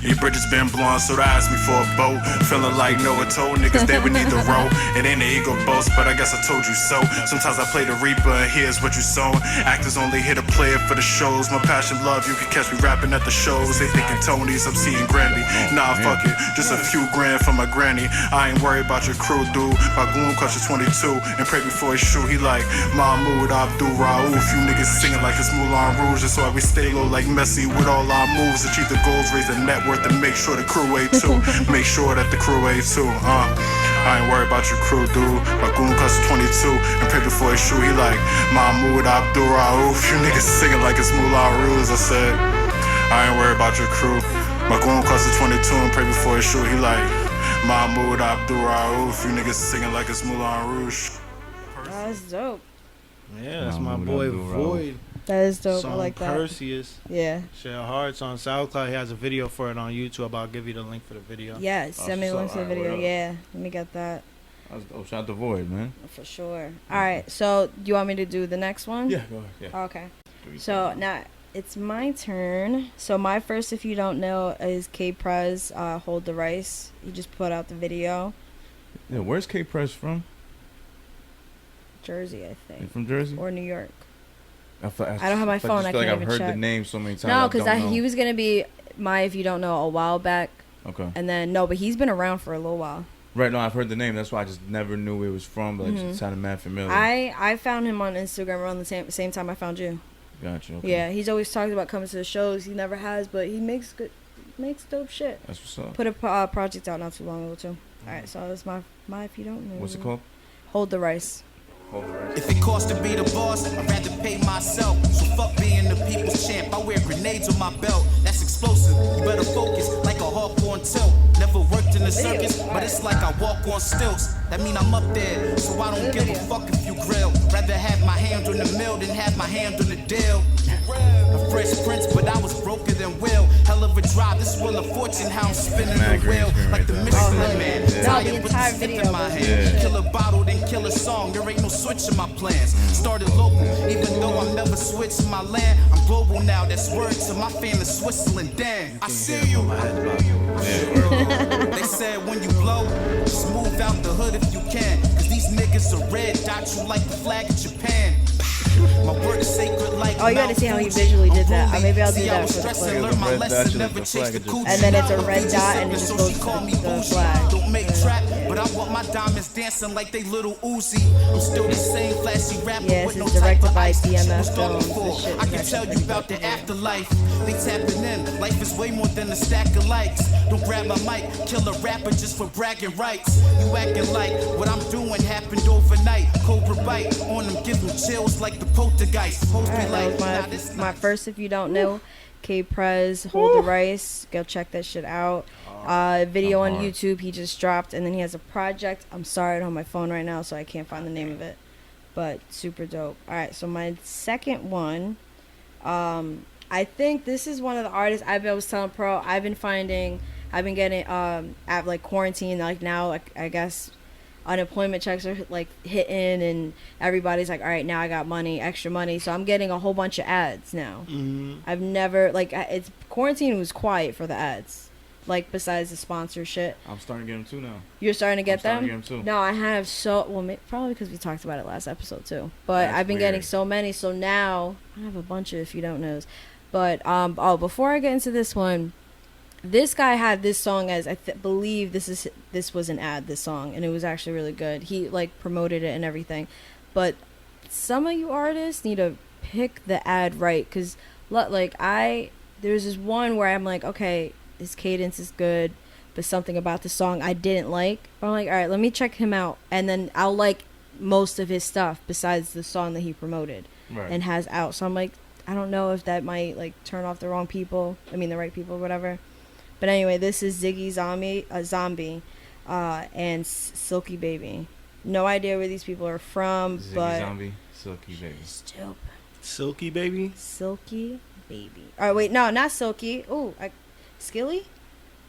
Your bridges been blown, so they asked me for a boat. Feeling like Noah told niggas they would need the row. It ain't an ego boast, but I guess I told you so. Sometimes I play the reaper and here's what you sow. Actors only here to play it for the shows. My passion love, you can catch me rapping at the shows. They thinking Tony's, I'm seeing Granby. Nah, fuck it, just a few grand for my granny. I ain't worried about your crew, dude. My goon crushes 22 and pray before he shoot. He like Mahmoud Abdul Raouf. You niggas singing like it's Moulin Rouge. That's why we stay low like Messi with all our moves. Achieve the goals, raise the net worth and make sure the crew A2. Make sure that the crew A2. I ain't worried about your crew, dude. My goon crushes 22 and pray before he shoot. He like Mahmoud Abdul Raouf. You niggas singing like it's Moulin Rouge. I said I ain't worried about your crew. My goon crushes 22 and pray before he shoot. He like Mahmoud Abdul Raouf. You niggas singing like it's Moulin Rouge. That's dope. Yeah, that's my Mahmoud boy Abdul Raouf. Void. That is dope. Song I like that. Perseus. Yeah. Share hearts on SoundCloud. He has a video for it on YouTube. I'll give you the link for the video. Yeah. Send me the link to the alright, video. word up. Yeah. Let me get that Shout out to Void, man. for sure. All right. So, do you want me to do the next one? Yeah, go ahead. Yeah. Okay. So now it's my turn. So my first, if you don't know, is K Prez, Hold the Rice. He just put out the video. Yeah, where's K Prez from? Jersey, I You think, from Jersey? or New York. I don't have my phone, just I feel like can't I've even heard check. the name so many times. No, because because he was gonna be my, if you don't know, a while back. Okay. And then no, but he's been around for a little while. Right. No, I've heard the name. That's why I just never knew where it was from. But it just sounded mad familiar. I found him on Instagram around the same time I found you. Gotcha. Okay. Yeah, he's always talked about coming to the shows. He never has, but he makes dope shit. That's what's up. Put a project out not too long ago too. All right, so that's my if you don't know. What's it called? Hold the Rice. If it costs to be the boss, I'd rather pay myself. So fuck being the people's champ. I wear grenades on my belt. That's explosive. You better focus like a hawk on tilt. Never worked in the circus, but it's like I walk on stilts. That mean I'm up there, so I don't give a fuck if you grill. Rather have my hand on the mill than have my hand on the deal. A fresh prince, but I was broker than Will. Hell of a drive, this wheel of fortune, how I'm spinning the wheel. Like the Michelin Man. Tired with the stick in my hand. Kill a bottle, then kill a song. There ain't no switch in my plans. Started local, even though I'm never switching my land. I'm global now, that's word to my family, Switzerland. Damn, I see you. They said when you blow, just move out the hood if you can. Cause these niggas are red dot you like the flag of Japan. My word is sacred like Oh, you gotta see how he visually did that. Maybe I'll do that for the clip. And then it's a red dot and it just goes to the flag. Don't make trap, but I want my diamonds dancing like they little Uzi. I'm still the same flashy rapper with no type of ice. DMF Films. I can tell you about the afterlife. They tapping in. Life is way more than a stack of likes. Don't grab my mic, kill a rapper just for bragging rights. You acting like what I'm doing happened overnight. Cobra bite on them, give them chills like the poltergeist. Alright, that was my first. If you don't know, K Prez, Hold the Rice. Go check that shit out. Video on YouTube he just dropped, and then he has a project. I'm sorry, I don't have my phone right now, so I can't find the name of it. But super dope. All right, so my second one, I think this is one of the artists I was telling Pro. I've been getting at like quarantine, like now, like I guess unemployment checks are like hitting, and everybody's like, all right, now I got money, extra money, so I'm getting a whole bunch of ads now. I've never it's quarantine was quiet for the ads, like besides the sponsor shit. I'm starting to get them too now. You're starting to get them? Starting to get them too. No, I have probably because we talked about it last episode too. But I've been getting so many, so now I have a bunch of if you don't knows. But before I get into this one, this guy had this song as I believe this was an ad, this song, and it was actually really good. He like promoted it and everything. But some of you artists need to pick the ad right, because like there's this one where I'm like, okay, his cadence is good, but something about the song I didn't like. But I'm like, all right, let me check him out, and then I'll like most of his stuff besides the song that he promoted and has out. So I'm like, I don't know if that might like turn off the right people, whatever. But anyway, this is Ziggy Zombie, and Skilly Baby. No idea where these people are from, Ziggy but Zombie, Skilly Baby. It's dope. Skilly Baby. Skilly Baby. All right, wait, no, not Silky. Oh, Skilly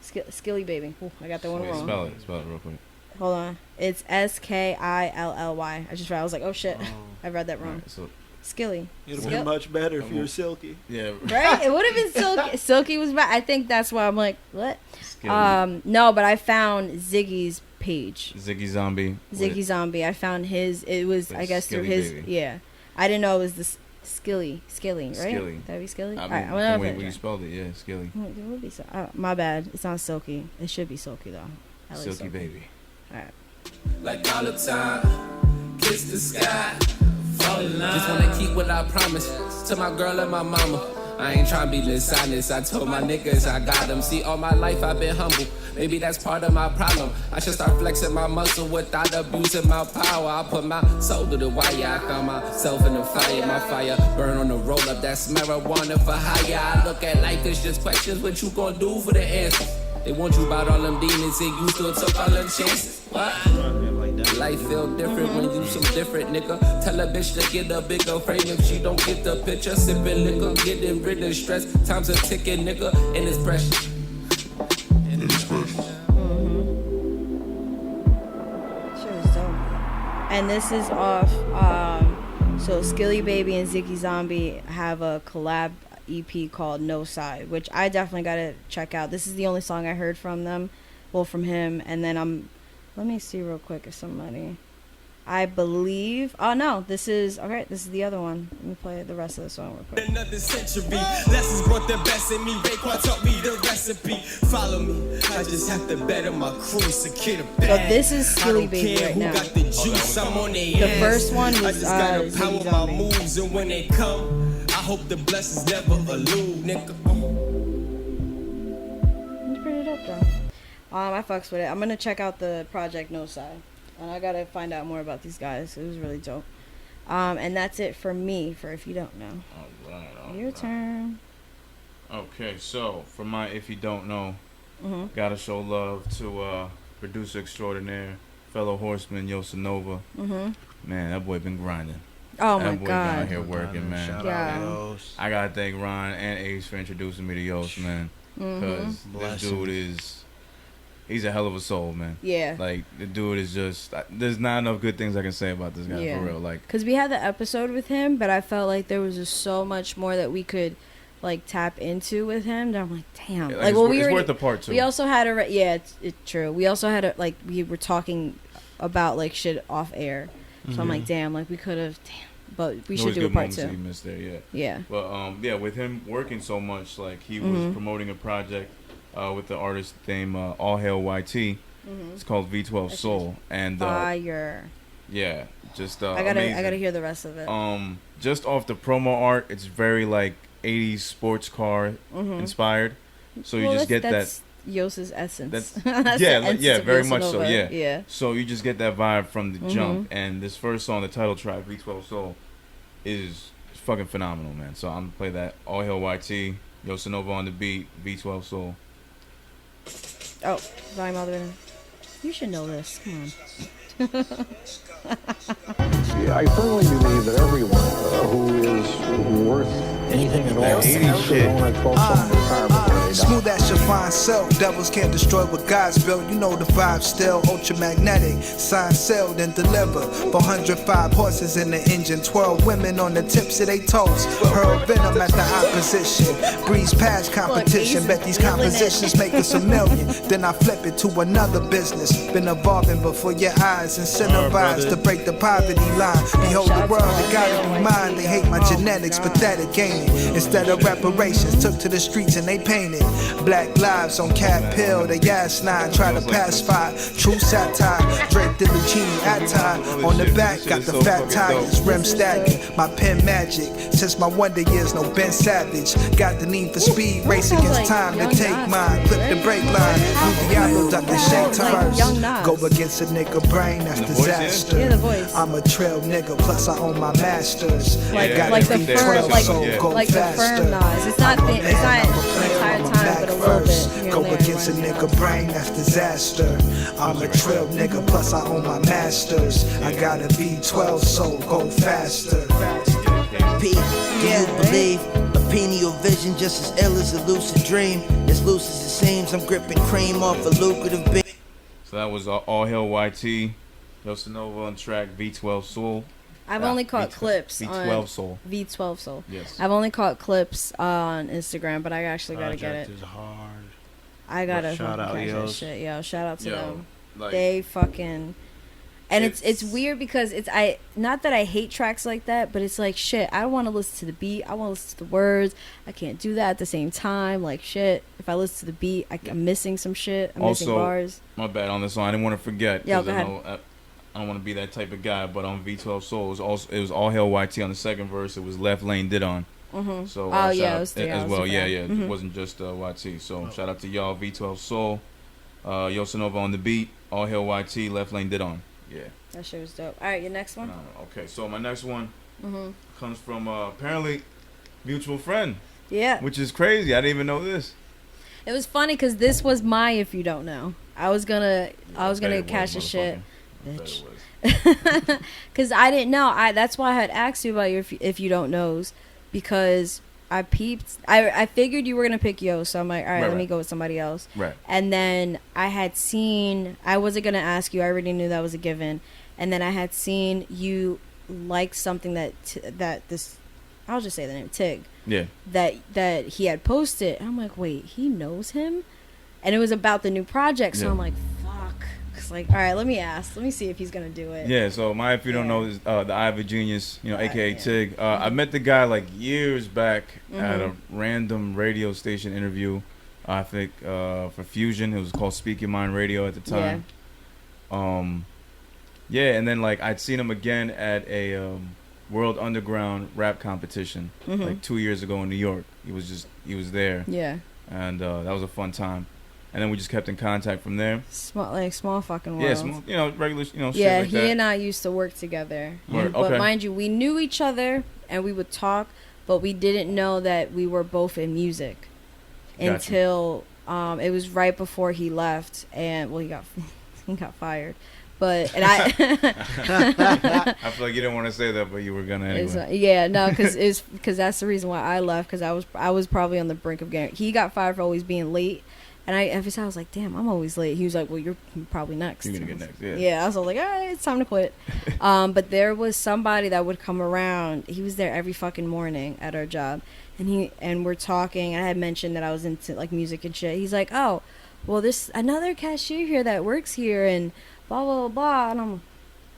Skilly Baby. Ooh, I got that one wrong. Spell it real quick. Hold on. It's Skilly. I just read. I was like, oh shit, I read that wrong. Right, so Skilly. It would have been much better if you were Silky. yeah, Right? It would have been Silky. Silky was bad. I think that's why I'm like, what? Skilly. No, but I found Ziggy's page. Ziggy Zombie. Ziggy Zombie. I found his. It was, I guess, through his. Baby. Yeah. I didn't know it was the Skilly, right? Skilly. That'd be Skilly. I All mean, right, I'm the gonna way you spelled it, yeah, Skilly. It would be my bad. It's not Silky. It should be Silky though. I like Silky Baby. All right. Like all the time, kiss the sky, fall in love. Just wanna keep what I promised to my girl and my mama. I ain't tryna be dishonest. I told my niggas I got them. See, all my life I've been humble. Maybe that's part of my problem. I should start flexing my muscle without abusing my power. I put my soul to the wire. I found myself in the fire. My fire burn on the roll up. That's marijuana for hire. I look at life as just questions. What you gonna do for the answers? They want you about all them demons and you still took all them chances. What? Life feel different when you some different nigga. Tell a bitch to get a bigger frame if she don't get the picture. Sipping liquor, getting rid of stress. Time's a ticking nigga, and it's precious. Sure is dope. And this is off. So Skilly Baby and Ziggy Zombie have a collab EP called No Side, which I definitely gotta check out. This is the only song I heard from them, well, from him. And then let me see real quick if somebody, I believe. Oh no, this is okay. This is the other one. Let me play the rest of the song real quick. Another century. Lessons brought the best in me. Raekwon taught me the recipe. Follow me. I just have to better my crew. Secure the bag. So this is Skilly Baby right now. Got the juice. I'm on their The first one was I just gotta Ziggy power my Zombie. moves, and when they come, I hope the blessings never elude, nigga. It's pretty dope though. I fucks with it. I'm gonna check out the Project No Side. And I gotta find out more about these guys. It was really dope. And that's it for me, for If You Don't Know. All Your turn. Okay, so for my If You Don't Know, gotta show love to producer extraordinaire, fellow horseman Yosanova. Man, that boy been grinding. Oh my That boy been out god. here working, man. Shout Yeah. out Yos. I gotta thank Ron and Ace for introducing me to Yos, man. Because Bless this dude he's a hell of a soul, man. Yeah. Like, the dude is just, there's not enough good things I can say about this guy, Yeah. for real. Like, Because we had the episode with him, but I felt like there was just so much more that we could like tap into with him. That I'm like, damn. yeah, Like, it's, well, it's we worth a part two. we also had a it's true. We also had a like we were talking about like shit off air, so I'm like, damn, like we could have, but we should Always do a good part moments that two. you missed there, yeah. Yeah. But yeah, with him working so much, like he was promoting a project with the artist named Hail Y.T. It's called V12 Soul, and Fire. yeah, just I amazing. gotta hear the rest of it. Just off the promo art, it's very like 80s sports car inspired. So you just get that's Yos's essence. That's That's yeah, the like, essence yeah, of very Yosa much so, Nova. yeah. Yeah. So you just get that vibe from the jump, and this first song, the title track, V12 Soul, is fucking phenomenal, man. So I'm gonna play that. All Hail Y.T, Yosanova on the beat, V12 Soul. Oh, volume all the way. You should know this. Come on. Yeah, I firmly believe that everyone who is worth anything at all should own a 12-song retirement when they die. Smooth as your fine self. Devils can't destroy what God's built. You know the vibe still. Ultramagnetic. Sign sealed and delivered. 405 horses in the engine. 12 women on the tips of they toes. Hurl venom at the opposition. Breeze past competition. Bet these compositions make us $1 million. Then I flip it to another business. Been evolving before your eyes. Incentivized to break the poverty line. Behold the world, it gotta be mine. They hate my genetics, pathetic, ain't it? Instead of reparations, took to the streets and they painted black lives on Cat Pill. They ass 9, try to pacify. True satire, draped in Lucini attire. On the back, got the fat tires, rim stacking. My pen magic, since my wonder years, no Ben Savage. Got the need for speed, race against time to take mine. Clip the brake line, New Diablo, ducking shake tires. Go against a nigga brain, that's disaster. Yeah, the voice. I'm a trail nigga, plus I own my masters. Like, Yeah, like yeah, the yeah. firm, like, So go like the faster. firm Nas. It's not the entire time, but a little bit. Here Go and there, against a one nigga brain, that's disaster. I'm a trail nigga, plus I own my masters. I got a V12, so go faster. P, do you believe a pineal vision just as ill as a lucid dream? As loose as it seems, I'm gripping cream off a lucrative beat. So that was All Hail Y.T, Yosanova on track, V12 Soul. I've only caught clips V12 on Soul. V12 Soul. Yes. I've only caught clips on Instagram, but I actually gotta get it. Project is hard. I gotta Shout fucking out, catch that Yos. shit. Yo, shout out to Yo, them. like, They fucking. And it's weird because not that I hate tracks like that, but it's like shit. I want to listen to the beat. I want to listen to the words. I can't do that at the same time. Like shit. If I listen to the beat, I'm missing some shit. I'm missing bars. My bad on this song. I didn't want to forget. Yeah, 'cause go I ahead. know I don't want to be that type of guy, but on V12 Soul, it was All Hail Y.T on the second verse. It was Left Lane Didon. So Oh, shout yeah, out it was three as hours well. of Yeah, that. yeah. It wasn't just Y.T. So shout out to y'all. V12 Soul, Yosanova on the beat. All Hail Y.T, Left Lane Didon. Yeah. That shit was dope. All right, your next one. Okay, so my next one comes from apparently mutual friend. Yeah. Which is crazy. I didn't even know this. It was funny because this was my If You Don't Know. I was gonna catch the shit, Bitch. because I didn't know. That's why I had asked you about your If You Don't Knows, because I peeped. I figured you were gonna pick Yo, so I'm like, all right, let me go with somebody else. Right. And then I had seen. I wasn't gonna ask you. I already knew that was a given. And then I had seen you like something that this. I'll just say the name, Tig. Yeah. That he had posted. I'm like, wait, he knows him, and it was about the new project. So Yeah. I'm like, fuck. Cause like, all right, let me see if he's gonna do it. Yeah, so if you don't know, is the Eye of a Genius, aka Tig. I met the guy like years back at a random radio station interview. I think for Fusion, it was called Speak Your Mind Radio at the time. And then like I'd seen him again at a World Underground rap competition like 2 years ago in New York. He was there. Yeah. And that was a fun time. And then we just kept in contact from there. Small fucking world. Yeah, small, regular, shit yeah, like he that. and I used to work together. But mind you, we knew each other and we would talk, but we didn't know that we were both in music until it was right before he left, and he got fired. But and I I feel like you didn't want to say that, but you were gonna anyway. Yeah, no, because that's the reason why I left, because I was probably on the brink of getting. He got fired for always being late. And every time I was like, damn, I'm always late. He was like, well, you're probably next. You're going to get next, yeah. Yeah, I was like, all right, it's time to quit. But there was somebody that would come around. He was there every fucking morning at our job. And we're talking. I had mentioned that I was into, like, music and shit. He's like, oh, well, there's another cashier here that works here and blah, blah, blah, blah. And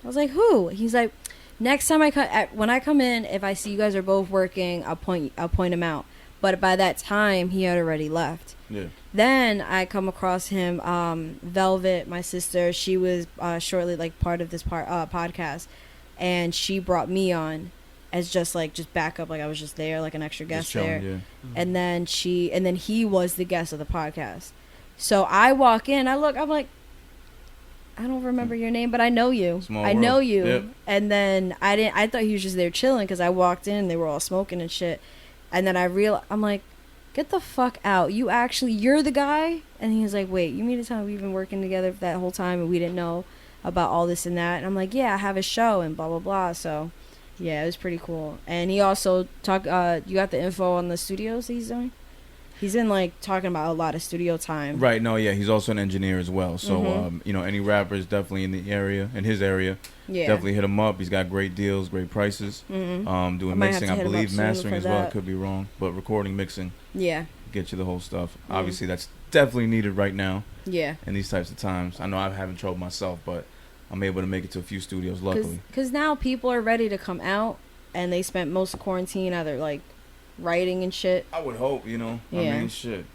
I was like, who? He's like, next time when I come in, if I see you guys are both working, I'll point him out. But by that time, he had already left. Yeah. Then I come across him, Velvet, my sister. She was shortly like part of this podcast, and she brought me on as just backup, like I was just there, like an extra guest there. Yeah. And then he was the guest of the podcast. So I walk in, I'm like, I don't remember your name, but I know you. I know you. Yep. And then I thought he was just there chilling because I walked in and they were all smoking and shit. And then I'm like, get the fuck out. You're the guy? And he was like, wait, you mean to tell me we've been working together for that whole time and we didn't know about all this and that? And I'm like, yeah, I have a show and blah, blah, blah. So, yeah, it was pretty cool. And he also talked, you got the info on the studios that he's doing? He's been, like, talking about a lot of studio time. Right, no, yeah, he's also an engineer as well. So, any rappers definitely in his area, definitely hit him up. He's got great deals, great prices. Doing mixing, I believe, mastering as well. I could be wrong. But recording, mixing. Yeah. Get you the whole stuff. Obviously, that's definitely needed right now. Yeah. In these types of times. I know I'm having trouble myself, but I'm able to make it to a few studios, luckily. Because now people are ready to come out, and they spent most of quarantine either, like, writing and shit. I would hope, Yeah. I mean, shit.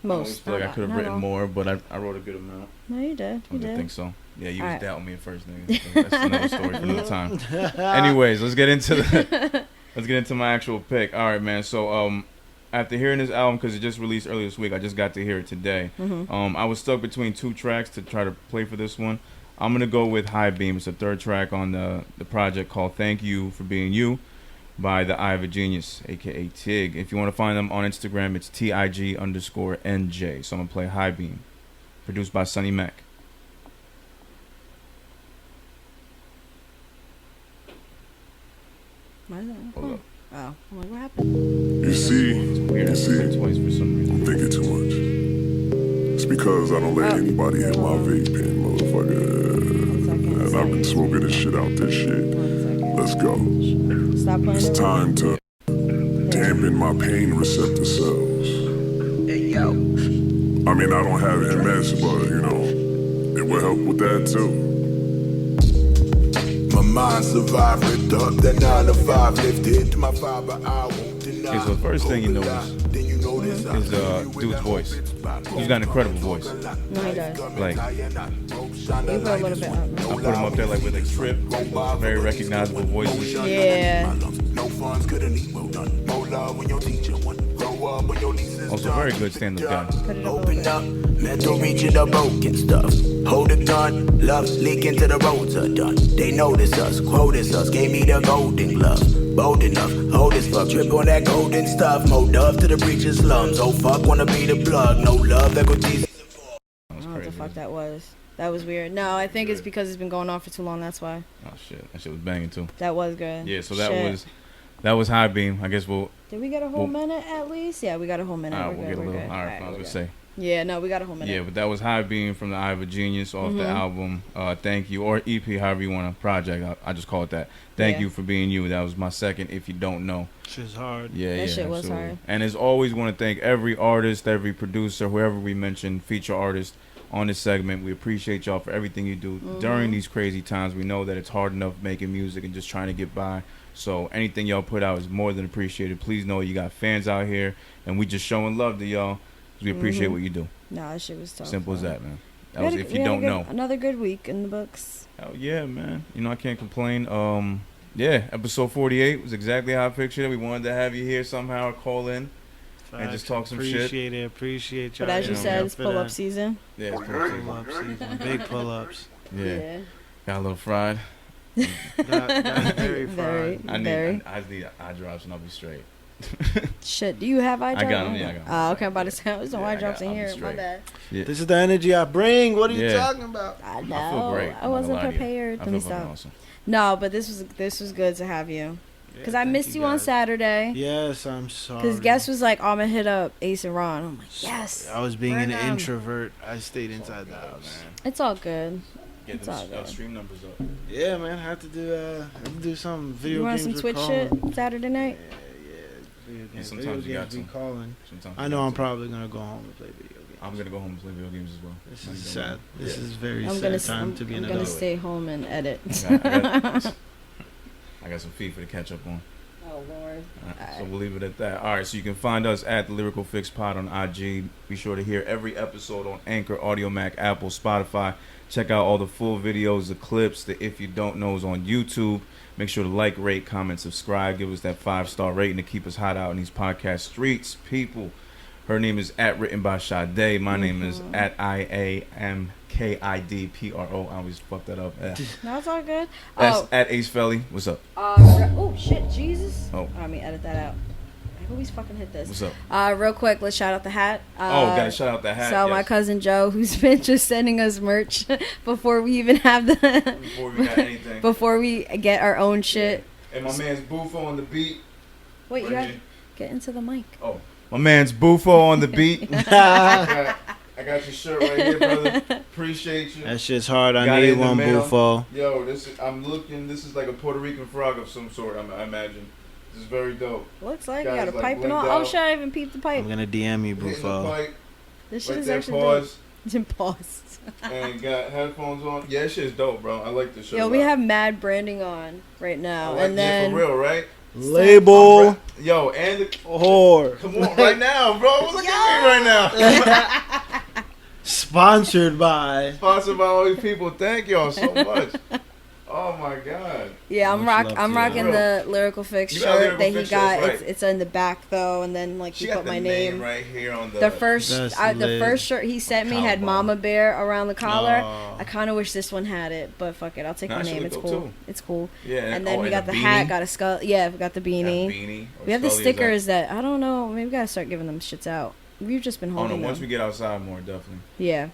Most. I feel like I could have written more, but I wrote a good amount. No, you did. I didn't think so. Yeah, you was doubting me at first, nigga. So that's another story for another time. Anyways, let's get into my actual pick. All right, man. So, after hearing this album, because it just released earlier this week, I just got to hear it today. I was stuck between two tracks to try to play for this one. I'm gonna go with High Beam. It's the third track on the project called "Thank You for Being You" by the Eye of a Genius, aka Tig. If you want to find them on Instagram, it's TIG_NJ. So I'm gonna play High Beam, produced by Sonny Mac. Why is that? Hold up. Oh, I'm like, what happened? You see, I'm thinking too much. It's because I don't let anybody hit my vape pen, motherfucker. And I've been smoking this shit out this shit. Let's go. Stop playing. It's time to dampen my pain receptor cells. Hey, yo. I mean, I don't have MS, but, it will help with that, too. My mind survived, ripped up, that 9 to 5 lifted to my fiber hour. Okay, so the first thing you notice is dude's voice. He's got an incredible voice. No, he does. Like, you put a little bit up. I put him up there like with a Trip, very recognizable voices. Yeah. Also, very good stand-up guy. Open up, mental reaching the broken stuff. Hold a gun, love leaking to the roads are done. They notice us, quoted us, gave me the golden glove. Bold enough, hold as fuck, trip on that golden stuff. More love to the preacher's slums. Oh fuck, wanna be the plug. No love, equities. I don't know what the fuck that was. That was weird. No, I think it's because it's been going on for too long. That's why. Oh shit, that shit was banging too. That was good. Yeah, so that was High Beam. I guess we'll. Did we get a whole minute at least? Yeah, we got a whole minute. All right, we'll get a little. All right, I was gonna say. Yeah, no, we got a whole minute. Yeah, but that was High Beam from the Eye of a Genius off the album Thank You, or EP, however you want to project. I just call it that. Thank You for Being You. That was my second, if you don't know. Shit's hard. Yeah, that shit absolutely. Was hard. And as always, want to thank every artist, every producer, whoever we mentioned, feature artist, on this segment. We appreciate y'all for everything you do during these crazy times. We know that it's hard enough making music and just trying to get by. So anything y'all put out is more than appreciated. Please know you got fans out here, and we just showing love to y'all. We appreciate what you do. Nah, that shit was tough. Simple as that, man. That was if you don't know. Another good week in the books. Hell yeah, man. You know, I can't complain. Yeah, episode 48 was exactly how I pictured it. We wanted to have you here somehow, call in and just talk some shit. Appreciate y'all. But as you said, it's pull-up season. Yeah, it's pull-up season. Big pull-ups. Yeah. Got a little fried. got very fried. I just need eye drops and I'll be straight. Shit, do you have eye drops? I got them, yeah, I got them. Oh, okay, I'm about to say, there's no eye drops in here. My bad. Yeah. This is the energy I bring. What are you talking about? I know. I feel great. I wasn't prepared. Let me stop. Awesome. No, but this was good to have you. Because I missed you on Saturday. Yes, I'm sorry. Because guest was like, I'm going to hit up Ace and Ron. I'm like, yes. I was being an introvert. I stayed inside the house. It's all good. Get the stream numbers up. Yeah, man. I have to do some video games. You want some Twitch shit Saturday night? Video games. Sometimes you got to. Calling. I know I'm probably going to go home and play video games. I'm going to go home and play video games as well. This is sad. This is very sad time to be an adult. I'm going to stay home and edit. I got some FIFA to catch up on. Oh, Lord. So we'll leave it at that. All right, so you can find us at the Lyrical Fix Pod on IG. Be sure to hear every episode on Anchor, Audio Mac, Apple, Spotify. Check out all the full videos, the clips, the If You Don't Knows on YouTube. Make sure to like, rate, comment, subscribe. Give us that 5-star rating to keep us hot out in these podcast streets. People, her name is @written by Sade. My name is @IAMKIDPRO. I always fuck that up. No, it's all good. That's @Ace Felli. What's up? Oh, shit, Jesus. Oh. Let me edit that out. I always fucking hit this. What's up? Real quick, let's shout out the hat. Gotta shout out the hat. So my cousin Joe, who's been just sending us merch before we even have the before we got anything. Before we get our own shit. And my man's Bufo on the beat. Wait, you got to get into the mic. Oh, my man's Bufo on the beat. I got your shirt right here, brother. Appreciate you. That shit's hard. I need one Bufo. Yo, this is like a Puerto Rican frog of some sort, I imagine. This is very dope. Looks like you got a pipe and all. Oh shit, I even peeped the pipe. I'm gonna DM you, Bufo. This shit is actually dope. It's in pause. And got headphones on. Yeah, shit's dope, bro. I like this shit. Yo, we have mad branding on right now. And then for real, right? Label. Yo, and the whore. Come on, right now, bro. Look at me right now. Sponsored by all these people. Thank y'all so much. Oh my god. Yeah, I'm rocking the Lyrical Fix shirt that he got. Right. It's in the back though, and then like he put my name right here on the first shirt he sent me had Mama Bear around the collar. I kind of wish this one had it, but fuck it, I'll take my name. It's cool. Too. It's cool. Yeah. And then we got the hat, got a skull. Yeah, we got the beanie. We have the stickers that I don't know. Maybe we gotta start giving them shits out. We've just been holding them. Once we get outside more, definitely. Yeah.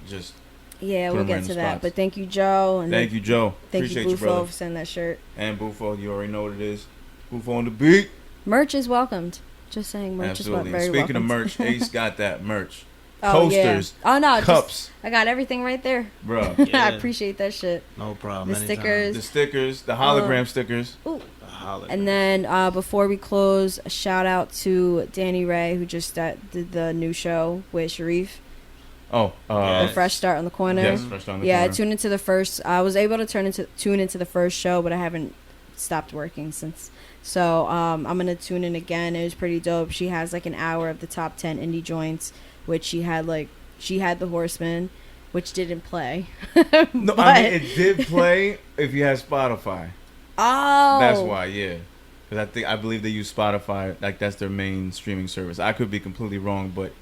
Yeah, we'll get to that. But thank you, Joe. And thank you, Joe. Thank you, Bufo, for sending that shirt. And Bufo, you already know what it is. Bufo on the beat. Merch is welcomed. Just saying, merch is very welcomed. Speaking of merch, Ace got that merch. Oh, Posters. Yeah. Oh, no. Cups. I got everything right there. Bro. Yeah. I appreciate that shit. No problem. The stickers. The hologram stickers. Ooh. And then before we close, a shout out to Danny Ray, who just did the new show with Sharif. Oh, the Fresh Start on the Corner. Yes, Fresh Start on the Corner. Yeah, I tuned into the first. I was able to tune into the first show, but I haven't stopped working since. So I'm gonna tune in again. It was pretty dope. She has like an hour of the top 10 indie joints, which she had the Horseman, which didn't play. No, I mean it did play if you had Spotify. Oh, that's why. Yeah. Because I believe they use Spotify, like that's their main streaming service. I could be completely wrong, but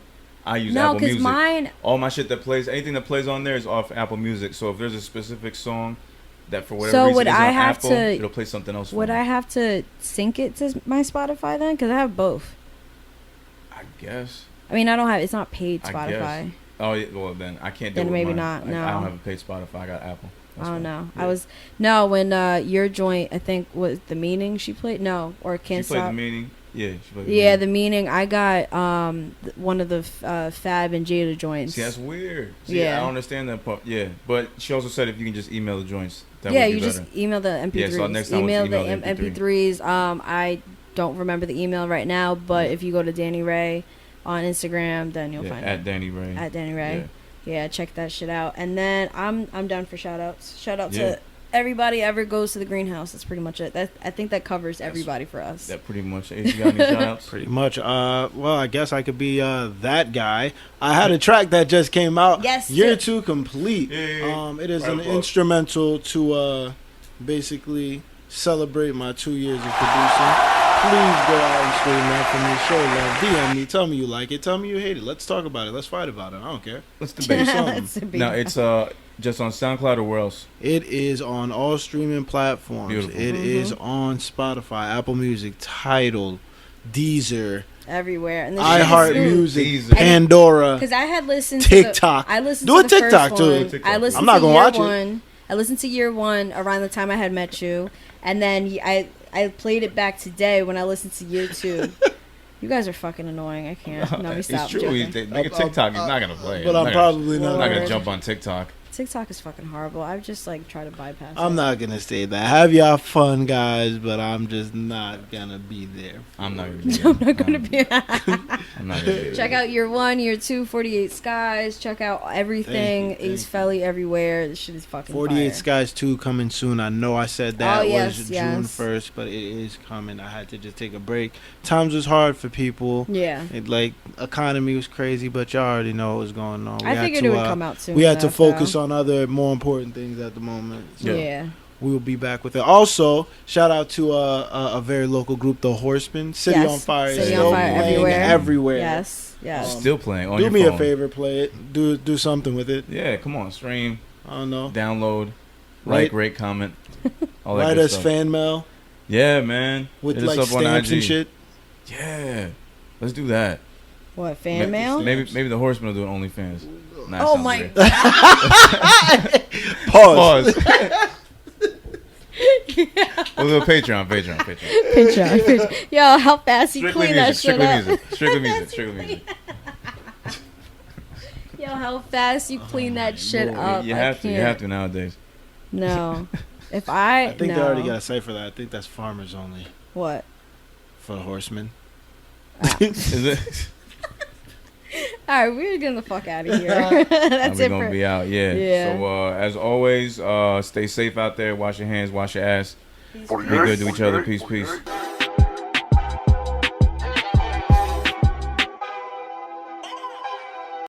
I use Apple Music. All my shit that plays, anything that plays on there is off Apple Music. So if there's a specific song that for whatever reason is on Apple, it'll play something else. Would I have to sync it to my Spotify then? Because I have both. I guess. I mean, I don't have. It's not paid Spotify. Oh, yeah, well then I can't do it. Then maybe not. No, I don't have a paid Spotify. I got Apple. I don't know. Yeah. When your joint, I think, was The Meaning she played. No, or Can't Stop. She played The Meaning. Yeah, she played The Meaning. I got one of the Fab and Jada joints. See, that's weird. See, I don't understand that part. Yeah, but she also said if you can just email the joints. That yeah, would be you better. just email the MP3s. Yeah, so next time email the MP3s. I don't remember the email right now, but if you go to Danny Ray on Instagram, then you'll find it. Danny Ray. At Danny Ray. Yeah, check that shit out. And then I'm down for shout outs. Shout out Yeah. to everybody ever goes to the greenhouse. That's pretty much it. I think that covers everybody for us. That pretty much. You got any shout outs? Pretty much. Well, I guess I could be that guy. I had a track that just came out. Yes. Year 2 complete. Yeah. It is Right an above. instrumental to basically celebrate my 2 years of producing. Please go out and stream that for me. Show love. DM me. Tell me you like it. Tell me you hate it. Let's talk about it. Let's fight about it. I don't care. Let's debate Let's something. debate. No, it's just on SoundCloud or where else? It is on all streaming platforms. Beautiful. It is on Spotify, Apple Music, Tidal, Deezer, Everywhere. And iHeartMusic, Pandora. Because I had listened TikTok. to I listened Do to a the TikTok first too. one. I listened I'm not to gonna year watch it. one. I listened to year 1 around the time I had met you, and then I played it back today when I listened to year 2. You guys are fucking annoying. I can't. No, we stop. It's true. joking. TikTok, he's not gonna play. But I'm probably not. I'm not gonna jump on TikTok. TikTok is fucking horrible. I've just like tried to bypass it. I'm not gonna say that. Have y'all fun, guys, but I'm just not gonna be there. I'm not gonna be there. I'm not gonna be. I'm not gonna be there. Check out year 1, year 2, 48 Skies. Check out everything. Thank you. Ace Felli everywhere. This shit is fucking 48 fire. Skies 2 coming soon. I know I said that was June yes. 1st, but it is coming. I had to just take a break. Times was hard for people. Yeah. Economy was crazy, but y'all already know what was going on. I figured it would come out soon. We had to enough, focus though. on other more important things at the moment. So Yeah. we will be back with it. Also, shout out to a very local group, the Horsemen. City Yes. on Fire. is City still on Fire playing everywhere. Yes. Yes. Still playing on Do your me phone. a favor, play it. Do something with it. Yeah, come on, stream, I don't know. download, Right. rate, comment, all that Write good us stuff. fan mail Yeah, man. with Hit us like up on stamps and IG. shit. Yeah, let's do that. What, fan mail? Maybe the Horsemen will do an OnlyFans. Nah, Oh sounds my weird. Pause. We'll do a Patreon. Patreon. Yo, how fast you Strictly clean that music. shit up. Strictly music. Yo, how fast you clean that shit up. You I have to. You can't. have to nowadays. No. If I think no. they already got a site for that. I think that's farmers only What? for the horsemen. Is it? All right, we're getting the fuck out of here. That's We're it gonna for be out. Yeah. Yeah. So as always, stay safe out there. Wash your hands. Wash your ass. Be good to each other. Peace.